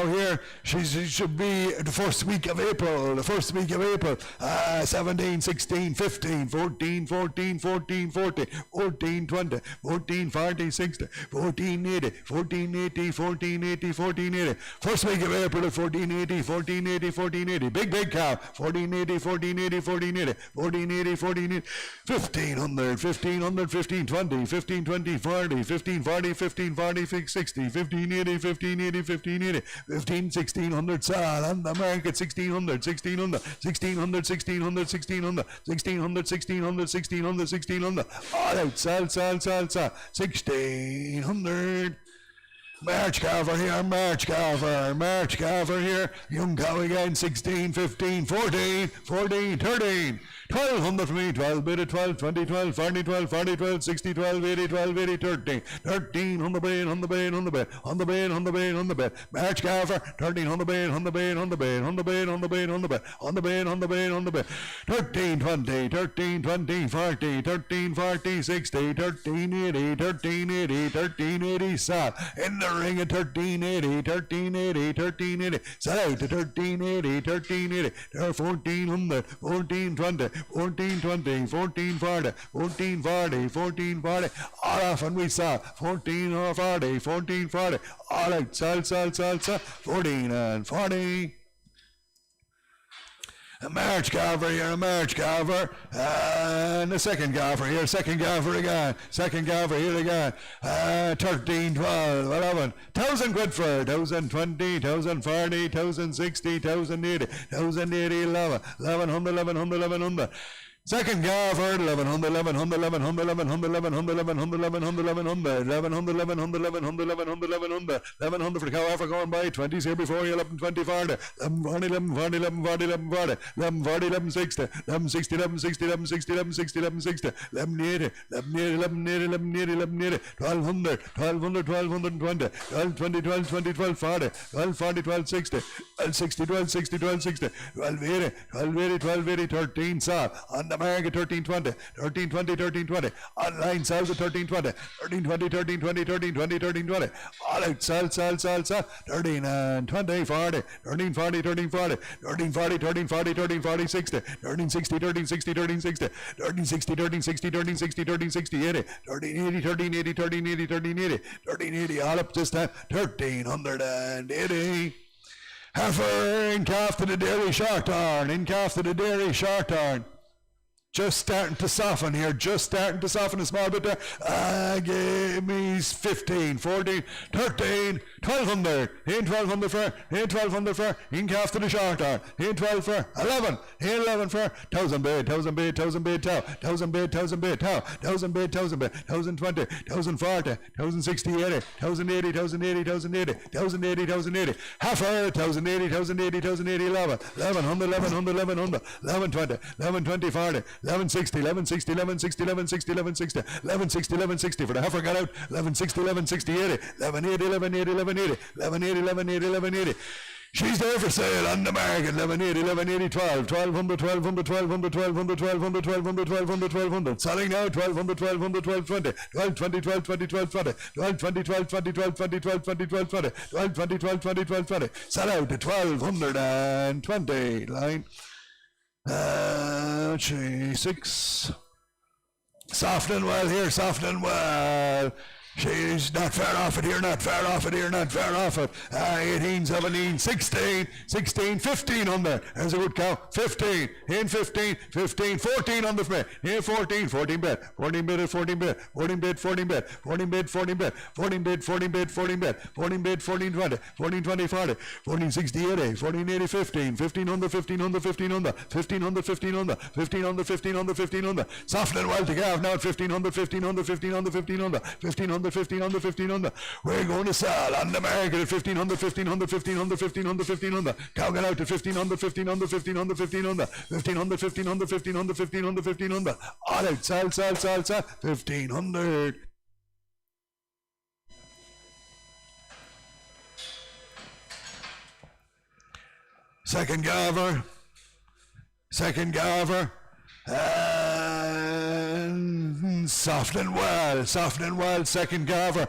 here. She should be the first week of April, 17, 16, 15, 14, 14, 14, 14, 14, 20, 14, 40, 60, 14, 80, 14, 80, 14, 80, 14, 80. First week of April, 14, 80, 14, 80, 14, 80. Big cow, 14, 80, 14, 80, 14, 80, 14, 80, 14, 80, 1500, 1500, 15, 20, 15, 20, 40, 15, 40, 15, 40, 60, 15, 80, 15, 80, 15, 80, 15, 1600, sal on the market, 1600, 1600, 1600, 1600, 1600, 1600, 1600, 1600, 1600, all out, sal, 1600. March cover here, March cover here, young cow again, 16, 15, 14, 14, 13, 1200 for me, 12 bid, 12, 20, 12, 40, 12, 40, 12, 60, 12, 80, 12, 80, 13, 13, on the bed, on the bed, on the bed, on the bed, on the bed, on the bed, March cover, 13, on the bed, on the bed, on the bed, on the bed, on the bed, on the bed, on the bed, on the bed, on the bed, 13, 20, 13, 20, 40, 13, 40, 60, 13, 80, 13, 80, 13, 80, sal, in the ring at 1380, 1380, 1380, say to 1380, 1380, 1400, 1420, 1420, 1440, 1440, 1440, all off and we saw 1440, 1440, all out, sal, 14 and 40. A March cover here, a March cover, and a second cover here, second cover again, second cover here again, 13, 12, 11, 1,000 quid for 1,020, 1,040, 1,060, 1,080, 1,080, 11, 1,100, 1,100, 1,100. Second cover, 1,100, 1,100, 1,100, 1,100, 1,100, 1,100, 1,100, 1,100, 1,100, 1,100, 1,100, 1,100, 1,100 for the cow offer going by, 20s here before you, 11, 20, 40, 11, 40, 11, 40, 11, 40, 11, 40, 11, 40, 11, 60, 11, 60, 11, 60, 11, 60, 11, 60, 11, 60, 11, 80, 11, 80, 11, 80, 11, 80, 11, 80, 1,200, 1,200, 1,220, 12, 20, 12, 20, 12, 40, 12, 40, 12, 60, 12, 60, 12, 60, 12, 60, 12, 80, 12, 80, 12, 80, 13, saw, on the the market 1320, 1320, 1320. Online sells at 1320, 1320, 1320, 1320, 1320. All out sell, 13 and 20, 40, 1340, 1340, 1340, 1340, 1340, 60, 1360, 1360, 1360, 1360, 1360, 1360, 1360, 80, 1380, 1380, 1380, 1380, 1380. All up this time 1380. Heifer in calf to the dairy short arm, in calf to the dairy short arm. Just starting to soften here, just starting to soften a small bit there. Give me 15, 14, 13, 1200. In 1200 for, in 1200 for, in calf to the short arm. In 12 for, 11, in 11 for, 1000 bid, 1000 bid, 1000 bid, 1000 bid, 1000 bid, 1000 bid, 1000 bid, 1020, 1040, 1060, 80, 1080, 1080, 1080, 1080, 1080. Heifer, 1080, 1080, 1080, 11, 1100, 1100, 1100, 1120, 1120, 40. 1160, 1160, 1160, 1160, 1160, 1160, 1160 for the heifer got out. 1160, 1160, 80, 1180, 1180, 1180, 1180, 1180, 1180. She's there for sale on the market. 1180, 1180, 12, 1200, 1200, 1200, 1200, 1200, 1200, 1200, 1200. Selling now 1200, 1200, 1220, 1220, 1220, 1220, 1220, 1220, 1220, 1220, 1220, 1220. Sell out to 1220. Line. 6. Soft and well here, soft and well. She's not far off it here, not far off it here, not far off it. 18, 17, 16, 16, 15 on there. There's a good cow. 15, in 15, 15, 14 on the front. In 14, 14 bid, 14 bid, 14 bid, 14 bid, 14 bid, 14 bid, 14 bid, 14 bid, 14 bid, 14 bid, 14 bid, 14 20, 14 20, 40, 14 60, 80, 14 80, 15, 15 on the 15 on the 15 on the 15 on the 15 on the 15 on the 15 on the 15 on the soft and well to calf now at 15 on the 15 on the 15 on the 15 on the 15 on the 15 on the 15 on the. We're going to sell on the market at 1500, 1500, 1500, 1500, 1500. Cow got out to 1500, 1500, 1500, 1500, 1500, 1500, 1500, 1500, 1500. All out, sell, 1500. Second garver, and soft and well, second garver.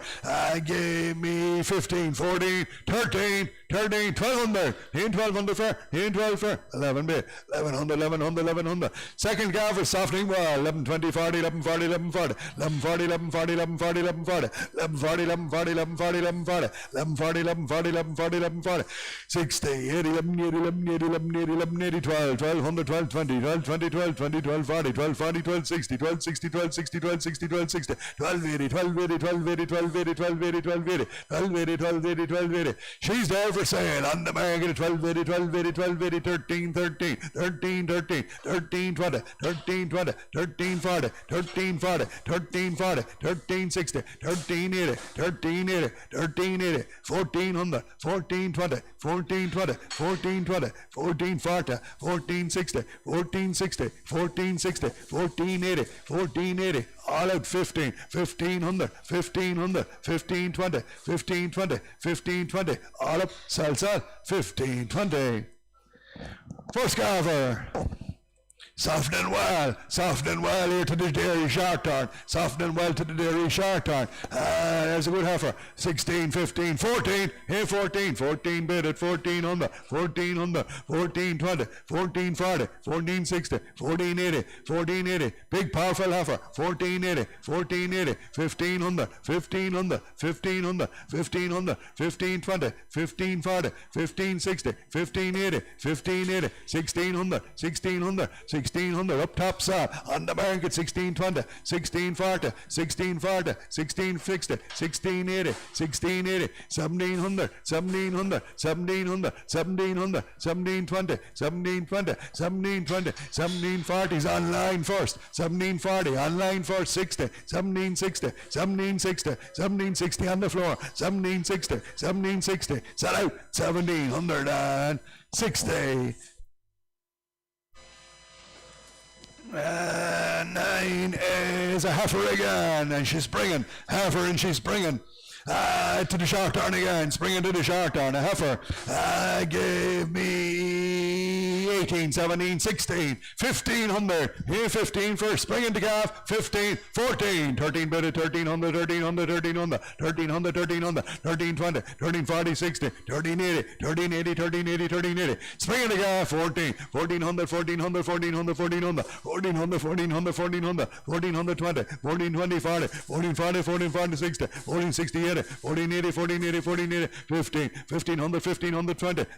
Gave me 15, 14, 13, 13, 1200, in 1200 for, in 12 for, 11 bit, 1100, 1100, 1100. Second garver, softening well, 1120, 40, 1140, 1140, 1140, 1140, 1140, 1140, 1140, 1140, 1140, 1140, 1140, 1140, 1140, 60, 80, 1180, 1180, 1180, 1180, 12, 1200, 1220, 1220, 1220, 1240, 1240, 1260, 1260, 1260, 1260, 1260, 1280, 1280, 1280, 1280, 1280, 1280, 1280, 1280. She's there for sale on the market at 1280, 1280, 1280, 13, 13, 13, 13, 13, 20, 13, 20, 13, 40, 13, 40, 13, 40, 13, 60, 13, 80, 13, 80, 13, 80, 1400, 14, 20, 14, 20, 14, 20, 14, 40, 14, 60, 14, 60, 14, 60, 14, 80, 14, 80. All out 15, 1500, 1500, 15, 20, 15, 20, 15, 20. All up, sell, 15, 20. First garver. Soft and well here to the dairy short turn. Soft and well to the dairy short turn. There's a good heifer. 16, 15, 14. Hey, 14. 14 bid at 14 on the 14 on the 14 20, 14 40, 14 60, 14 80, 14 80. Big powerful heifer. 14 80, 14 80, 15 on the 15 on the 15 on the 15 on the 15 20, 15 40, 15 60, 15 80, 15 80, 16 on the 16 on the 1600 up top side on the market. 1620, 1640, 1640, 1660, 1680, 1680, 1700, 1700, 1700, 1700, 1720, 1720, 1720, 1740s online first. 1740 online first. 60, 1760, 1760, 1760 on the floor. 1760, 1760. Sell out 1760. 9 is a heifer again, and she's bringing heifer, and she's bringing To the short turn again, springing to the short turn, a heifer. Give me 18, 17, 16, 1500. Here 15 first, springing to calf, 15, 14, 13 bit of 1300, 1300, 1300, 1300, 1300, 1320, 1340, 60, 1380, 1380, 1380, 1380. Springing to calf, 14, 1400, 1400, 1400, 1400, 1400, 1400, 1400, 1420, 1420, 40, 1440, 1440, 60, 1460, 80, 1480, 1480, 1480, 15, 1500, 1520,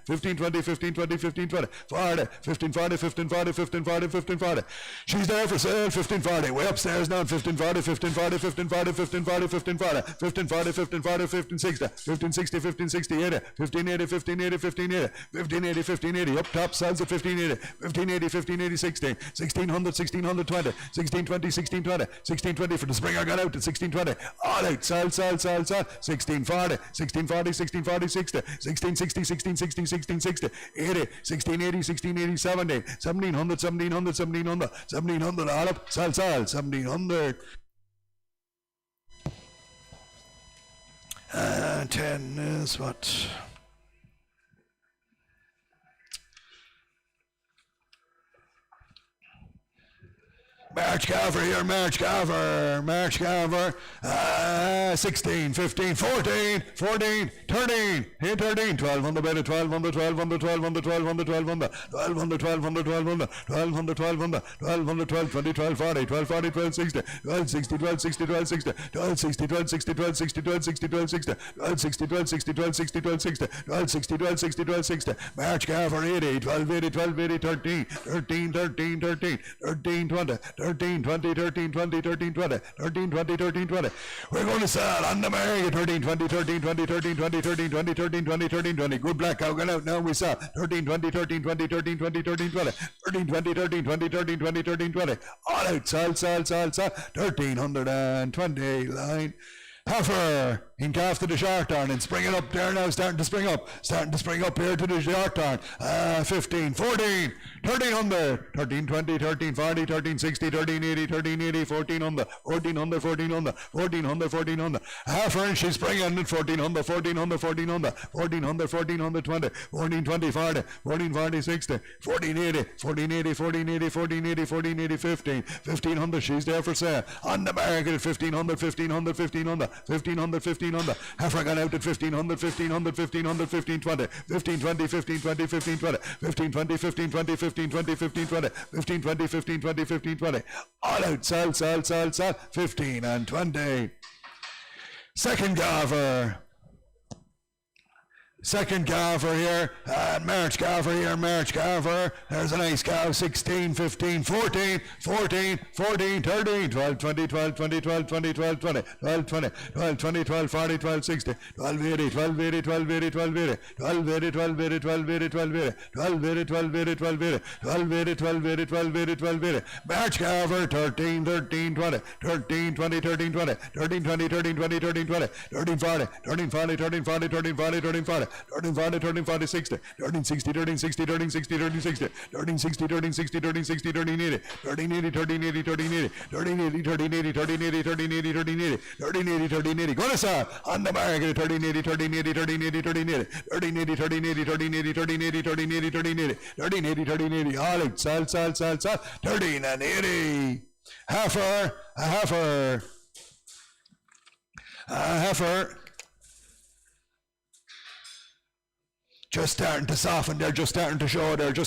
1520, 1520, 1520, 40, 1540, 1540, 1540, 1540. She's there for sale, 1540. Way upstairs now, 1540, 1540, 1540, 1540, 1540, 1540, 1540, 1560, 1560, 1560, 80, 1580, 1580, 1580, 1580, 1580. Up top sells at 1580, 1580, 1580, 16, 1600, 1620, 1620, 1620, 1620 for the springer got out at 1620. All out, sell, 1640, 1640, 1640, 60, 1660, 1660, 1660, 80, 1680, 1680, 70, 1700, 1700, 1700, 1700, all up, sell, 1700. 10 is what? March Carver here, March Carver, 16, 15, 14, 14, 13, here 13, 1200, better, 1200, 1200, 1200, 1200, 1200, 1200, 1200, 1200, 1200, 1200, 1200, 20, 1240, 1240, 1260, 1260, 1260, 1260, 1260, 1260, 1260, 1260, 1260, 1260, 1260, 1260, 1260, 1260, 1260, March Carver 80, 1280, 1280, 13, 13, 13, 13, 13, 20, 13, 20, 13, 20, 13, 20, 13, 20, 13, 20. We're going to sell on the market 13, 20, 13, 20, 13, 20, 13, 20, 13, 20, 13, 20. Good black cow going out now. We sell 13, 20, 13, 20, 13, 20, 13, 20, 13, 20, 13, 20, 13, 20, 13, 20. All out, sell, 1320 line. Heifer in calf to the short turn and springing up there now, starting to spring up here to the short turn. 15, 14, 1300, 1320, 1340, 1360, 1380, 1380, 1400, 1400, 1400, 1400, 1400. Heifer and she's springing at 1400, 1400, 1400, 1400, 1420, 1420, 40, 1440, 60, 1480, 1480, 1480, 1480, 1480, 15, 1500. She's there for sale on the market at 1500, 1500, 1500. 1500, 1500. Heifer got out at 1500, 1500, 1500, 1520, 1520, 1520, 1520, 1520, 1520, 1520, 1520, 1520, 1520, 1520. All out, sell, 15 and 20. Second calver here, March calver, there's a nice cow, 16, 15, 14, 14, 14, 13, 12, 20, 12, 20, 12, 20, 12, 20, 12, 20, 12, 20, 12, 40, 12, 60, 12, 80, 12, 80, 12, 80, 12, 80, 12, 80, 12, 80, 12, 80, 12, 80, 12, 80, 12, 80, 12, 80, 12, 80, 12, 80, 12, 80, 12, 80, March calver, 13, 13, 20, 13, 20, 13, 20, 13, 20, 13, 20, 13, 20, 13, 40, 13, 40, 13, 40, 13, 40, 13, 40, 13, 40, 13, 40, 60, 13, 60, 13, 60, 13, 60, 13, 60, 13, 60, 13, 60, 13, 60, 13, 80, 13, 80, 13, 80, 13, 80, 13, 80, 13, 80, 13, 80, 13, 80, 13, 80, 13, 80, 13, 80. Go to sell on the market, 13, 80, 13, 80, 13, 80, 13, 80, 13, 80, 13, 80, 13, 80, 13, 80, 13, 80, 13, 80, 13, 80, 13, 80. All out, sell, 13 and 80. Heifer, just starting to soften there, just starting to show here to the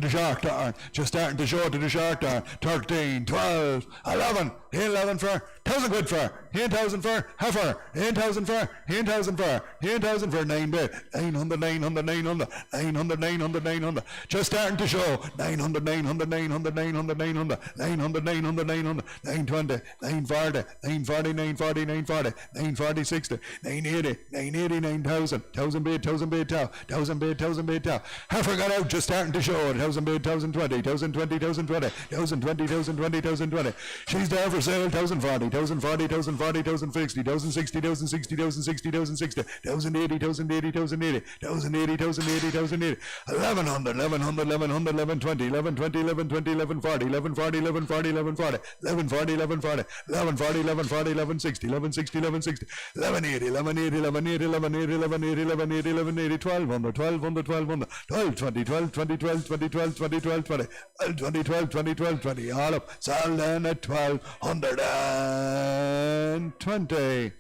short turn, just starting to show to the short turn, 13, 12, 11, 11 for, 1,000 good for, 1,000 for, heifer, 1,000 for, 1,000 for, 1,000 for, 9 bit, 900, 900, 900, 900, 900, 900, just starting to show, 900, 900, 900, 900, 900, 900, 900, 900, 920, 940, 940, 940, 940, 940, 60, 980, 980, 9,000, 1,000 bid, 1,000 bid tau, 1,000 bid, 1,000 bid tau, heifer got out, just starting to show, 1,000 bid, 1,020, 1,020, 1,020, 1,020, 1,020, 1,020, 1,020, she's there for sale, 1,040, 1,040, 1040, 1040, 1060, 1060, 1060, 1060, 1060, 1080, 1080, 1080, 1080, 1080, 1080, 1100, 1100, 1100, 1120, 1120, 1120, 1140, 1140, 1140, 1140, 1140, 1140, 1140, 1140, 1160, 1160, 1160, 1180, 1180, 1180, 1180, 1180, 1180, 1180, 1200, 1200, 1200, 1220, 1220, 1220, 1220, 1220, 1220, 1220, 1220, all up, sold down at 1220.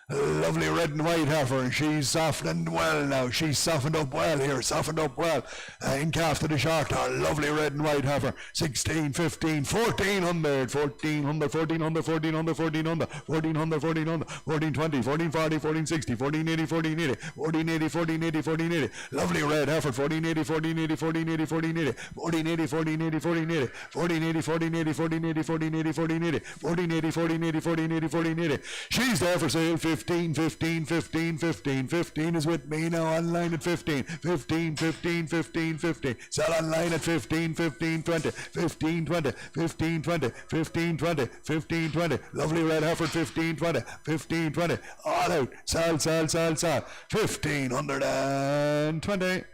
Lovely red and white heifer, and she's softened well now. She's softened up well here, softened up well. In calf to the short hair, lovely red and white heifer. 16, 15, 1400, 1400, 1400, 1400, 1400, 1400, 1400, 1420, 1440, 1460, 1480, 1480, 1480, 1480, 1480. Lovely red heifer, 1480, 1480, 1480, 1480, 1480, 1480, 1480, 1480, 1480, 1480, 1480, 1480, 1480, 1480, 1480. She's there for sale. 15, 15, 15, 15, 15 is with me now online at 15, 15, 15, 15, 15, sell online at 15, 15, 20, 15, 20, 15, 20, 15, 20, 15, 20, lovely red heifer 15, 20, 15, 20, all out, sell, 1520.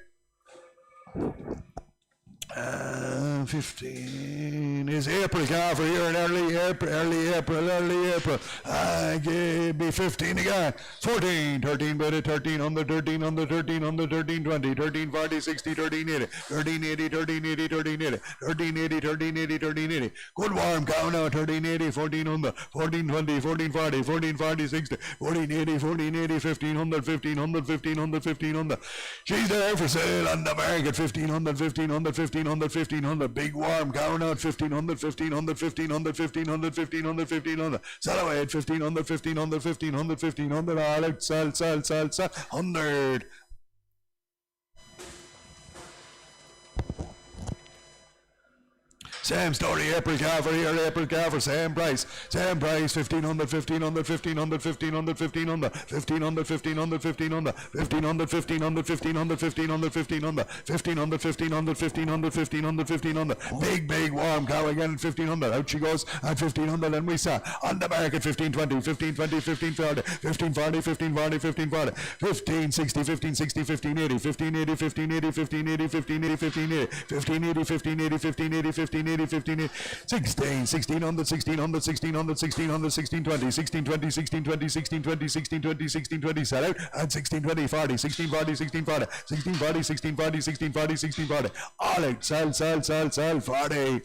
15 is April calf for here in early April. Give me 15 again. 14, 13 better, 13 on the 13 on the 13 on the 13 20, 13 40, 60, 13 80, 13 80, 13 80, 13 80, 13 80, 13 80, 13 80. Good warm cow now, 13 80, 14 on the 14 20, 14 40, 14 40, 60, 14 80, 14 80, 1500, 1500, 1500, 1500. She's there for sale on the market, 1500, 1500, 1500, 1500. Big warm cow now at 1500, 1500, 1500, 1500, 1500, 1500. Sell away at 1500, 1500, 1500, 1500. All out, sell, 100. Same story, April calf here, April calf, same price, 1500, 1500, 1500, 1500, 1500, 1500, 1500, 1500, 1500, 1500, 1500, 1500, 1500, 1500, 1500, 1500, 1500, 1500, big warm cow again at 1500, out she goes at 1500, and we saw on the market 1520, 1520, 1540, 1540, 1540, 1540, 1560, 1560, 1580, 1580, 1580, 1580, 1580, 1580, 1580, 1580, 1580, 15, 16, 1600, 1600, 1600, 1600, 1620, 1620, 1620, 1620, 1620, 1620, sell out at 1620, 40, 1640, 1640, 1640, 1640, 1640, 1640, all out, sell, 40,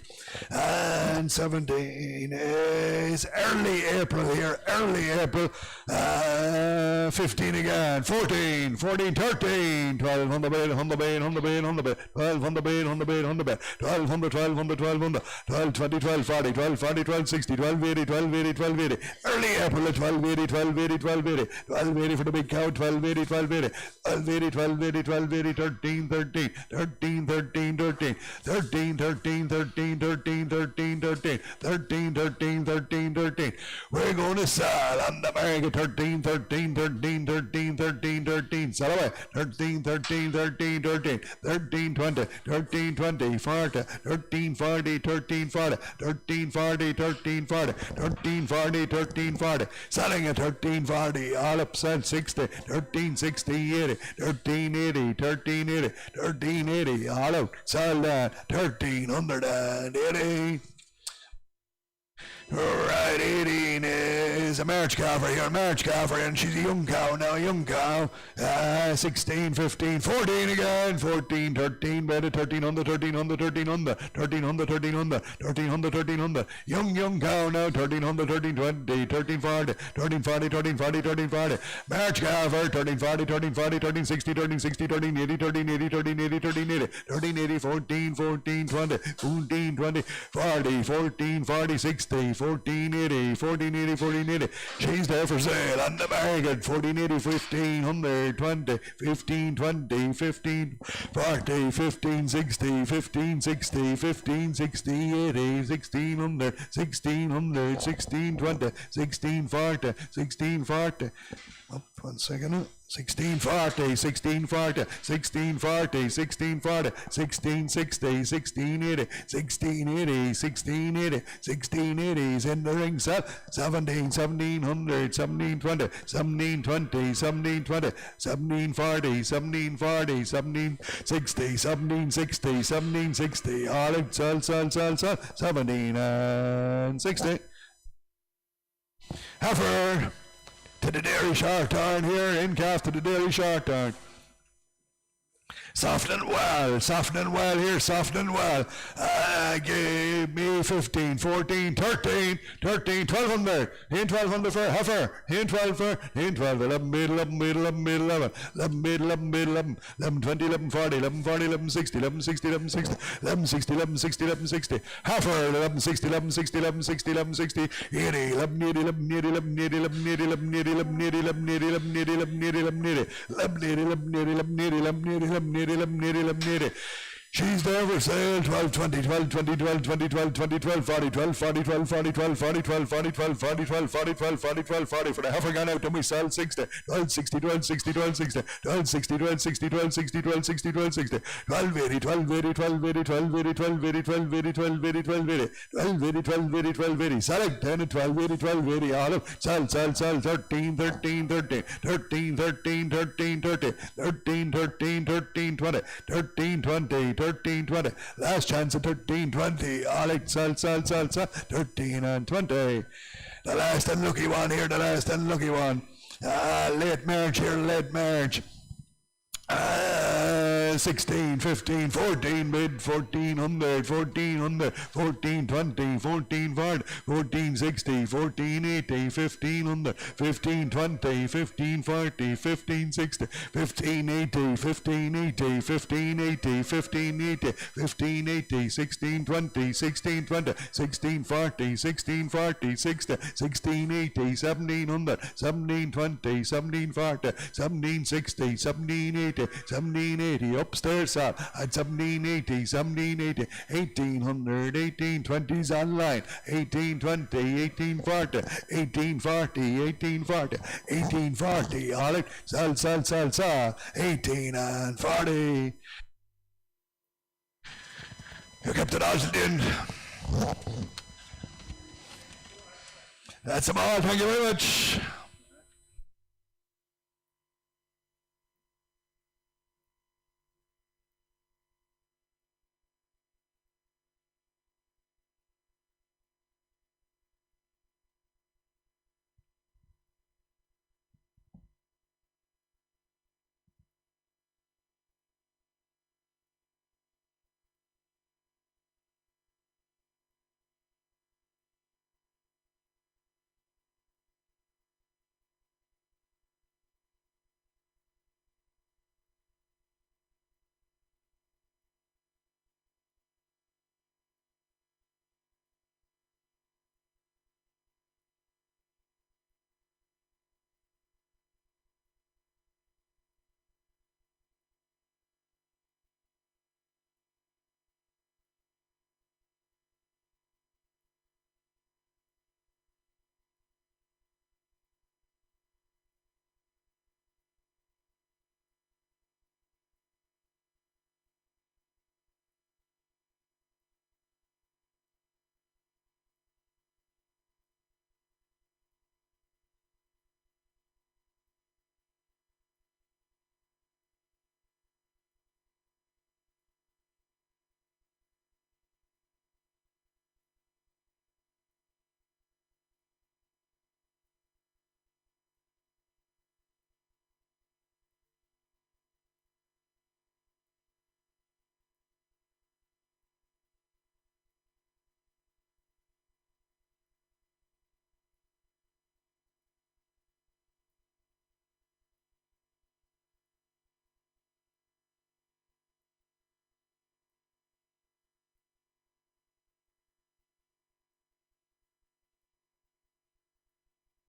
and 17 is early April here, 15 again, 14, 13, 12 on the bed, 12 on the bed, 1200, 12, 20, 12, 40, 12, 40, 12, 60, 12, 80, 12, 80, 12, 80. Early April at 12, 80, 12, 80, 12, 80. 12, 80 for the big cow, 12, 80, 12, 80. 12, 80, 12, 80, 12, 80, 13, 13, 13, 13, 13, 13, 13, 13, 13, 13, 13, 13, 13, 13, 13. We're going to sell on the market 13, 13, 13, 13, 13, 13. Sell away 13, 13, 13, 13, 13, 20, 13, 20, 40, 13, 40, 13, 40, 13, 40, 13, 40, 13, 40, 13, 40. Selling at 13, 40, all up sell 60, 13, 60, 80, 13, 80, 13, 80, 13, 80, all out. Sell that 1380. Right, 18 is a March cow for here, and she's a young cow now, 16, 15, 14 again, 14, 13, better, 1300, 1300, 1300, 1300, 1300, 1300, 1300, young cow now, 1300, 1320, 1340, 1340, 1340, 1340, March cow for 1340, 1340, 1360, 1360, 1380, 1380, 1380, 1380, 1380, 14, 14, 20, 14, 20, 40, 14, 40, 60, 1480, 1480, 1480. She's there for sale on the market. 1480, 1500, 20, 1520, 1540, 1560, 1560, 1560, 80, 1600, 1600, 1620, 1640, 1640. Up 1 second. 1640, 1640, 1640, 1640, 1660, 1680, 1680, 1680, 1680s in the ring set, 1700, 1720, 1720, 1720, 1740, 1740, 1760, 1760, 1760, all it, sell, 17 and 60. Heifer to the dairy short turn here, in calf to the dairy short turn. Soft and well here, soft and well. Give me 15, 14, 13, 13, 1200. In 1200 for heifer. In 12 for, in 12, 11 mid, 11 mid, 11 mid, 11, 11 mid, 11 mid, 11, 11 20, 11 40, 11 40, 11 60, 11 60, 11 60, 11 60, 11 60, 11 60. Heifer, 11 60, 11 60, 11 60, 11 60. 80, 11 80, 11 80, 11 80, 11 80, 11 80, 11 80, 11 80, 11 80, 11 80, 11 80, 11 80, 11 80, 11 80, 11 80. She's there for sale. 12, 20, 12, 20, 12, 20, 12, 20, 12, 40, 12, 40, 12, 40, 12, 40, 12, 40, 12, 40, 12, 40, 12, 40, 12, 40. For the heifer gone out to me, sell 60, 12, 60, 12, 60, 12, 60, 12, 60, 12, 60, 12, 60, 12, 60, 12, 60, 12, 80, 12, 80, 12, 80, 12, 80, 12, 80, 12, 80, 12, 80, 12, 80, 12, 80, 12, 80, 12, 80. Select 10 and 12, 80, 12, 80. Olive, sell, 13, 13, 13, 13, 13, 13, 30, 13, 13, 13, 20, 13, 20, 13, 20. Last chance at 13, 20. All right, sell, 13 and 20. The last unlucky one here, the last unlucky one. Late March here, late March. 16, 15, 14 mid, 1400, 1400, 1420, 1440, 1460, 1480, 1500, 1520, 1540, 1560, 1580, 1580, 1580, 1580, 1580, 1620, 1620, 1640, 1640, 60, 1680, 1700, 1720, 1740, 1760, 1780, 1780, upstairs at 1780, 1780, 1800, 1820s online, 1820, 1840, 1840, 1840, 1840, all right, sell, 18 and 40. You kept it all to the end. That's them all, thank you very much.